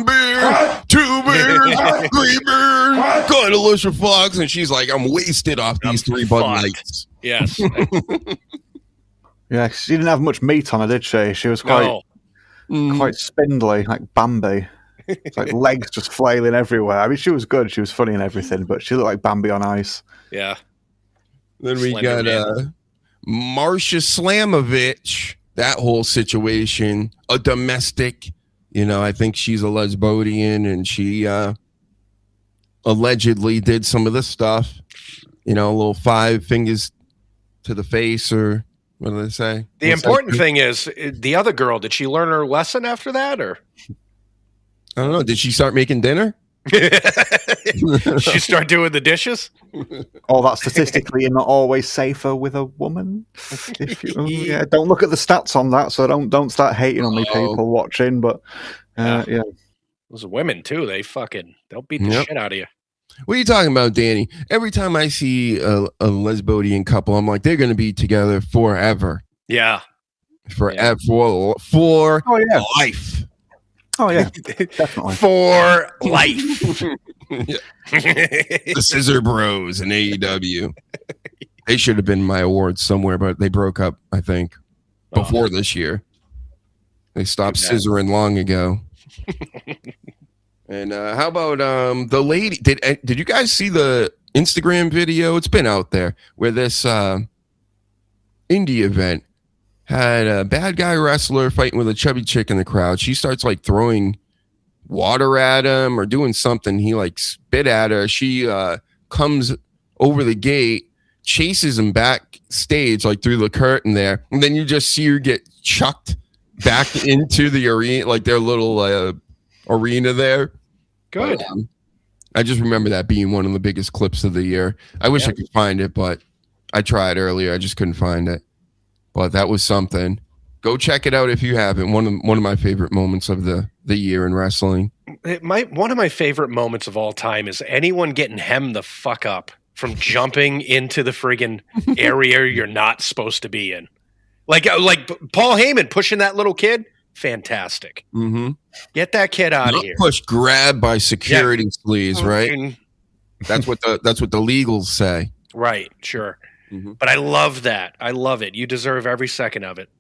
Speaker 4: beer, 2 beers, 3 beers. Got Alicia Fox, and she's like, I'm wasted off these 3 Bud Lights.
Speaker 5: Yes.
Speaker 7: Yeah, she didn't have much meat on her, did she? She was quite spindly, like Bambi. It's like legs just flailing everywhere. I mean, she was good. She was funny and everything, but she looked like Bambi on ice.
Speaker 5: Yeah.
Speaker 4: Then we got Marcia Slamovich. That whole situation, a domestic. I think she's a lesbian, and she allegedly did some of the stuff. A little 5 fingers to the face, or what do they say?
Speaker 5: The important thing is the other girl. Did she learn her lesson after that, or?
Speaker 4: I don't know. Did she start making dinner?
Speaker 5: She start doing the dishes?
Speaker 7: All that statistically, you're not always safer with a woman. Don't look at the stats on that, so don't start hating on me, people watching. But yeah,
Speaker 5: those women too. They'll beat the shit out of you.
Speaker 4: What are you talking about, Danny? Every time I see a lesbian couple, I'm like, they're going to be together forever.
Speaker 5: Yeah,
Speaker 4: forever for life.
Speaker 7: Oh yeah, definitely
Speaker 5: for life.
Speaker 4: The Scissor Bros in AEW. They should have been in my awards somewhere, but they broke up, I think, before this year. They stopped scissoring long ago. And how about the lady? Did you guys see the Instagram video? It's been out there where this indie event had a bad guy wrestler fighting with a chubby chick in the crowd. She starts like throwing water at him or doing something. He like spit at her. She comes over the gate, chases him backstage, like through the curtain there. And then you just see her get chucked back into the arena, like their little arena there.
Speaker 5: Good.
Speaker 4: But, I just remember that being one of the biggest clips of the year. I wish I could find it, but I tried earlier. I just couldn't find it. But that was something. Go check it out if you haven't. One of my favorite moments of the year in wrestling.
Speaker 5: One of my favorite moments of all time is anyone getting hemmed the fuck up from jumping into the friggin' area you're not supposed to be in. Like Paul Heyman pushing that little kid. Fantastic.
Speaker 4: Mm-hmm.
Speaker 5: Get that kid out of here.
Speaker 4: Push, grab by security sleaze, right? That's what the legals say.
Speaker 5: Right, sure.
Speaker 4: Mm-hmm.
Speaker 5: But I love that. I love it. You deserve every second of it.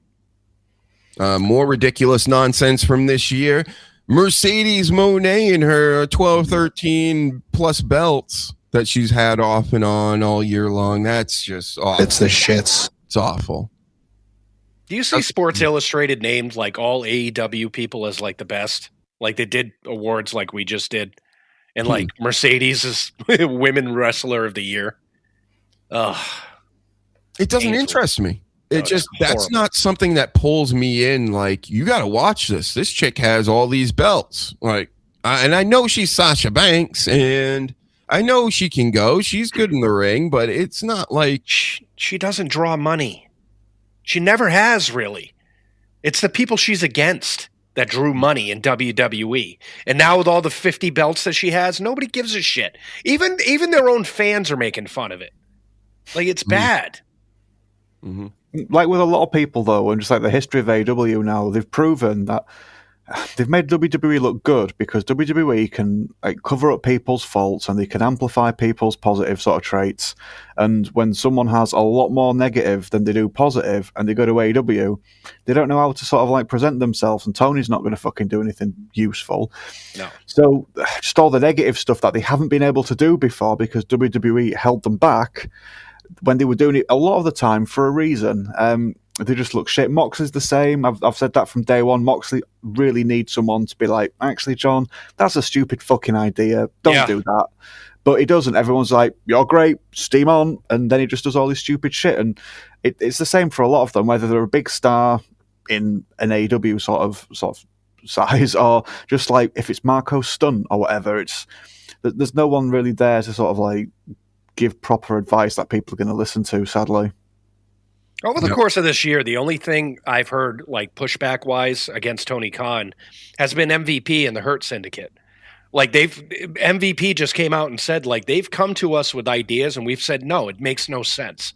Speaker 4: More ridiculous nonsense from this year. Mercedes Moné and her 12, 13 plus belts that she's had off and on all year long. That's just awful.
Speaker 9: It's the shits.
Speaker 4: It's awful.
Speaker 5: Do you see Sports Illustrated named like all AEW people as like the best? Like they did awards like we just did. And like Mercedes is Women Wrestler of the Year. Ugh.
Speaker 4: It doesn't interest me. That's not something that pulls me in. Like, you got to watch this. This chick has all these belts. Like, and I know she's Sasha Banks, and I know she can go. She's good in the ring, but it's not like
Speaker 5: she doesn't draw money. She never has, really. It's the people she's against that drew money in WWE. And now with all the 50 belts that she has, nobody gives a shit. Even their own fans are making fun of it. Like, it's bad.
Speaker 4: Mm-hmm.
Speaker 7: Like with a lot of people, though, and just like the history of AEW now, they've proven that they've made WWE look good because WWE can like cover up people's faults and they can amplify people's positive sort of traits. And when someone has a lot more negative than they do positive and they go to AEW, they don't know how to sort of like present themselves, and Tony's not going to fucking do anything useful.
Speaker 5: No.
Speaker 7: So just all the negative stuff that they haven't been able to do before because WWE held them back when they were doing it a lot of the time for a reason. They just look shit. Moxley's the same. I've said that from day one. Moxley really needs someone to be like, actually, John, that's a stupid fucking idea. Don't do that. But he doesn't. Everyone's like, you're great, steam on. And then he just does all this stupid shit. And it's the same for a lot of them, whether they're a big star in an AEW sort of size or just like if it's Marco Stunt or whatever. There's no one really there to sort of like give proper advice that people are going to listen to, sadly.
Speaker 5: Over the course of this year, the only thing I've heard, like pushback-wise against Tony Khan, has been MVP and the Hurt Syndicate. Like MVP just came out and said, like, they've come to us with ideas, and we've said, no, it makes no sense.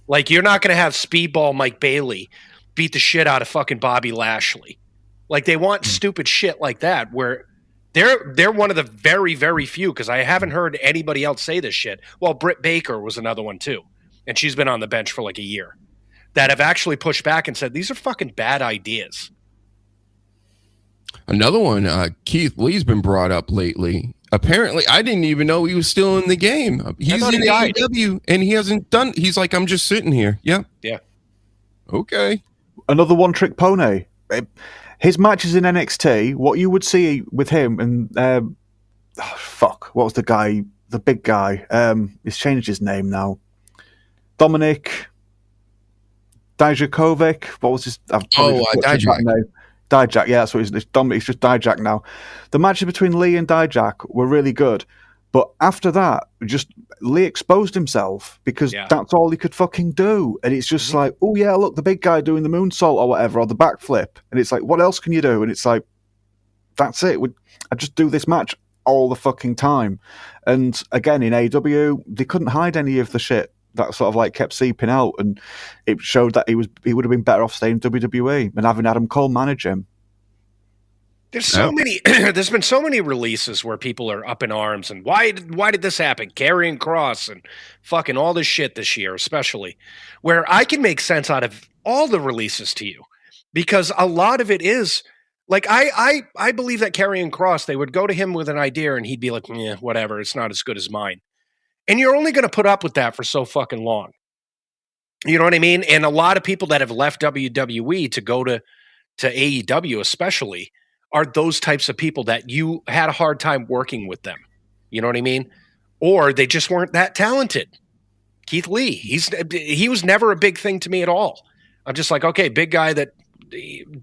Speaker 5: Like, you're not going to have Speedball Mike Bailey beat the shit out of fucking Bobby Lashley. Like, they want stupid shit like that, where they're one of the very, very few, because I haven't heard anybody else say this shit. Well, Britt Baker was another one, too, and she's been on the bench for like a year, that have actually pushed back and said, these are fucking bad ideas.
Speaker 4: Another one, Keith Lee's been brought up lately. Apparently, I didn't even know he was still in the game. He's in AEW, and he hasn't done. He's like, I'm just sitting here. Yeah.
Speaker 5: Yeah.
Speaker 7: Okay. Another one-trick pony. His matches in NXT, what you would see with him, and what was the guy? The big guy. He's changed his name now. Dominic Dijakovic. What was his?
Speaker 4: Dijak.
Speaker 7: Dijak, yeah, that's what he's Dominic. He's just Dijak now. The matches between Lee and Dijak were really good, but after that, just Lee exposed himself because that's all he could fucking do, and it's just like, oh yeah, look, the big guy doing the moonsault or whatever, or the backflip, and it's like, what else can you do? And it's like, that's it. I just do this match all the fucking time, and again in AEW, they couldn't hide any of the shit that sort of like kept seeping out, and it showed that he would have been better off staying in WWE and having Adam Cole manage him.
Speaker 5: There's so many. There's been so many releases where people are up in arms, and why did this happen? Karrion Kross and fucking all this shit this year, especially, where I can make sense out of all the releases to you, because a lot of it is like I believe that Karrion Kross, they would go to him with an idea and he'd be like, yeah, whatever, it's not as good as mine. And you're only going to put up with that for so fucking long. You know what I mean? And a lot of people that have left WWE to go to AEW especially are those types of people that you had a hard time working with them. You know what I mean? Or they just weren't that talented. Keith Lee, he was never a big thing to me at all. I'm just like, okay, big guy that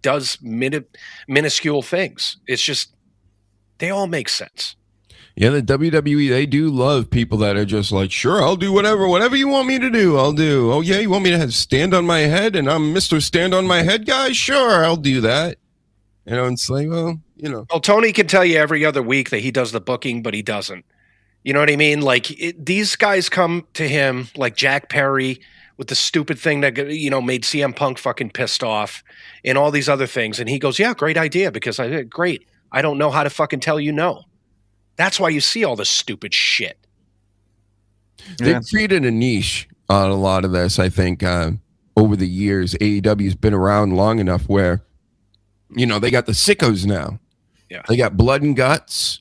Speaker 5: does minuscule things. It's just, they all make sense.
Speaker 4: Yeah, the WWE, they do love people that are just like, sure, I'll do whatever you want me to do, I'll do. Oh yeah, you want me to stand on my head and I'm Mr. Stand on my head guy? Sure, I'll do that. It's like, well,
Speaker 5: Well, Tony can tell you every other week that he does the booking, but he doesn't. You know what I mean? Like these guys come to him like Jack Perry with the stupid thing that made CM Punk fucking pissed off and all these other things, and he goes, "Yeah, great idea," because great. I don't know how to fucking tell you no. That's why you see all this stupid shit.
Speaker 4: They've created a niche on a lot of this. I think over the years, AEW's been around long enough where, they got the sickos now.
Speaker 5: Yeah,
Speaker 4: they got Blood and Guts.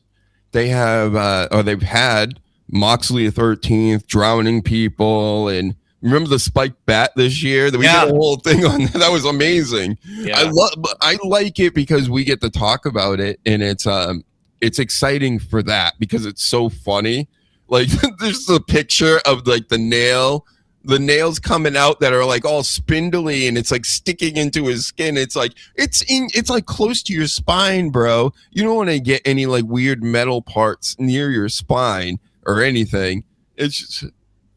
Speaker 4: They have, or they've had Moxley the 13th drowning people, and remember the spiked bat this year that we did a whole thing on that. That was amazing. Yeah. I like it because we get to talk about it, and it's exciting for that because it's so funny. Like there's a picture of like the nails coming out that are like all spindly and it's like sticking into his skin. It's like it's like close to your spine, bro. You don't want to get any like weird metal parts near your spine or anything. It's just,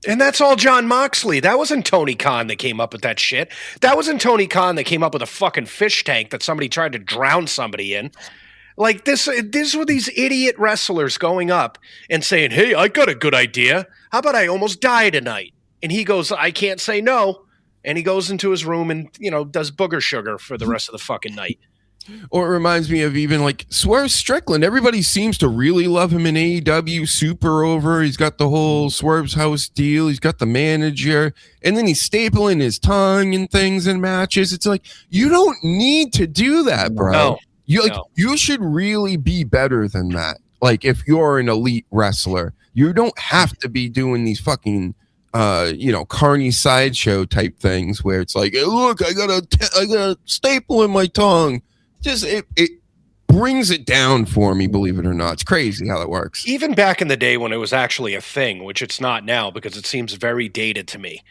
Speaker 5: and that's all John Moxley. That wasn't Tony Khan that came up with that shit. That wasn't Tony Khan that came up with a fucking fish tank that somebody tried to drown somebody in. Like this were these idiot wrestlers going up and saying, "Hey, I got a good idea. How about I almost die tonight?" And he goes, "I can't say no." And he goes into his room and, does booger sugar for the rest of the fucking night.
Speaker 4: Or it reminds me of even like Swerve Strickland. Everybody seems to really love him in AEW, super over. He's got the whole Swerve's House deal. He's got the manager. And then he's stapling his tongue and things in matches. It's like, you don't need to do that, bro.
Speaker 5: No.
Speaker 4: You should really be better than that. Like if you're an elite wrestler, you don't have to be doing these fucking Carney sideshow type things where it's like, hey, look, I got a staple in my tongue. Just it brings it down for me, believe it or not. It's crazy how that works.
Speaker 5: Even back in the day when it was actually a thing, which it's not now because it seems very dated to me.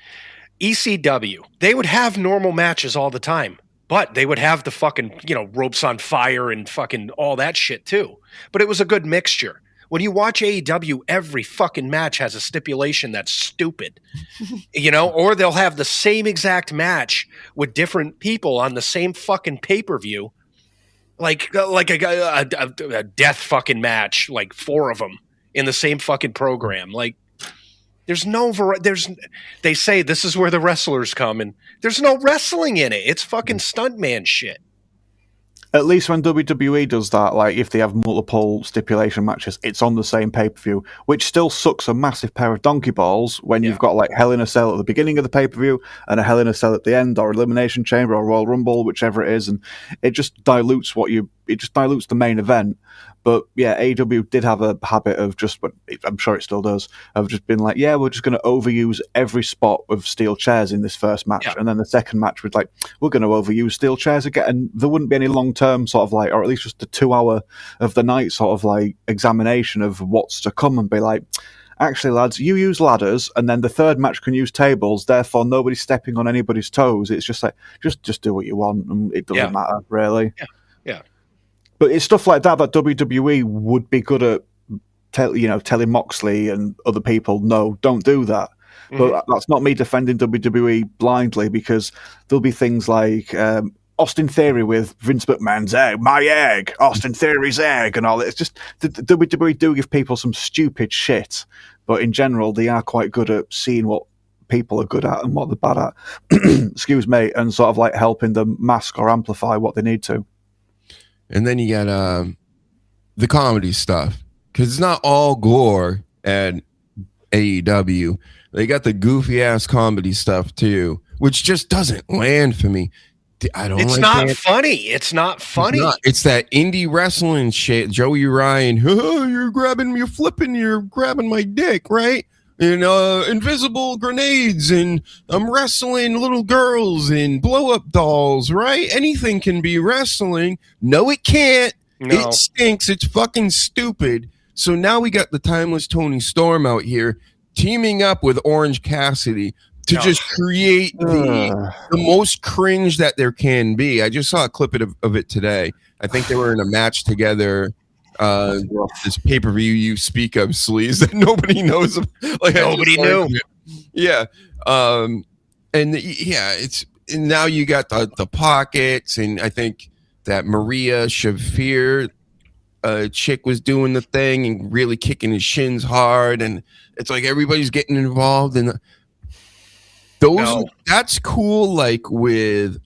Speaker 5: ECW, they would have normal matches all the time. But they would have the fucking, ropes on fire and fucking all that shit too. But it was a good mixture. When you watch AEW, every fucking match has a stipulation that's stupid, or they'll have the same exact match with different people on the same fucking pay-per-view, like a death fucking match, like 4 of them in the same fucking program. Like, there's no they say this is where the wrestlers come, and there's no wrestling in it. It's fucking stuntman shit.
Speaker 7: At least when WWE does that, like if they have multiple stipulation matches, it's on the same pay-per-view, which still sucks a massive pair of donkey balls when you've got like Hell in a Cell at the beginning of the pay-per-view and a Hell in a Cell at the end, or Elimination Chamber or Royal Rumble, whichever it is, and it just dilutes the main event. But yeah, AEW did have a habit of just, but I'm sure it still does, of just being like, yeah, we're just going to overuse every spot with steel chairs in this first match. Yeah. And then the second match was like, we're going to overuse steel chairs again. And there wouldn't be any long-term sort of like, or at least just a 2 hour of the night sort of like examination of what's to come and be like, actually, lads, you use ladders, and then the third match can use tables, therefore nobody's stepping on anybody's toes. It's just like, just do what you want, and it doesn't matter, really.
Speaker 5: Yeah.
Speaker 7: But it's stuff like that WWE would be good at, telling Moxley and other people, no, don't do that. Mm-hmm. But that's not me defending WWE blindly, because there'll be things like Austin Theory with Vince McMahon's egg, my egg, Austin Theory's egg, and all that. It's just the WWE do give people some stupid shit, but in general, they are quite good at seeing what people are good at and what they're bad at. Excuse me, and sort of like helping them mask or amplify what they need to.
Speaker 4: And then you got the comedy stuff, because it's not all gore at AEW. They got the goofy ass comedy stuff too, which just doesn't land for me. I don't.
Speaker 5: It's not funny. It's not funny.
Speaker 4: It's that indie wrestling shit. Joey Ryan, you're flipping, you're grabbing my dick, right? And invisible grenades, and I'm wrestling little girls and blow-up dolls, right? Anything can be wrestling. No, it can't. No. It stinks. It's fucking stupid. So now we got the timeless Tony Storm out here teaming up with Orange Cassidy to just create the most cringe that there can be. I just saw a clip of it today. I think they were in a match together this pay-per-view you speak of, Sleaze, that nobody knows. Like
Speaker 5: Nobody knew.
Speaker 4: Yeah. And now you got the pockets, and I think that Maria Shafir chick was doing the thing and really kicking his shins hard, and it's like everybody's getting involved, and that's cool. Like with,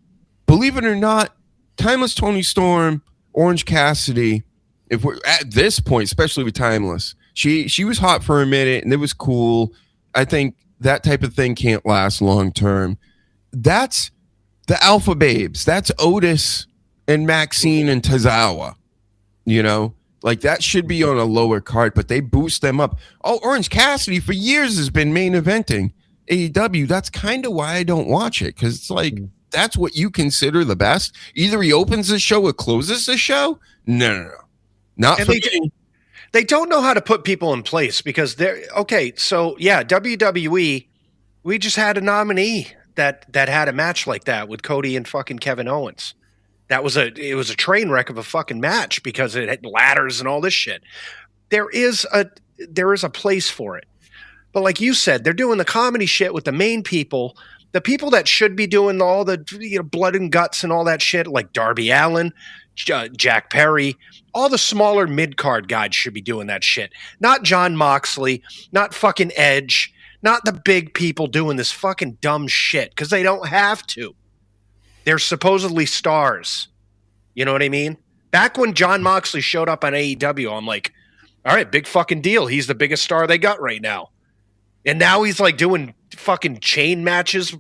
Speaker 4: believe it or not, Timeless Tony Storm, Orange Cassidy. If we're at this point, especially with Timeless, she was hot for a minute, and it was cool. I think that type of thing can't last long term. That's the Alpha Babes. That's Otis and Maxine and Tozawa. You know, like that should be on a lower card, but they boost them up. Oh, Orange Cassidy for years has been main eventing AEW. That's kind of why I don't watch it, because it's like that's what you consider the best. Either he opens the show or closes the show. No. Not for me.
Speaker 5: They don't know how to put people in place, because they're okay. So yeah, WWE, we just had a nominee that had a match like that with Cody and fucking Kevin Owens. It was a train wreck of a fucking match because it had ladders and all this shit. There is a place for it. But like you said, they're doing the comedy shit with the main people, the people that should be doing all the blood and guts and all that shit, like Darby Allin, Jack Perry, all the smaller mid-card guys should be doing that shit. Not John Moxley, not fucking Edge, not the big people doing this fucking dumb shit, because they don't have to. They're supposedly stars. You know what I mean? Back when John Moxley showed up on AEW, I'm like, all right, big fucking deal. He's the biggest star they got right now. And now he's like doing fucking chain matches,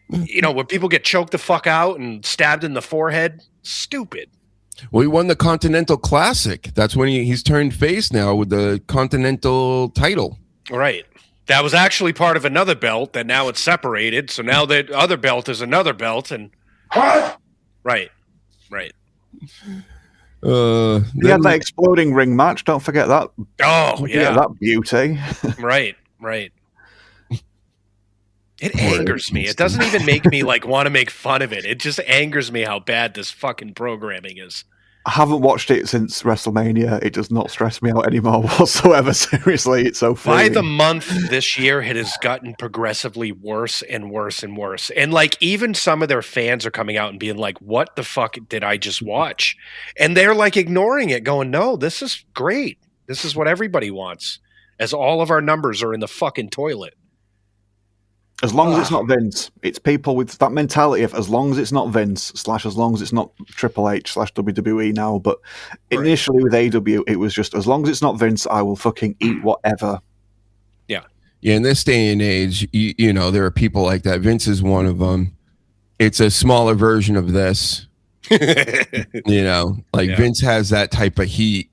Speaker 5: where people get choked the fuck out and stabbed in the forehead. Stupid.
Speaker 4: Well, he won the Continental Classic. That's when he's turned face now with the Continental title.
Speaker 5: Right. That was actually part of another belt that now it's separated. So now that other belt is another belt. And what? Right.
Speaker 7: He had that exploding ring match. Don't forget that.
Speaker 5: Oh, yeah.
Speaker 7: That beauty.
Speaker 5: Right. It angers me. It doesn't even make me want to make fun of it. It just angers me how bad this fucking programming is.
Speaker 7: I haven't watched it since WrestleMania. It does not stress me out anymore whatsoever. Seriously, it's so funny.
Speaker 5: By the month this year, it has gotten progressively worse and worse and worse. And even some of their fans are coming out and being like, what the fuck did I just watch? And they're ignoring it, going, no, this is great. This is what everybody wants, as all of our numbers are in the fucking toilet.
Speaker 7: As long as it's not Vince, it's people with that mentality of as long as it's not Vince / as long as it's not Triple H / WWE now. But initially with AW, it was just as long as it's not Vince, I will fucking eat whatever.
Speaker 5: Yeah.
Speaker 4: Yeah. In this day and age, there are people like that. Vince is one of them. It's a smaller version of this. Vince has that type of heat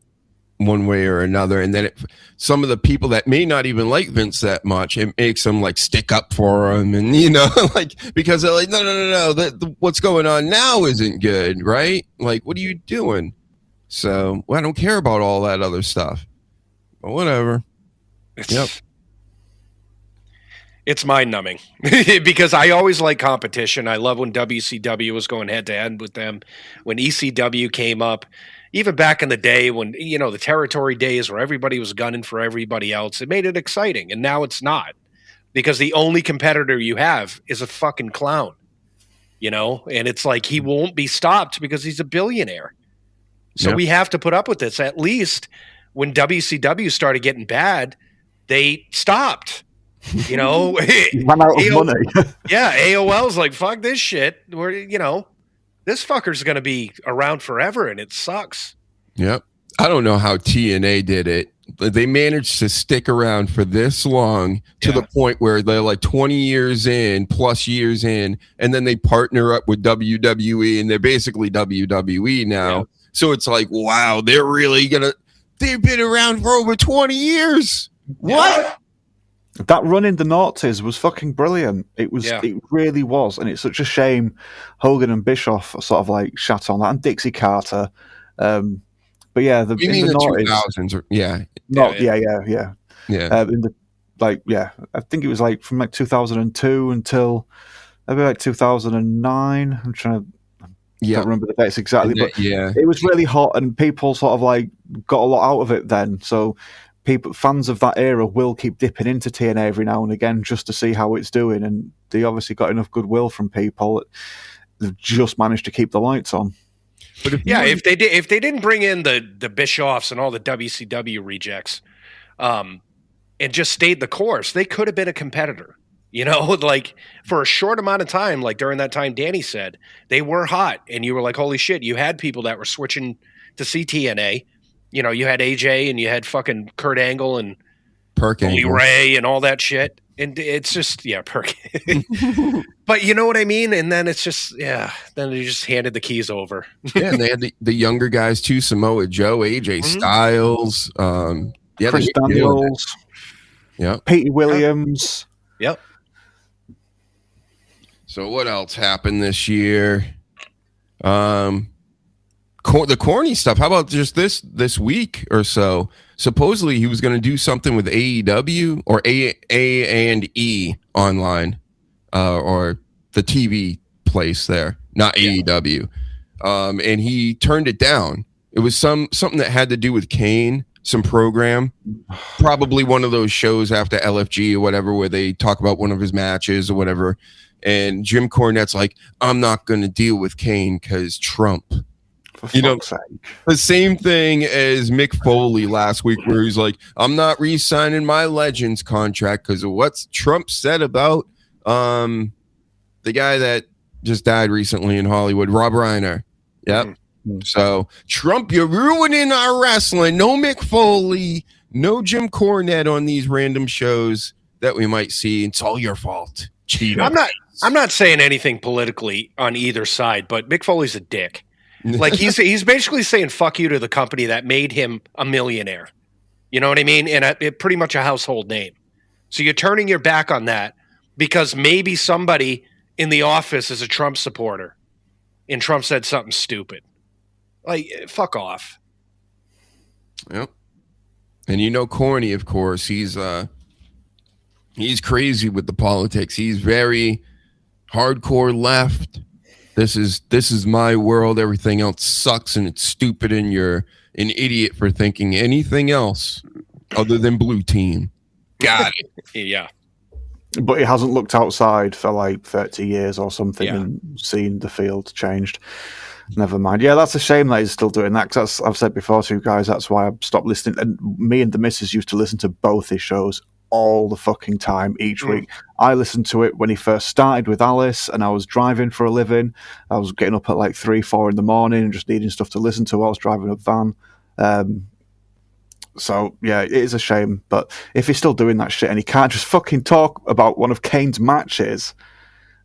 Speaker 4: one way or another, and then some of the people that may not even like Vince that much, it makes them stick up for him, and because they're like, no, what's going on now isn't good, right? What are you doing? So I don't care about all that other stuff, but whatever.
Speaker 5: It's mind-numbing because I always like competition. I love when WCW was going head-to-head with them, when ECW came up. Even back in the day when, the territory days where everybody was gunning for everybody else, it made it exciting. And now it's not, because the only competitor you have is a fucking clown, and it's he won't be stopped because he's a billionaire. So we have to put up with this. At least when WCW started getting bad, they stopped,
Speaker 7: Ran out of money.
Speaker 5: Yeah. AOL's like, fuck this shit. This fucker's going to be around forever, and it sucks.
Speaker 4: Yep. I don't know how TNA did it. They managed to stick around for this long to the point where they're 20 years in, plus years in, and then they partner up with WWE, and they're basically WWE now. Yeah. So it's wow, they've been around for over 20 years. What?
Speaker 7: That run in the noughties was fucking brilliant. It was, It really was, and it's such a shame Hogan and Bischoff sort of shat on that, and Dixie Carter. But yeah, the
Speaker 4: 2000s,
Speaker 7: yeah. I think it was from 2002 until maybe 2009. I'm trying to Don't remember the dates exactly,
Speaker 4: And
Speaker 7: but it was really hot, and people sort of like got a lot out of it then. So fans of that era will keep dipping into TNA every now and again just to see how it's doing, and they obviously got enough goodwill from people that they've just managed to keep the lights on.
Speaker 5: But if they didn't bring in the Bischoffs and all the WCW rejects, and just stayed the course, they could have been a competitor. You know, like for a short amount of time, like during that time, Danny said they were hot, and you were like, "Holy shit!" You had people that were switching to CTNA. You know, you had AJ and you had fucking Kurt Angle and Bully Ray and all that shit, and it's just Perk. But you know what I mean? And then it's just then they just handed the keys over.
Speaker 4: And they had the younger guys too: Samoa Joe, AJ Styles,
Speaker 7: Chris Daniels, Pete Williams.
Speaker 5: Yep.
Speaker 4: So what else happened this year? The corny stuff. How about just this week or so? Supposedly he was going to do something with AEW or A&E online, or the TV place there, not AEW. And he turned it down. It was something that had to do with Kane, some program, probably one of those shows after LFG or whatever, where they talk about one of his matches or whatever. And Jim Cornette's like, I'm not going to deal with Kane because Trump. You know, the same thing as Mick Foley last week, where he's like, I'm not re-signing my Legends contract because of what Trump said about the guy that just died recently in Hollywood, Rob Reiner. Yep. Mm-hmm. So, Trump, you're ruining our wrestling. No Mick Foley, no Jim Cornette on these random shows that we might see. It's all your fault. Cheater.
Speaker 5: I'm not saying anything politically on either side, but Mick Foley's a dick. Like he's basically saying fuck you to the company that made him a millionaire. You know what I mean? And pretty much a household name. So you're turning your back on that because maybe somebody in the office is a Trump supporter and Trump said something stupid. Like, fuck off.
Speaker 4: Yep. And you know Corny, of course, he's crazy with the politics. He's very hardcore left. This is my world. Everything else sucks and it's stupid, and you're an idiot for thinking anything else other than blue team. Got it.
Speaker 5: Yeah.
Speaker 7: But he hasn't looked outside for like 30 years or something and seen the field changed. Never mind. Yeah, that's a shame that he's still doing that, because I've said before to you guys, that's why I stopped listening. And me and the missus used to listen to both his shows all the fucking time each week. I listened to it when he first started with Alice, and I was driving for a living. I was getting up at like 3-4 in the morning and just needing stuff to listen to while I was driving a van. So yeah, it is a shame, but if he's still doing that shit and he can't just fucking talk about one of Kane's matches,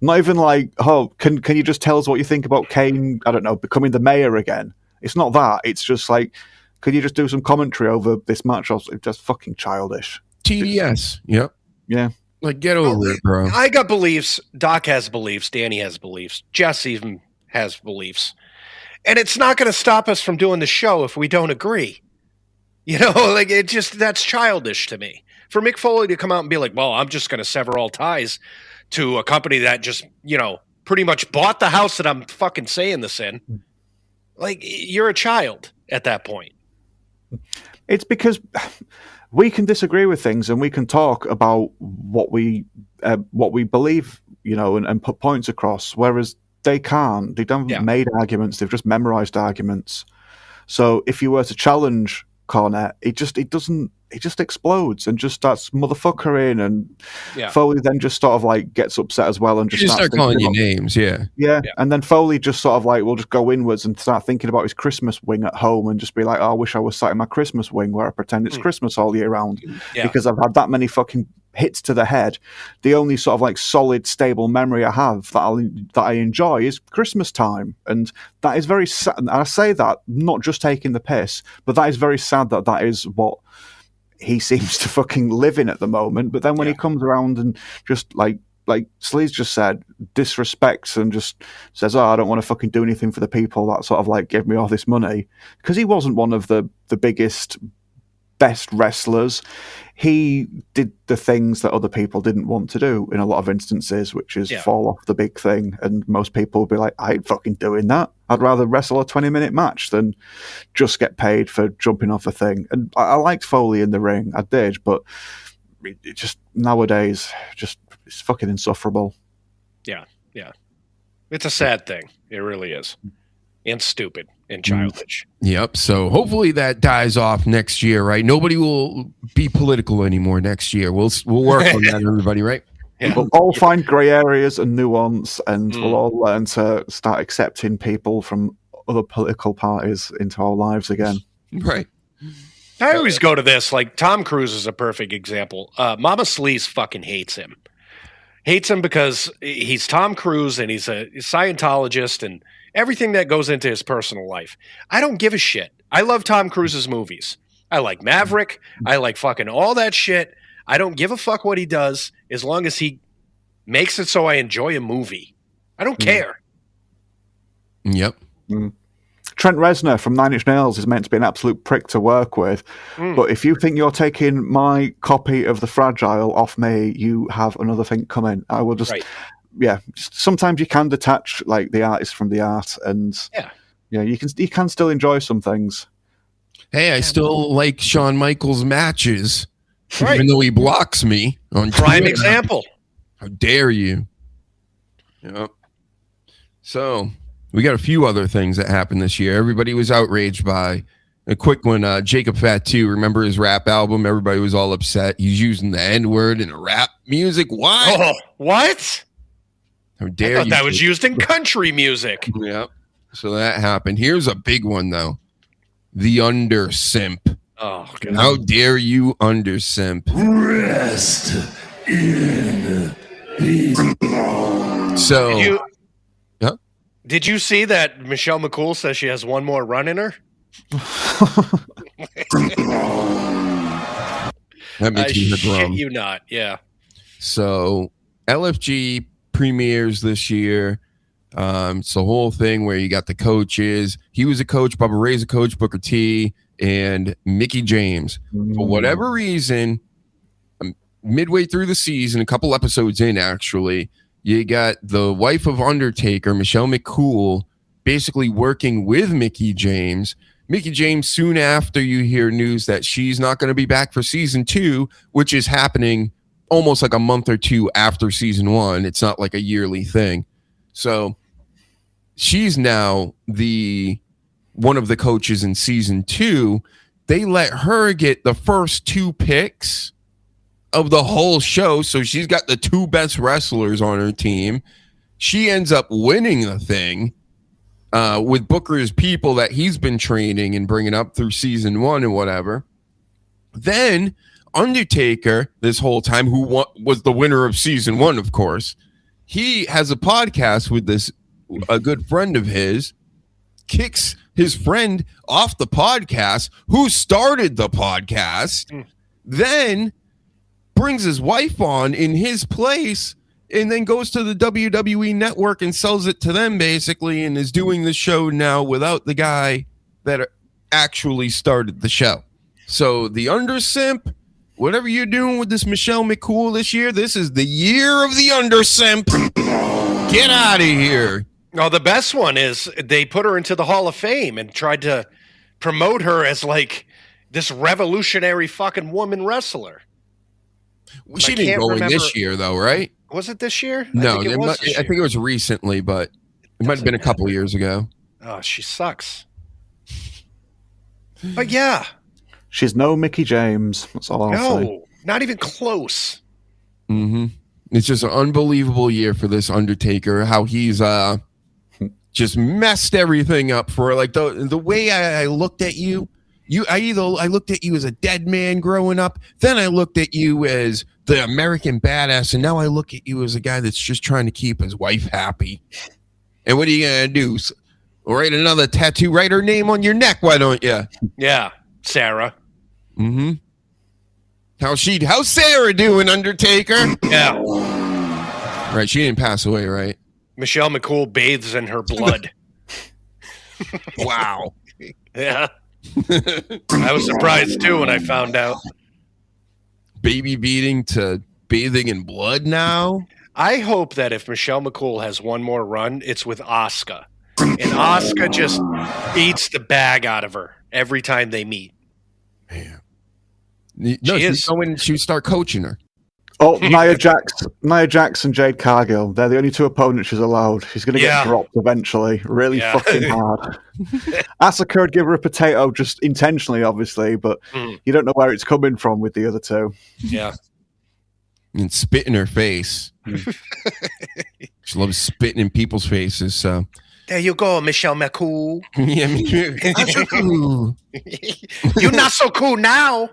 Speaker 7: not even like, oh, can you just tell us what you think about Kane, I don't know, becoming the mayor again? It's not that. It's just like, could you just do some commentary over this match? It's just fucking childish.
Speaker 4: TDS. Yep.
Speaker 7: Yeah.
Speaker 4: Like, get over it, bro.
Speaker 5: I got beliefs. Doc has beliefs. Danny has beliefs. Jess even has beliefs. And it's not going to stop us from doing the show if we don't agree. You know, like, that's childish to me. For Mick Foley to come out and be like, well, I'm just going to sever all ties to a company that just, you know, pretty much bought the house that I'm fucking saying this in. Like, you're a child at that point.
Speaker 7: It's because we can disagree with things and we can talk about what we believe, you know, and put points across, whereas they can't. They don't have made arguments. They've just memorized arguments. So if you were to challenge Cornette, it just explodes and just starts motherfuckering, and Foley then just sort of like gets upset as well and just
Speaker 4: start calling you names. Yeah.
Speaker 7: And then Foley just sort of like will just go inwards and start thinking about his Christmas wing at home and just be like, oh, I wish I was sat in my Christmas wing where I pretend it's Christmas all year round because I've had that many fucking hits to the head. The only sort of like solid, stable memory I have that I enjoy is Christmas time, and that is very sad. And I say that not just taking the piss, but that is very sad that is what he seems to fucking live in at the moment. But then when he comes around and just like Sleaze just said, disrespects and just says, oh, I don't want to fucking do anything for the people that sort of like gave me all this money, because he wasn't one of the biggest, best wrestlers. he did the things that other people didn't want to do in a lot of instances, which is fall off the big thing. And most people would be like, I ain't fucking doing that. I'd rather wrestle a 20-minute match than just get paid for jumping off a thing. And I liked Foley in the ring, I did, but it just nowadays, it's fucking insufferable.
Speaker 5: Yeah. It's a sad thing. It really is. And stupid and childish.
Speaker 4: Yep. So hopefully that dies off next year, right? Nobody will be political anymore next year. We'll work on that, everybody, right?
Speaker 5: Yeah.
Speaker 7: We'll all find grey areas and nuance, and we'll all learn to start accepting people from other political parties into our lives again.
Speaker 4: Right.
Speaker 5: I always go to this, like Tom Cruise is a perfect example. Mama Sleaze fucking hates him. Hates him because he's Tom Cruise and he's a Scientologist and everything that goes into his personal life. I don't give a shit. I love Tom Cruise's movies. I like Maverick. I like fucking all that shit. I don't give a fuck what he does as long as he makes it so I enjoy a movie. I don't care.
Speaker 4: Yep.
Speaker 7: Trent Reznor from Nine Inch Nails is meant to be an absolute prick to work with, but if you think you're taking my copy of The Fragile off me, you have another thing coming. I will just, sometimes you can detach like the artist from the art, and you can still enjoy some things.
Speaker 4: Hey, I still like Shawn Michaels matches, even though he blocks me on
Speaker 5: Prime
Speaker 4: Twitter.
Speaker 5: example.
Speaker 4: How dare you? Yep. So we got a few other things that happened this year. Everybody was outraged by a quick one. Jacob Fatu, remember his rap album? Everybody was all upset. He's using the N-word in a rap music. Why?
Speaker 5: Oh, what?
Speaker 4: How dare
Speaker 5: I thought
Speaker 4: you?
Speaker 5: that was used in country music.
Speaker 4: Yep. So that happened. Here's a big one, though. The Undersimp.
Speaker 5: Oh, God.
Speaker 4: How dare you undersimp?
Speaker 6: Rest in peace.
Speaker 4: So,
Speaker 5: Did you see that Michelle McCool says she has one more run in her?
Speaker 4: that makes me
Speaker 5: shit
Speaker 4: grown.
Speaker 5: you not. Yeah.
Speaker 4: So LFG premieres this year. It's the whole thing where you got the coaches. He was a coach, Bubba Ray's a coach, Booker T, and Mickey James. For whatever reason, midway through the season, a couple episodes in actually, you got the wife of Undertaker, Michelle McCool, basically working with Mickey James. Mickey James, soon after you hear news that she's not going to be back for season 2, which is happening almost like a month or two after season 1. It's not like a yearly thing. So she's now one of the coaches in season 2. They let her get the first 2 picks of the whole show. So she's got the 2 best wrestlers on her team. She ends up winning the thing with Booker's people that he's been training and bringing up through season 1 and whatever. Then Undertaker, this whole time, who was the winner of season 1, of course, he has a podcast with a good friend of his, kicks his friend off the podcast, who started the podcast, then brings his wife on in his place, and then goes to the WWE network and sells it to them, basically, and is doing the show now without the guy that actually started the show. So the Undersimp, whatever you're doing with this Michelle McCool this year, this is the year of the Undersimp. Get out of here.
Speaker 5: Oh, the best one is they put her into the Hall of Fame and tried to promote her as like this revolutionary fucking woman wrestler.
Speaker 4: She didn't go in this year, though, right?
Speaker 5: Was it this year?
Speaker 4: No, I think it was recently, but it might have been a couple years ago.
Speaker 5: Oh, she sucks. But yeah.
Speaker 7: She's no Mickey James. That's all I'll say.
Speaker 5: No, not even close.
Speaker 4: Mm-hmm. It's just an unbelievable year for this Undertaker, how he's just messed everything up for like the way I looked at you. I looked at you as a dead man growing up, then I looked at you as the American badass, and now I look at you as a guy that's just trying to keep his wife happy. And what are you gonna do? Write another tattoo? Write her name on your neck? Why don't you?
Speaker 5: Yeah, Sarah.
Speaker 4: Mm-hmm. How's Sarah doing, Undertaker?
Speaker 5: Yeah.
Speaker 4: Right, she didn't pass away, right?
Speaker 5: Michelle McCool bathes in her blood.
Speaker 4: baby beating to bathing in blood now.
Speaker 5: I hope that if Michelle McCool has one more run, it's with Asuka. And Asuka just beats the bag out of her every time they meet.
Speaker 4: Man. No, she would start coaching her.
Speaker 7: Oh, Nia Jax and Jade Cargill. They're the only two opponents she's allowed. She's going to get dropped eventually. Really fucking hard. Asuka would give her a potato just intentionally, obviously, but you don't know where it's coming from with the other two.
Speaker 5: Yeah.
Speaker 4: And spit in her face. She loves spitting in people's faces, so.
Speaker 5: There you go, Michelle McCool.
Speaker 4: Yeah,
Speaker 5: You're not so cool now.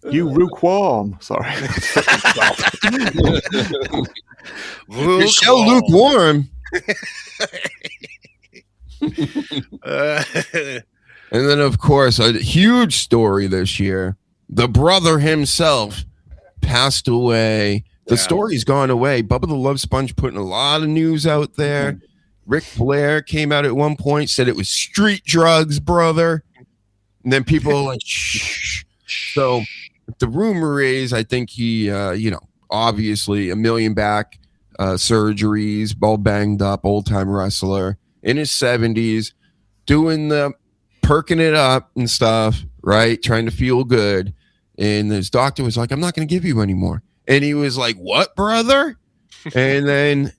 Speaker 7: You lukewarm. Sorry.
Speaker 4: Michelle lukewarm. And then, of course, a huge story this year. The brother himself passed away. The story's gone away. Bubba the Love Sponge putting a lot of news out there. Ric Flair came out at one point, said it was street drugs, brother. And then people are like, shh. So the rumor is, I think he, obviously $1 million back surgeries, all banged up, old-time wrestler in his 70s, doing the perking it up and stuff, right? Trying to feel good. And his doctor was like, I'm not going to give you any more. And he was like, what, brother? And then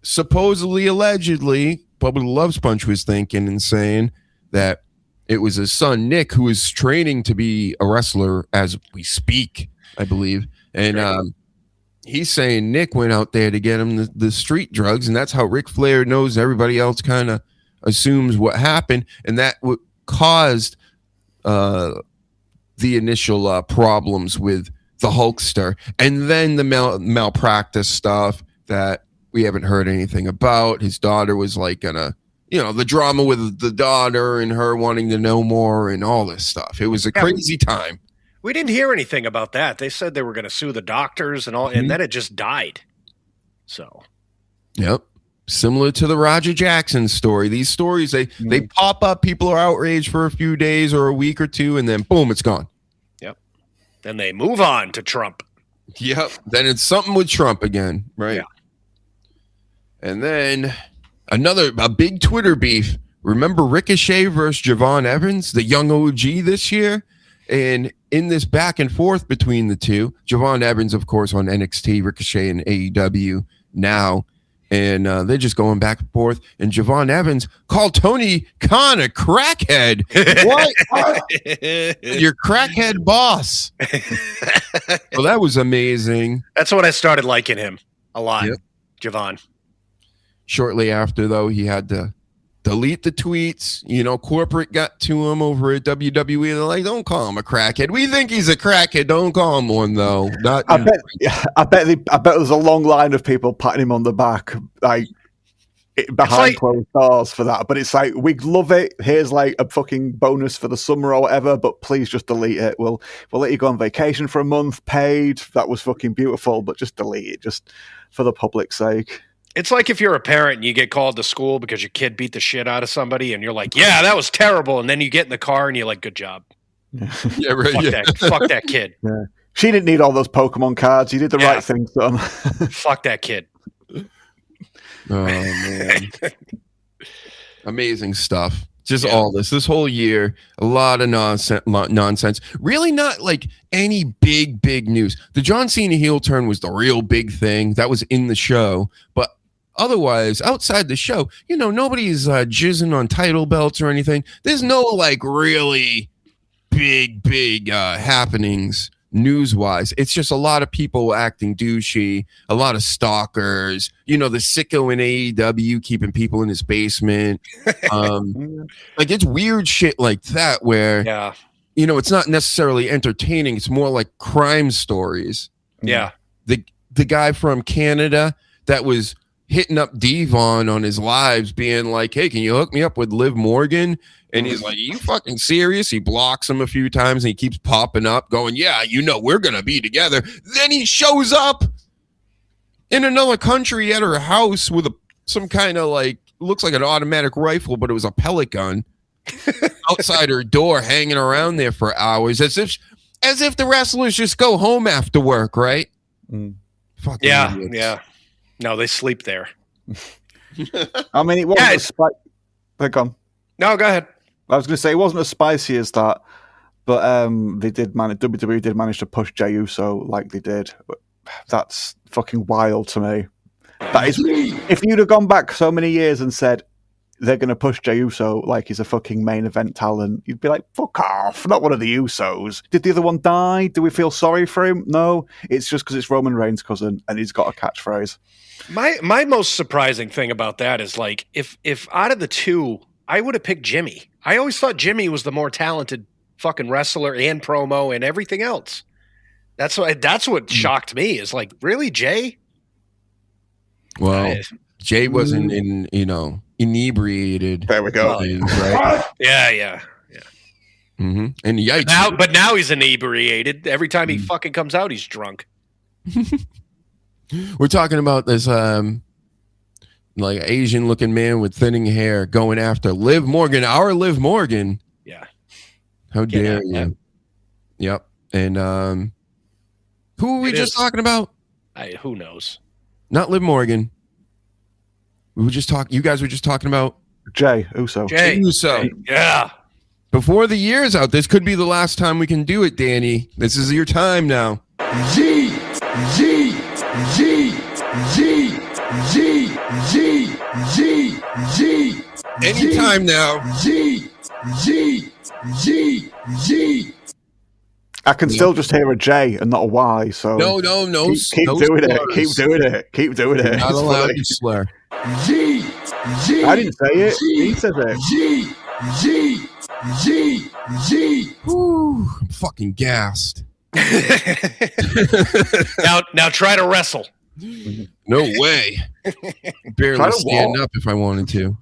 Speaker 4: supposedly, allegedly, Bubba the Love Sponge was thinking and saying that it was his son, Nick, who is training to be a wrestler as we speak, I believe. And he's saying Nick went out there to get him the street drugs. And that's how Ric Flair knows. Everybody else kind of assumes what happened. And that caused the initial problems with the Hulkster, and then the malpractice stuff that we haven't heard anything about. His daughter was like the drama with the daughter and her wanting to know more and all this stuff. It was a crazy time.
Speaker 5: We didn't hear anything about that. They said they were going to sue the doctors and all, and then it just died. So,
Speaker 4: yep. Similar to the Roger Jackson story. These stories, they pop up, people are outraged for a few days or a week or two, and then boom, it's gone.
Speaker 5: Then they move on to Trump.
Speaker 4: Yep. Then it's something with Trump again, right?
Speaker 5: Yeah.
Speaker 4: And then a big Twitter beef. Remember Ricochet versus Javon Evans, the young OG this year? And in this back and forth between the two, Javon Evans, of course, on NXT, Ricochet and AEW now. And they're just going back and forth. And Javon Evans called Tony Khan a crackhead. What? Your crackhead boss. Well, that was amazing.
Speaker 5: That's when I started liking him a lot, Javon.
Speaker 4: Shortly after, though, he had to delete the tweets. Corporate got to him over at WWE. They're like, don't call him a crackhead. We think he's a crackhead. Don't call him one, though.
Speaker 7: I bet there's a long line of people patting him on the back, like behind closed doors for that. But it's like, we love it. Here's like a fucking bonus for the summer or whatever. But please just delete it. We'll let you go on vacation for a month, paid. That was fucking beautiful. But just delete it, just for the public's sake.
Speaker 5: It's like if you're a parent and you get called to school because your kid beat the shit out of somebody and you're like, yeah, that was terrible. And then you get in the car and you're like, good job.
Speaker 4: Yeah, right.
Speaker 5: Fuck that kid.
Speaker 7: Yeah. She didn't need all those Pokemon cards. You did the right thing, son.
Speaker 5: Fuck that kid.
Speaker 4: Oh, man. Amazing stuff. Just all this whole year, a lot of nonsense. Really not like any big news. The John Cena heel turn was the real big thing. That was in the show. But otherwise, outside the show, nobody's jizzing on title belts or anything. There's no like really big happenings news-wise. It's just a lot of people acting douchey, a lot of stalkers, the sicko in AEW keeping people in his basement. Like it's weird shit like that where it's not necessarily entertaining, it's more like crime stories.
Speaker 5: Yeah.
Speaker 4: The guy from Canada that was hitting up Devon on his lives being like, hey, can you hook me up with Liv Morgan? And he's like, are you fucking serious? He blocks him a few times and he keeps popping up going, yeah, we're going to be together. Then he shows up in another country at her house with some kind of like, looks like an automatic rifle, but it was a pellet gun. outside her door, hanging around there for hours, as if the wrestlers just go home after work, right? Fucking idiots.
Speaker 5: Yeah. No, they sleep there.
Speaker 7: I mean, it wasn't as spicy.
Speaker 5: No, go ahead.
Speaker 7: I was going to say it wasn't as spicy as that, but WWE did manage to push Jey Uso like they did. But that's fucking wild to me. That is, if you'd have gone back so many years and said they're going to push Jey Uso like he's a fucking main event talent, you'd be like, fuck off, not one of the Usos. Did the other one die? Do we feel sorry for him? No, it's just because it's Roman Reigns' cousin and he's got a catchphrase.
Speaker 5: My most surprising thing about that is like if out of the two, I would have picked Jimmy. I always thought Jimmy was the more talented fucking wrestler and promo and everything else. That's what shocked me is like, really, Jay?
Speaker 4: Well, Jay wasn't inebriated.
Speaker 7: There we go.
Speaker 4: Right?
Speaker 5: Yeah.
Speaker 4: Mm-hmm. And yikes.
Speaker 5: But now he's inebriated. Every time he fucking comes out, he's drunk.
Speaker 4: We're talking about this like Asian looking man with thinning hair going after Liv Morgan, our Liv Morgan.
Speaker 5: Yeah.
Speaker 4: How dare you? Yep. And who were we just talking about?
Speaker 5: Who knows?
Speaker 4: Not Liv Morgan. We were just talking. You guys were just talking about
Speaker 7: Jey Uso.
Speaker 5: Jey Uso. Yeah.
Speaker 4: Before the year's out, this could be the last time we can do it, Danny. This is your time now. Anytime now.
Speaker 7: I can still just hear a J and not a Y. So
Speaker 4: no.
Speaker 7: Keep doing it. Keep doing it.
Speaker 4: Not allowed to slur.
Speaker 7: I didn't say it. He says it.
Speaker 4: Whew, I'm fucking gassed.
Speaker 5: now try to wrestle.
Speaker 4: No way. Barely stand up if I wanted to.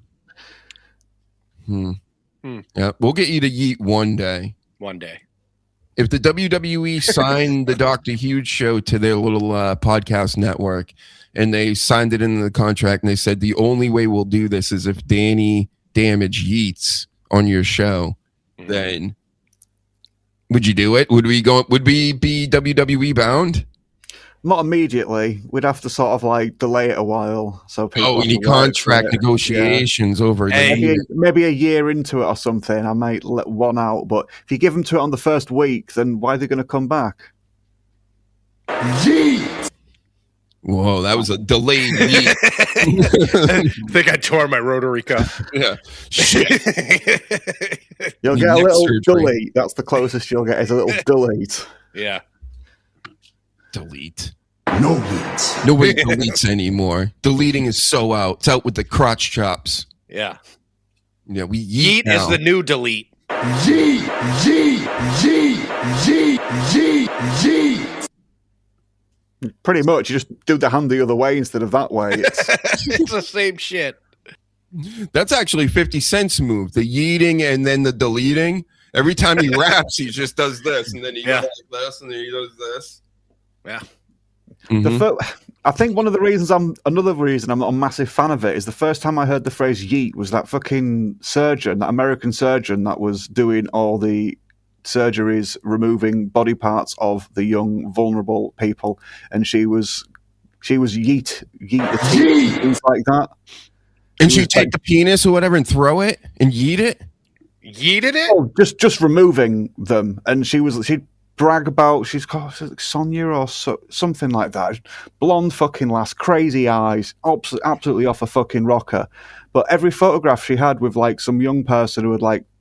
Speaker 4: Yeah, we'll get you to yeet one day.
Speaker 5: One day.
Speaker 4: If the WWE signed the Dr. Huge show to their little podcast network and they signed it into the contract and they said the only way we'll do this is if Danny Damage yeets on your show, then would you do it? Would we be WWE bound?
Speaker 7: Not immediately. We'd have to sort of like delay it a while. So people
Speaker 4: we need contract negotiations over
Speaker 7: maybe a year into it or something. I might let one out, but if you give them to it on the first week, then why are they going to come back?
Speaker 4: Whoa, that was a delayed yeet.
Speaker 5: I think I tore my rotary cuff.
Speaker 4: Yeah. Shit.
Speaker 7: You'll get a little delete. That's the closest you'll get is a little delete.
Speaker 5: Yeah.
Speaker 4: Delete.
Speaker 6: No yeet.
Speaker 4: Nobody deletes anymore. Deleting is so out. It's out with the crotch chops.
Speaker 5: Yeah.
Speaker 4: Yeah, we yeet now.
Speaker 5: Is the new delete.
Speaker 6: G.
Speaker 7: Pretty much, you just do the hand the other way instead of that way.
Speaker 5: It's the same shit.
Speaker 4: That's actually 50 Cent's move. The yeeting and then the deleting. Every time he raps, he just does this, and then he goes like this, and then he does this.
Speaker 5: Yeah.
Speaker 7: I think another reason I'm not a massive fan of it is the first time I heard the phrase yeet was that fucking surgeon, that American surgeon that was doing all the surgeries, removing body parts of the young, vulnerable people, and she was yeet the teeth, things like that.
Speaker 4: And she'd take the penis or whatever and throw it and yeet it?
Speaker 5: Yeeted it?
Speaker 7: Oh, just removing them. And she'd brag about, she's called Sonia or something like that. Blonde fucking lass, crazy eyes, absolutely off a fucking rocker. But every photograph she had with like some young person who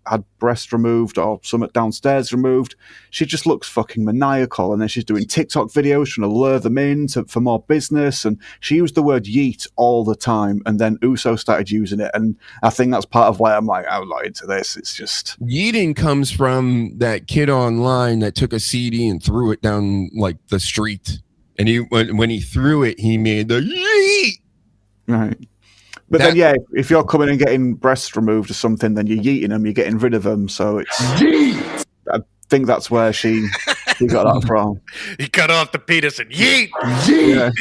Speaker 7: had breast removed or something downstairs removed, she just looks fucking maniacal. And then she's doing TikTok videos trying to lure them in for more business. And she used the word yeet all the time. And then Uso started using it. And I think that's part of why I'm like, I'm not into this. It's just...
Speaker 4: Yeeting comes from that kid online that took a CD and threw it down like the street. And when he threw it, he made the yeet.
Speaker 7: Right. But then, if you're coming and getting breasts removed or something, then you're yeeting them, you're getting rid of them. So it's... I think that's where she got that from.
Speaker 5: He cut off the penis and yeet!
Speaker 7: Yeah.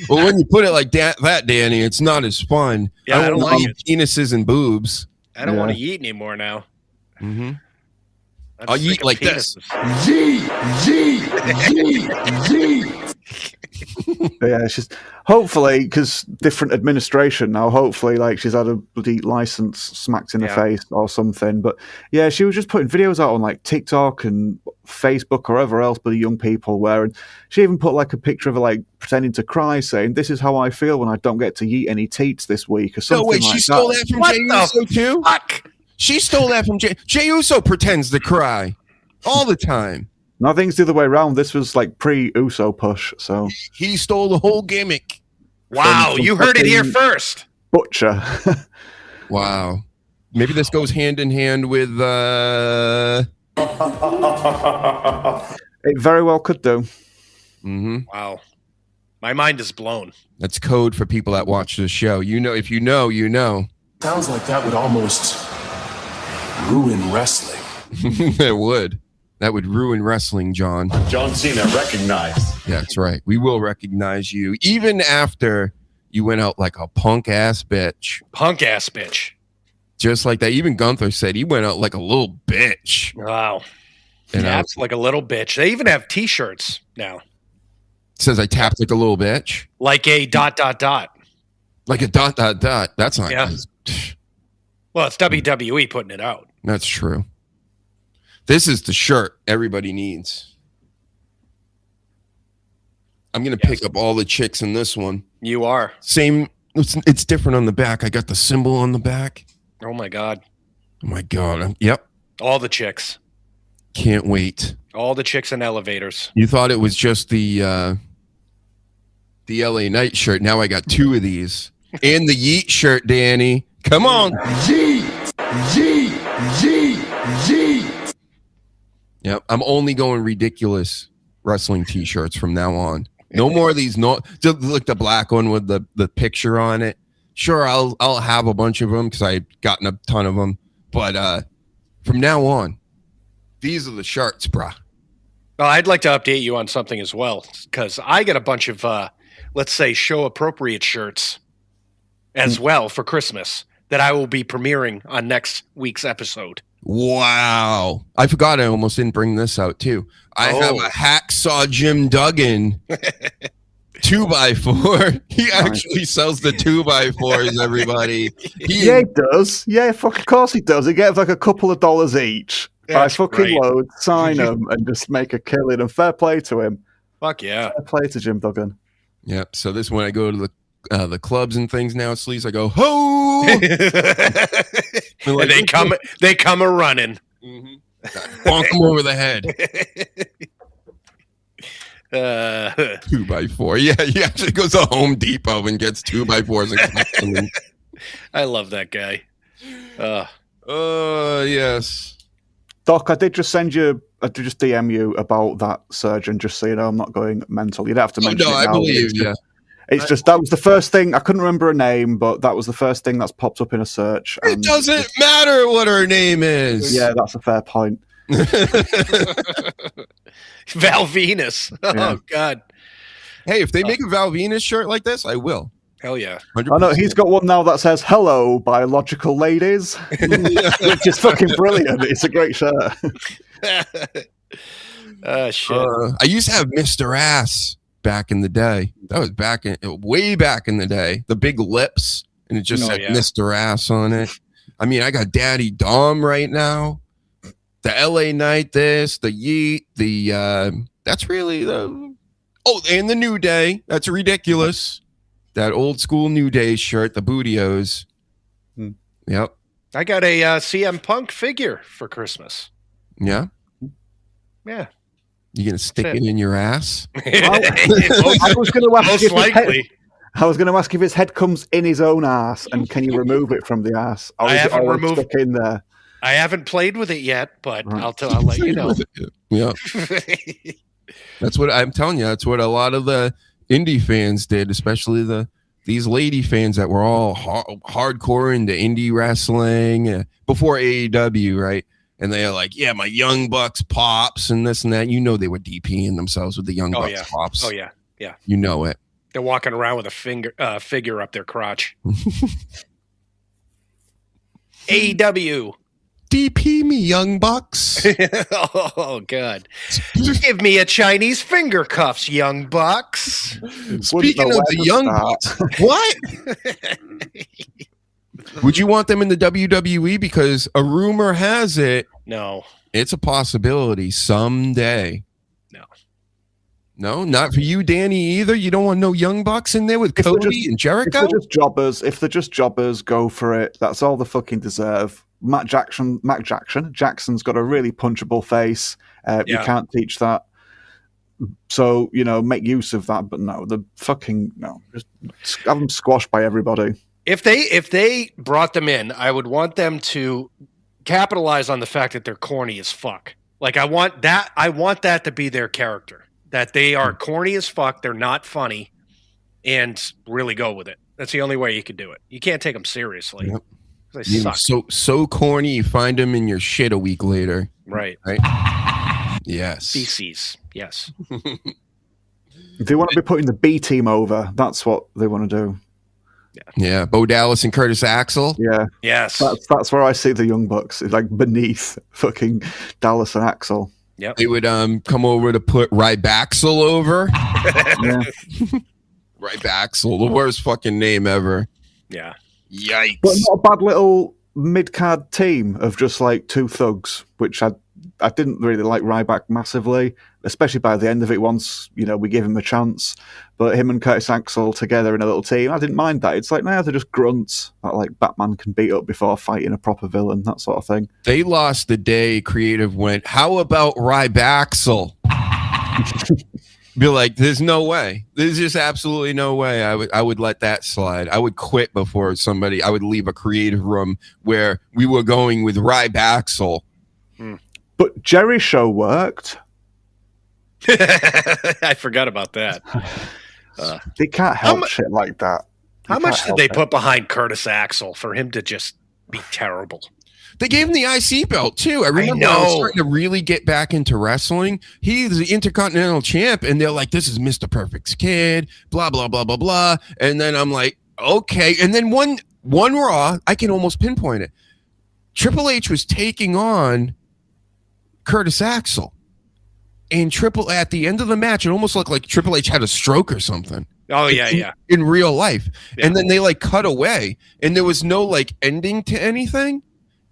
Speaker 4: Well, when you put it like that, Danny, it's not as fun.
Speaker 5: Yeah, I don't
Speaker 4: want
Speaker 5: like it.
Speaker 4: penises and boobs.
Speaker 5: I don't want to eat anymore now.
Speaker 4: Mm-hmm.
Speaker 5: I'm
Speaker 4: I'll
Speaker 5: sick
Speaker 4: eat
Speaker 5: of
Speaker 4: like this.
Speaker 6: Yeet, yeet, yeet, yeet.
Speaker 7: Yeah, it's just hopefully because different administration now. Hopefully, like she's had a bloody license smacked in the face or something. But yeah, she was just putting videos out on like TikTok and Facebook or wherever else, but the young people were. And she even put like a picture of her like pretending to cry, saying, "This is how I feel when I don't get to eat any teats this week," or something.
Speaker 4: No, wait,
Speaker 7: like
Speaker 4: she stole that from Jey Uso too.
Speaker 5: Fuck.
Speaker 4: She stole that from Jey Uso. Pretends to cry all the time.
Speaker 7: No, I think it's the other way around. This was like pre-Uso push, so
Speaker 4: he stole the whole gimmick.
Speaker 5: Wow, you heard it here first.
Speaker 7: Butcher.
Speaker 4: Wow. Maybe this goes hand in hand with
Speaker 7: It very well could do.
Speaker 4: Mm-hmm.
Speaker 5: Wow. My mind is blown.
Speaker 4: That's code for people that watch the show. You know, if you know, you know.
Speaker 10: Sounds like that would almost ruin wrestling.
Speaker 4: It would. That would ruin wrestling, John.
Speaker 11: John Cena recognized.
Speaker 4: Yeah, that's right. We will recognize you even after you went out like a punk ass bitch.
Speaker 5: Punk ass bitch.
Speaker 4: Just like that. Even Gunther said he went out like a little bitch.
Speaker 5: Wow.
Speaker 4: And
Speaker 5: Taps like a little bitch. They even have T-shirts now.
Speaker 4: Says I tapped like a little bitch.
Speaker 5: Like a ...
Speaker 4: Like a ... That's not.
Speaker 5: Yeah. Well, it's WWE putting it out.
Speaker 4: That's true. This is the shirt everybody needs. I'm going to pick up all the chicks in this one.
Speaker 5: You are.
Speaker 4: Same. It's different on the back. I got the symbol on the back.
Speaker 5: Oh, my God.
Speaker 4: Oh, my God. Yep.
Speaker 5: All the chicks.
Speaker 4: Can't wait.
Speaker 5: All the chicks in elevators.
Speaker 4: You thought it was just the LA Knight shirt. Now I got two of these. And the Yeet shirt, Danny. Come on.
Speaker 6: Yeet, yeet, yeet, yeet.
Speaker 4: Yep. I'm only going ridiculous wrestling t-shirts from now on. No more of these. No, just like the black one with the picture on it. Sure, I'll have a bunch of them because I've gotten a ton of them. But from now on, these are the shirts, brah.
Speaker 5: Well, I'd like to update you on something as well, because I get a bunch of, let's say, show-appropriate shirts as well for Christmas that I will be premiering on next week's episode.
Speaker 4: Wow. I forgot I almost didn't bring this out, too. I have a Hacksaw Jim Duggan 2x4. He actually sells the 2x4s, everybody.
Speaker 7: Yeah, he does. Yeah, of course he does. He gets like a couple of dollars each. Buy fucking loads, sign them, and just make a killing. And fair play to him.
Speaker 5: Fuck yeah.
Speaker 7: Fair play to Jim Duggan.
Speaker 4: Yep. So this when I go to the clubs and things now, sleeves, I go, ho!
Speaker 5: And they come a running.
Speaker 4: Mm-hmm. Bonk them over the head. 2x4. Yeah, he actually goes to Home Depot and gets 2x4s and collects them.
Speaker 5: I love that guy.
Speaker 4: Yes.
Speaker 7: Doc, I did just DM you about that surgeon, just so you know I'm not going mental. You'd have to mention it now.
Speaker 4: I believe you.
Speaker 7: It's just that was the first thing. I couldn't remember her name, but that was the first thing that's popped up in a search.
Speaker 4: It doesn't matter what her name is.
Speaker 7: Yeah, that's a fair point.
Speaker 5: Val Venus. Oh, God.
Speaker 4: Hey, if they make a Val Venus shirt like this, I will.
Speaker 5: Hell yeah.
Speaker 4: 100%.
Speaker 7: I know he's got one now that says "Hello, biological ladies," which is fucking brilliant. It's a great shirt.
Speaker 5: Shit.
Speaker 4: I used to have Mr. Ass back in the day. That was way back in the day. The big lips, and it just said Mr. Ass on it. I mean, I got Daddy Dom right now. The LA Knight, the Yeet, that's really the. Oh, and the New Day. That's ridiculous. That old school New Day shirt, the Bootios. Yep.
Speaker 5: I got a CM Punk figure for Christmas.
Speaker 4: Yeah?
Speaker 5: Yeah.
Speaker 4: You going to stick it in your ass?
Speaker 7: I was going to ask
Speaker 5: most likely.
Speaker 7: I was going to ask if his head comes in his own ass, and can you remove it from the ass?
Speaker 5: I haven't removed
Speaker 7: stuck in there.
Speaker 5: I haven't played with it yet, but I'll let you know.
Speaker 4: Yeah. That's what I'm telling you. That's what a lot of the indie fans did, especially these lady fans that were all hardcore into indie wrestling before AEW, right? And they're like, yeah, my Young Bucks pops and this and that. You know they were DPing themselves with the Young Bucks pops.
Speaker 5: Oh, yeah. Yeah.
Speaker 4: You know it.
Speaker 5: They're walking around with a figure up their crotch. AEW.
Speaker 4: DP me, Young Bucks.
Speaker 5: Oh, God. Give me a Chinese finger cuffs, Young Bucks.
Speaker 4: Speaking of the Young Bucks, what? Would you want them in the WWE? Because a rumor has it.
Speaker 5: No.
Speaker 4: It's a possibility someday. No, not for you, Danny, either. You don't want no Young Bucks in there with Cody and Jericho?
Speaker 7: If they're just jobbers, go for it. That's all they fucking deserve. Jackson's got a really punchable face. You can't teach that. So, make use of that. But no, just have them squashed by everybody.
Speaker 5: If they brought them in, I would want them to capitalize on the fact that they're corny as fuck. Like, I want that to be their character. That they are corny as fuck, they're not funny, and really go with it. That's the only way you can do it. You can't take them seriously.
Speaker 4: Yep.
Speaker 5: They suck.
Speaker 4: So corny, you find them in your shit a week later.
Speaker 5: Right?
Speaker 4: Yes.
Speaker 5: Feces. Yes.
Speaker 7: They want to be putting the B team over. That's what they want to do.
Speaker 4: Yeah. Bo Dallas and Curtis Axel.
Speaker 7: Yeah.
Speaker 5: Yes.
Speaker 7: That's where I see the Young Bucks. It's like beneath fucking Dallas and Axel.
Speaker 5: Yep.
Speaker 4: They would come over to put Rybaxel over.
Speaker 7: Yeah.
Speaker 4: Rybaxel, the worst fucking name ever.
Speaker 5: Yeah.
Speaker 4: Yikes.
Speaker 7: But not a bad little mid-card team of just like two thugs, which I didn't really like Ryback massively, especially by the end of it once, we gave him a chance. But him and Curtis Axel together in a little team, I didn't mind that. It's like, they're just grunts that like Batman can beat up before fighting a proper villain, that sort of thing.
Speaker 4: They lost the day creative went, how about Rybaxel? Be like, there's no way. There's just absolutely no way I would let that slide. I would quit before I would leave a creative room where we were going with Rybaxel.
Speaker 7: But Jerry's show worked.
Speaker 5: I forgot about that.
Speaker 7: They can't help shit like that.
Speaker 5: How much did they put behind Curtis Axel for him to just be terrible?
Speaker 4: They gave him the IC belt, too. I remember I was starting to really get back into wrestling. He's the Intercontinental Champ, and they're like, this is Mr. Perfect's kid, blah, blah, blah, blah, blah. And then I'm like, okay. And then one Raw, I can almost pinpoint it. Triple H was taking on Curtis Axel. And at the end of the match, it almost looked like Triple H had a stroke or something.
Speaker 5: Oh, yeah.
Speaker 4: In real life.
Speaker 5: Yeah.
Speaker 4: And then they like cut away, and there was no like ending to anything.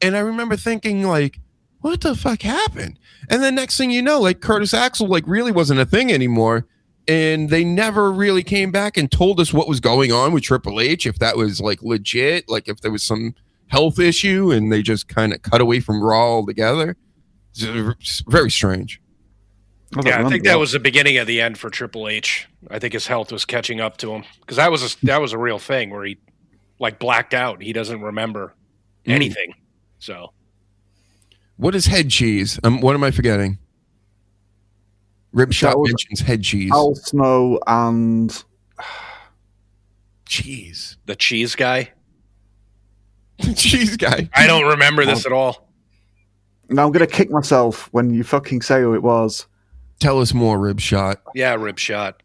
Speaker 4: And I remember thinking, like, what the fuck happened? And then next thing you know, like, Curtis Axel, like, really wasn't a thing anymore. And they never really came back and told us what was going on with Triple H, if that was, like, legit, like, if there was some health issue, and they just kind of cut away from Raw altogether. It's very strange.
Speaker 5: Yeah, I think that was the beginning of the end for Triple H. I think his health was catching up to him. Because that was a real thing where he, like, blacked out. He doesn't remember anything. So,
Speaker 4: what is head cheese? What am I forgetting? Rib Shot mentions head cheese.
Speaker 7: Al Snow and
Speaker 4: cheese.
Speaker 5: The cheese guy.
Speaker 4: The cheese guy.
Speaker 5: I don't remember this at all.
Speaker 7: Now I'm gonna kick myself when you fucking say who it was.
Speaker 4: Tell us more, Rib Shot.
Speaker 5: Yeah, Rib Shot.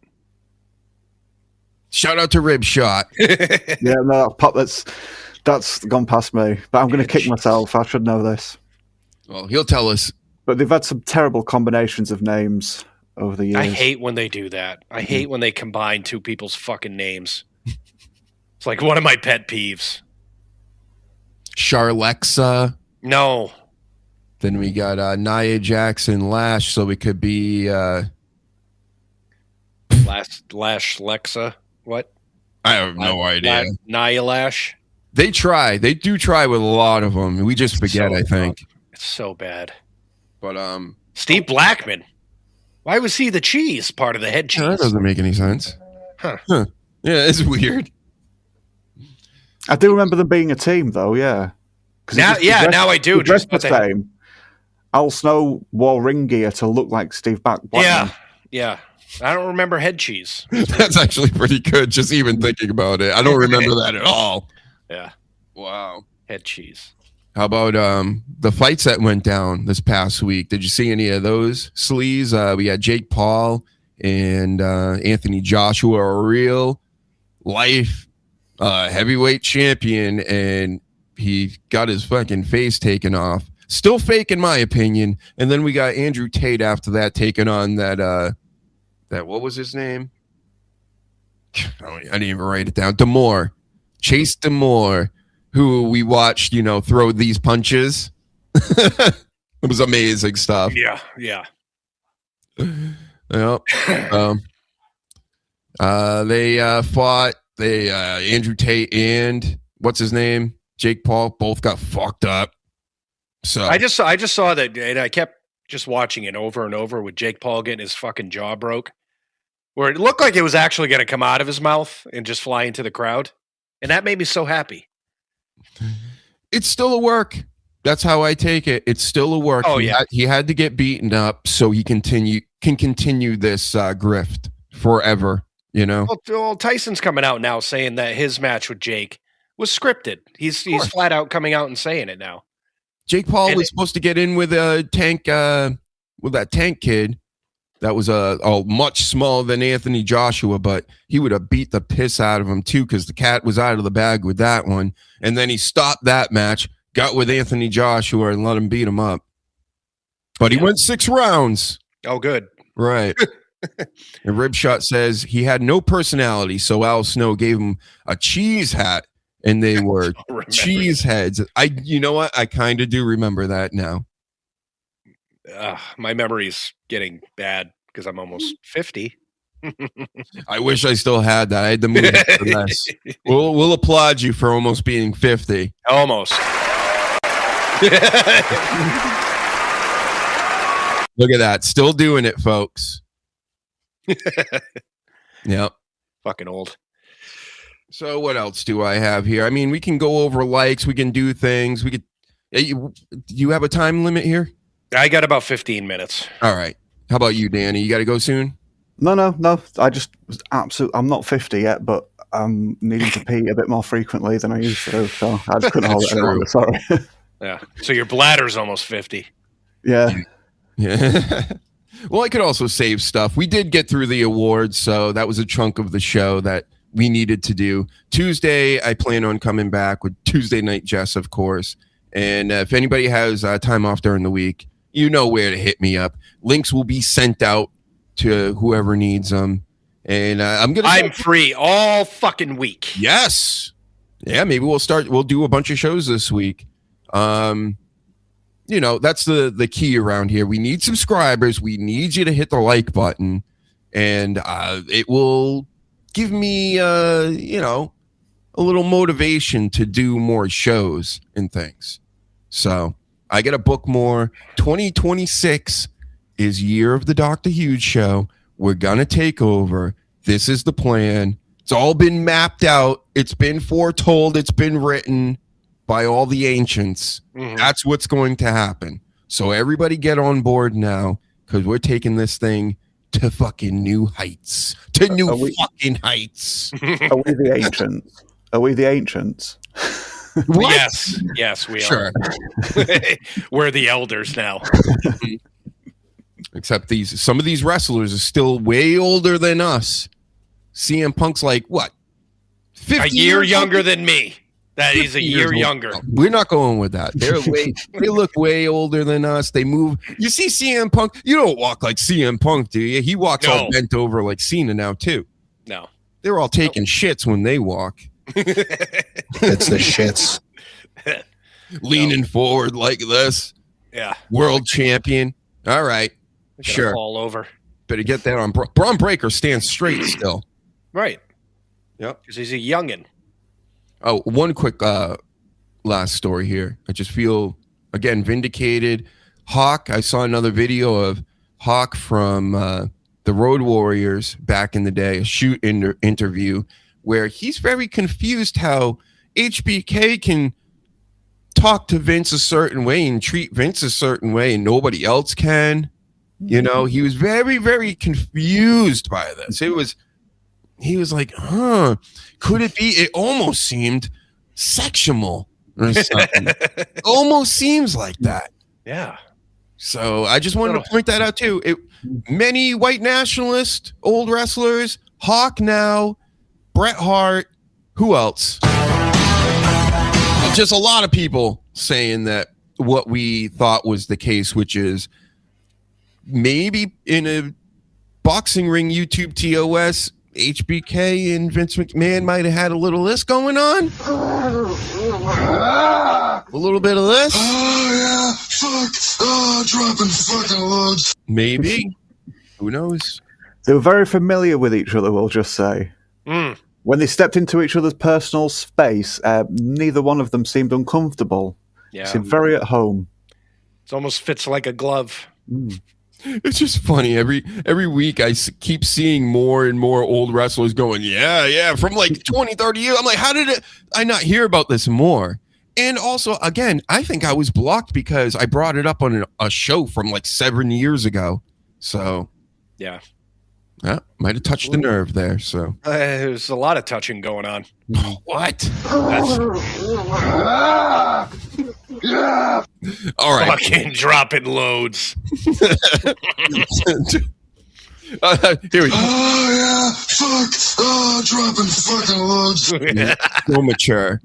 Speaker 4: Shout out to Rib Shot.
Speaker 7: Yeah, no, that's gone past me, but I'm going to kick myself. I should know this.
Speaker 4: Well, he'll tell us.
Speaker 7: But they've had some terrible combinations of names over the years.
Speaker 5: I hate when they do that. I hate when they combine two people's fucking names. It's like one of my pet peeves.
Speaker 4: Charlexa.
Speaker 5: No.
Speaker 4: Then we got Nia Jackson Lash, so it could be
Speaker 5: Lash Lexa. What?
Speaker 4: I have no idea.
Speaker 5: Nia Lash.
Speaker 4: They try. They do try with a lot of them. We just forget, I think.
Speaker 5: It's so bad.
Speaker 4: But
Speaker 5: Steve Blackman. Why was he the cheese part of the head cheese?
Speaker 4: That doesn't make any sense.
Speaker 5: Huh.
Speaker 4: Yeah, it's weird.
Speaker 7: I do remember them being a team, though. Yeah.
Speaker 5: Now I do.
Speaker 7: Just the same. Al Snow wore ring gear to look like Steve Blackman.
Speaker 5: Yeah. I don't remember head cheese.
Speaker 4: That's actually pretty good. Just even thinking about it, I don't remember that at all.
Speaker 5: Yeah.
Speaker 4: Wow.
Speaker 5: Head cheese.
Speaker 4: How about the fights that went down this past week? Did you see any of those sleaze? We had Jake Paul and Anthony Joshua, a real life heavyweight champion, and he got his fucking face taken off. Still fake in my opinion. And then we got Andrew Tate after that taking on that what was his name? I didn't even write it down. D'Amore. Chase D'Amore, who we watched, throw these punches. It was amazing stuff.
Speaker 5: Yeah.
Speaker 4: Yep. They fought. Andrew Tate and what's his name? Jake Paul both got fucked up. So
Speaker 5: I just saw that, and I kept just watching it over and over with Jake Paul getting his fucking jaw broke, where it looked like it was actually going to come out of his mouth and just fly into the crowd, and that made me so happy.
Speaker 4: It's still a work. That's how I take it. It's still a work.
Speaker 5: Oh, yeah.
Speaker 4: He had to get beaten up so he can continue this grift forever.
Speaker 5: Well, Tyson's coming out now saying that his match with Jake was scripted. He's flat out coming out and saying it now.
Speaker 4: Jake Paul was supposed to get in with a tank, with that tank kid that was much smaller than Anthony Joshua, but he would have beat the piss out of him too because the cat was out of the bag with that one. And then he stopped that match, got with Anthony Joshua, and let him beat him up. But he went 6 rounds.
Speaker 5: Oh, good.
Speaker 4: Right. And Ribshot says he had no personality, so Al Snow gave him a cheese hat, and they were cheese heads. You know what? I kind of do remember that now.
Speaker 5: My memory's getting bad because I'm almost 50.
Speaker 4: I wish I still had that. I had to move it for less. We'll applaud you for almost being 50.
Speaker 5: Almost.
Speaker 4: Look at that. Still doing it, folks. Yep.
Speaker 5: Fucking old.
Speaker 4: So what else do I have here? I mean, we can go over likes. We can do things. We could. Do you have a time limit here?
Speaker 5: I got about 15 minutes.
Speaker 4: All right. How about you, Danny? You got to go soon?
Speaker 7: No. I just was I'm not 50 yet, but I'm needing to pee a bit more frequently than I used to. So I just couldn't hold it any longer. Sorry.
Speaker 5: Yeah. So your bladder's almost 50.
Speaker 7: Yeah.
Speaker 4: Well, I could also save stuff. We did get through the awards, so that was a chunk of the show that we needed to do. Tuesday, I plan on coming back with Tuesday Night Jess, of course. And if anybody has time off during the week, you know where to hit me up. Links will be sent out to whoever needs them. And I'm
Speaker 5: free all fucking week.
Speaker 4: Yes. Yeah, maybe we'll do a bunch of shows this week. That's the key around here. We need subscribers. We need you to hit the like button, and it will give me, a little motivation to do more shows and things. So I got to book more. 2026 is year of the Dr. Huge Show. We're going to take over. This is the plan. It's all been mapped out. It's been foretold. It's been written by all the ancients. Mm-hmm. That's what's going to happen. So everybody get on board now, because we're taking this thing to fucking new heights. Fucking heights.
Speaker 7: Are we the ancients? Are we the ancients?
Speaker 5: Yes, we are. We're the elders now.
Speaker 4: Except some of these wrestlers are still way older than us. CM Punk's like, what?
Speaker 5: 50 a year younger than me. That is a year younger.
Speaker 4: We're not going with that. They look way older than us. They move. You see CM Punk? You don't walk like CM Punk, do you? He walks all bent over like Cena now, too.
Speaker 5: No.
Speaker 4: They're all taking shits when they walk.
Speaker 9: It's the shits.
Speaker 4: Leaning forward like this.
Speaker 5: Yeah.
Speaker 4: World champion. All right. Sure.
Speaker 5: Fall over.
Speaker 4: Better get that on. Braun Breaker stands straight still.
Speaker 5: Right.
Speaker 4: Yep.
Speaker 5: Because he's a youngin'.
Speaker 4: Oh, one quick last story here. I just feel, again, vindicated. Hawk, I saw another video of Hawk from the Road Warriors back in the day, a shoot interview, where he's very confused how HBK can talk to Vince a certain way and treat Vince a certain way and nobody else can. He was very, very confused by this. He was like, could it be? It almost seemed sexual or something. Almost seems like that.
Speaker 5: Yeah.
Speaker 4: So I just wanted to point that out too. Many white nationalists, old wrestlers, Hawk now, Bret Hart, who else? Just a lot of people saying that what we thought was the case, which is maybe in a boxing ring YouTube TOS, HBK and Vince McMahon might have had a little of this going on. A little bit of this.
Speaker 6: Oh, yeah. Fuck. Oh, dropping fucking loads.
Speaker 4: Maybe. Who knows?
Speaker 7: They were very familiar with each other, we'll just say. When they stepped into each other's personal space, neither one of them seemed uncomfortable.
Speaker 5: Yeah.
Speaker 7: Seemed very at home.
Speaker 5: It almost fits like a glove.
Speaker 4: It's just funny. Every week I keep seeing more and more old wrestlers going, yeah, from like 20, 30 years. I'm like, how did I not hear about this more? And also, again, I think I was blocked because I brought it up on a show from like 7 years ago. So,
Speaker 5: yeah,
Speaker 4: might have touched the nerve there. So
Speaker 5: there's a lot of touching going on.
Speaker 4: What?
Speaker 6: Yeah.
Speaker 4: All right.
Speaker 5: Fucking dropping loads.
Speaker 4: Here we go.
Speaker 6: Oh, yeah. Fuck. Oh, dropping fucking loads.
Speaker 4: So mature.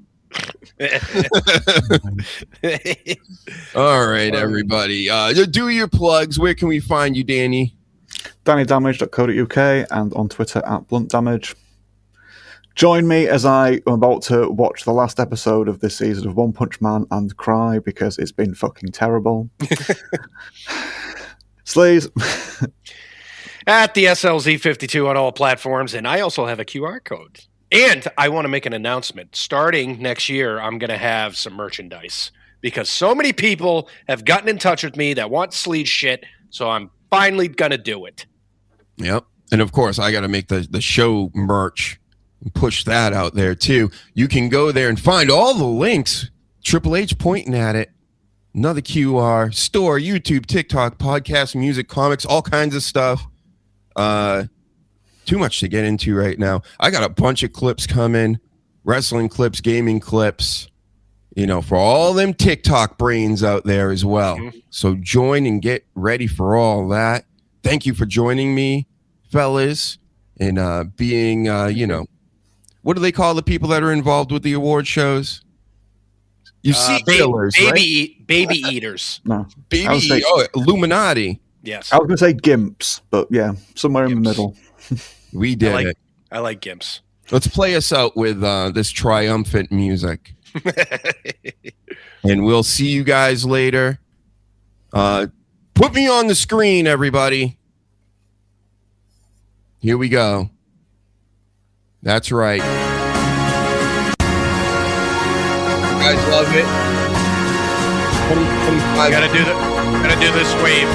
Speaker 4: All right, everybody. Do your plugs. Where can we find you, Danny?
Speaker 7: DannyDamage.co.uk and on Twitter @BluntDamage. Join me as I am about to watch the last episode of this season of One Punch Man and cry because it's been fucking terrible. Sleaze.
Speaker 5: At the SLZ52 on all platforms, and I also have a QR code. And I want to make an announcement. Starting next year, I'm going to have some merchandise because so many people have gotten in touch with me that want Sleaze shit, so I'm finally going to do it.
Speaker 4: Yep. And of course, I got to make the show merch and push that out there too. You can go there and find all the links. Triple H pointing at it. Another QR, store, YouTube, TikTok, podcast, music, comics, all kinds of stuff. Too much to get into right now. I got a bunch of clips coming, wrestling clips, gaming clips, for all them TikTok brains out there as well. So join and get ready for all that. Thank you for joining me, fellas, and being, what do they call the people that are involved with the award shows? You see killers,
Speaker 5: baby
Speaker 4: right?
Speaker 5: eaters.
Speaker 7: No.
Speaker 4: Illuminati.
Speaker 5: Yes.
Speaker 7: I was going to say gimps, but yeah, somewhere in the middle.
Speaker 4: We did it.
Speaker 5: I like gimps.
Speaker 4: Let's play us out with this triumphant music. And we'll see you guys later. Put me on the screen, everybody. Here we go. That's right. You guys love it. 2025.
Speaker 5: Gotta do this wave.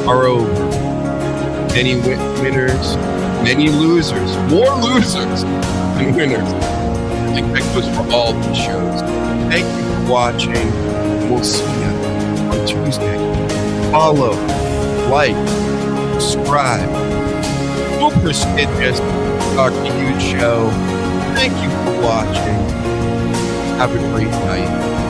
Speaker 4: Are over. Many winners, many losers, more losers than winners. I think that goes for all the shows. Thank you for watching. We'll see you on Tuesday. Follow, like, subscribe. Super prestigious Dr. Huge Show. Thank you for watching. Have a great night.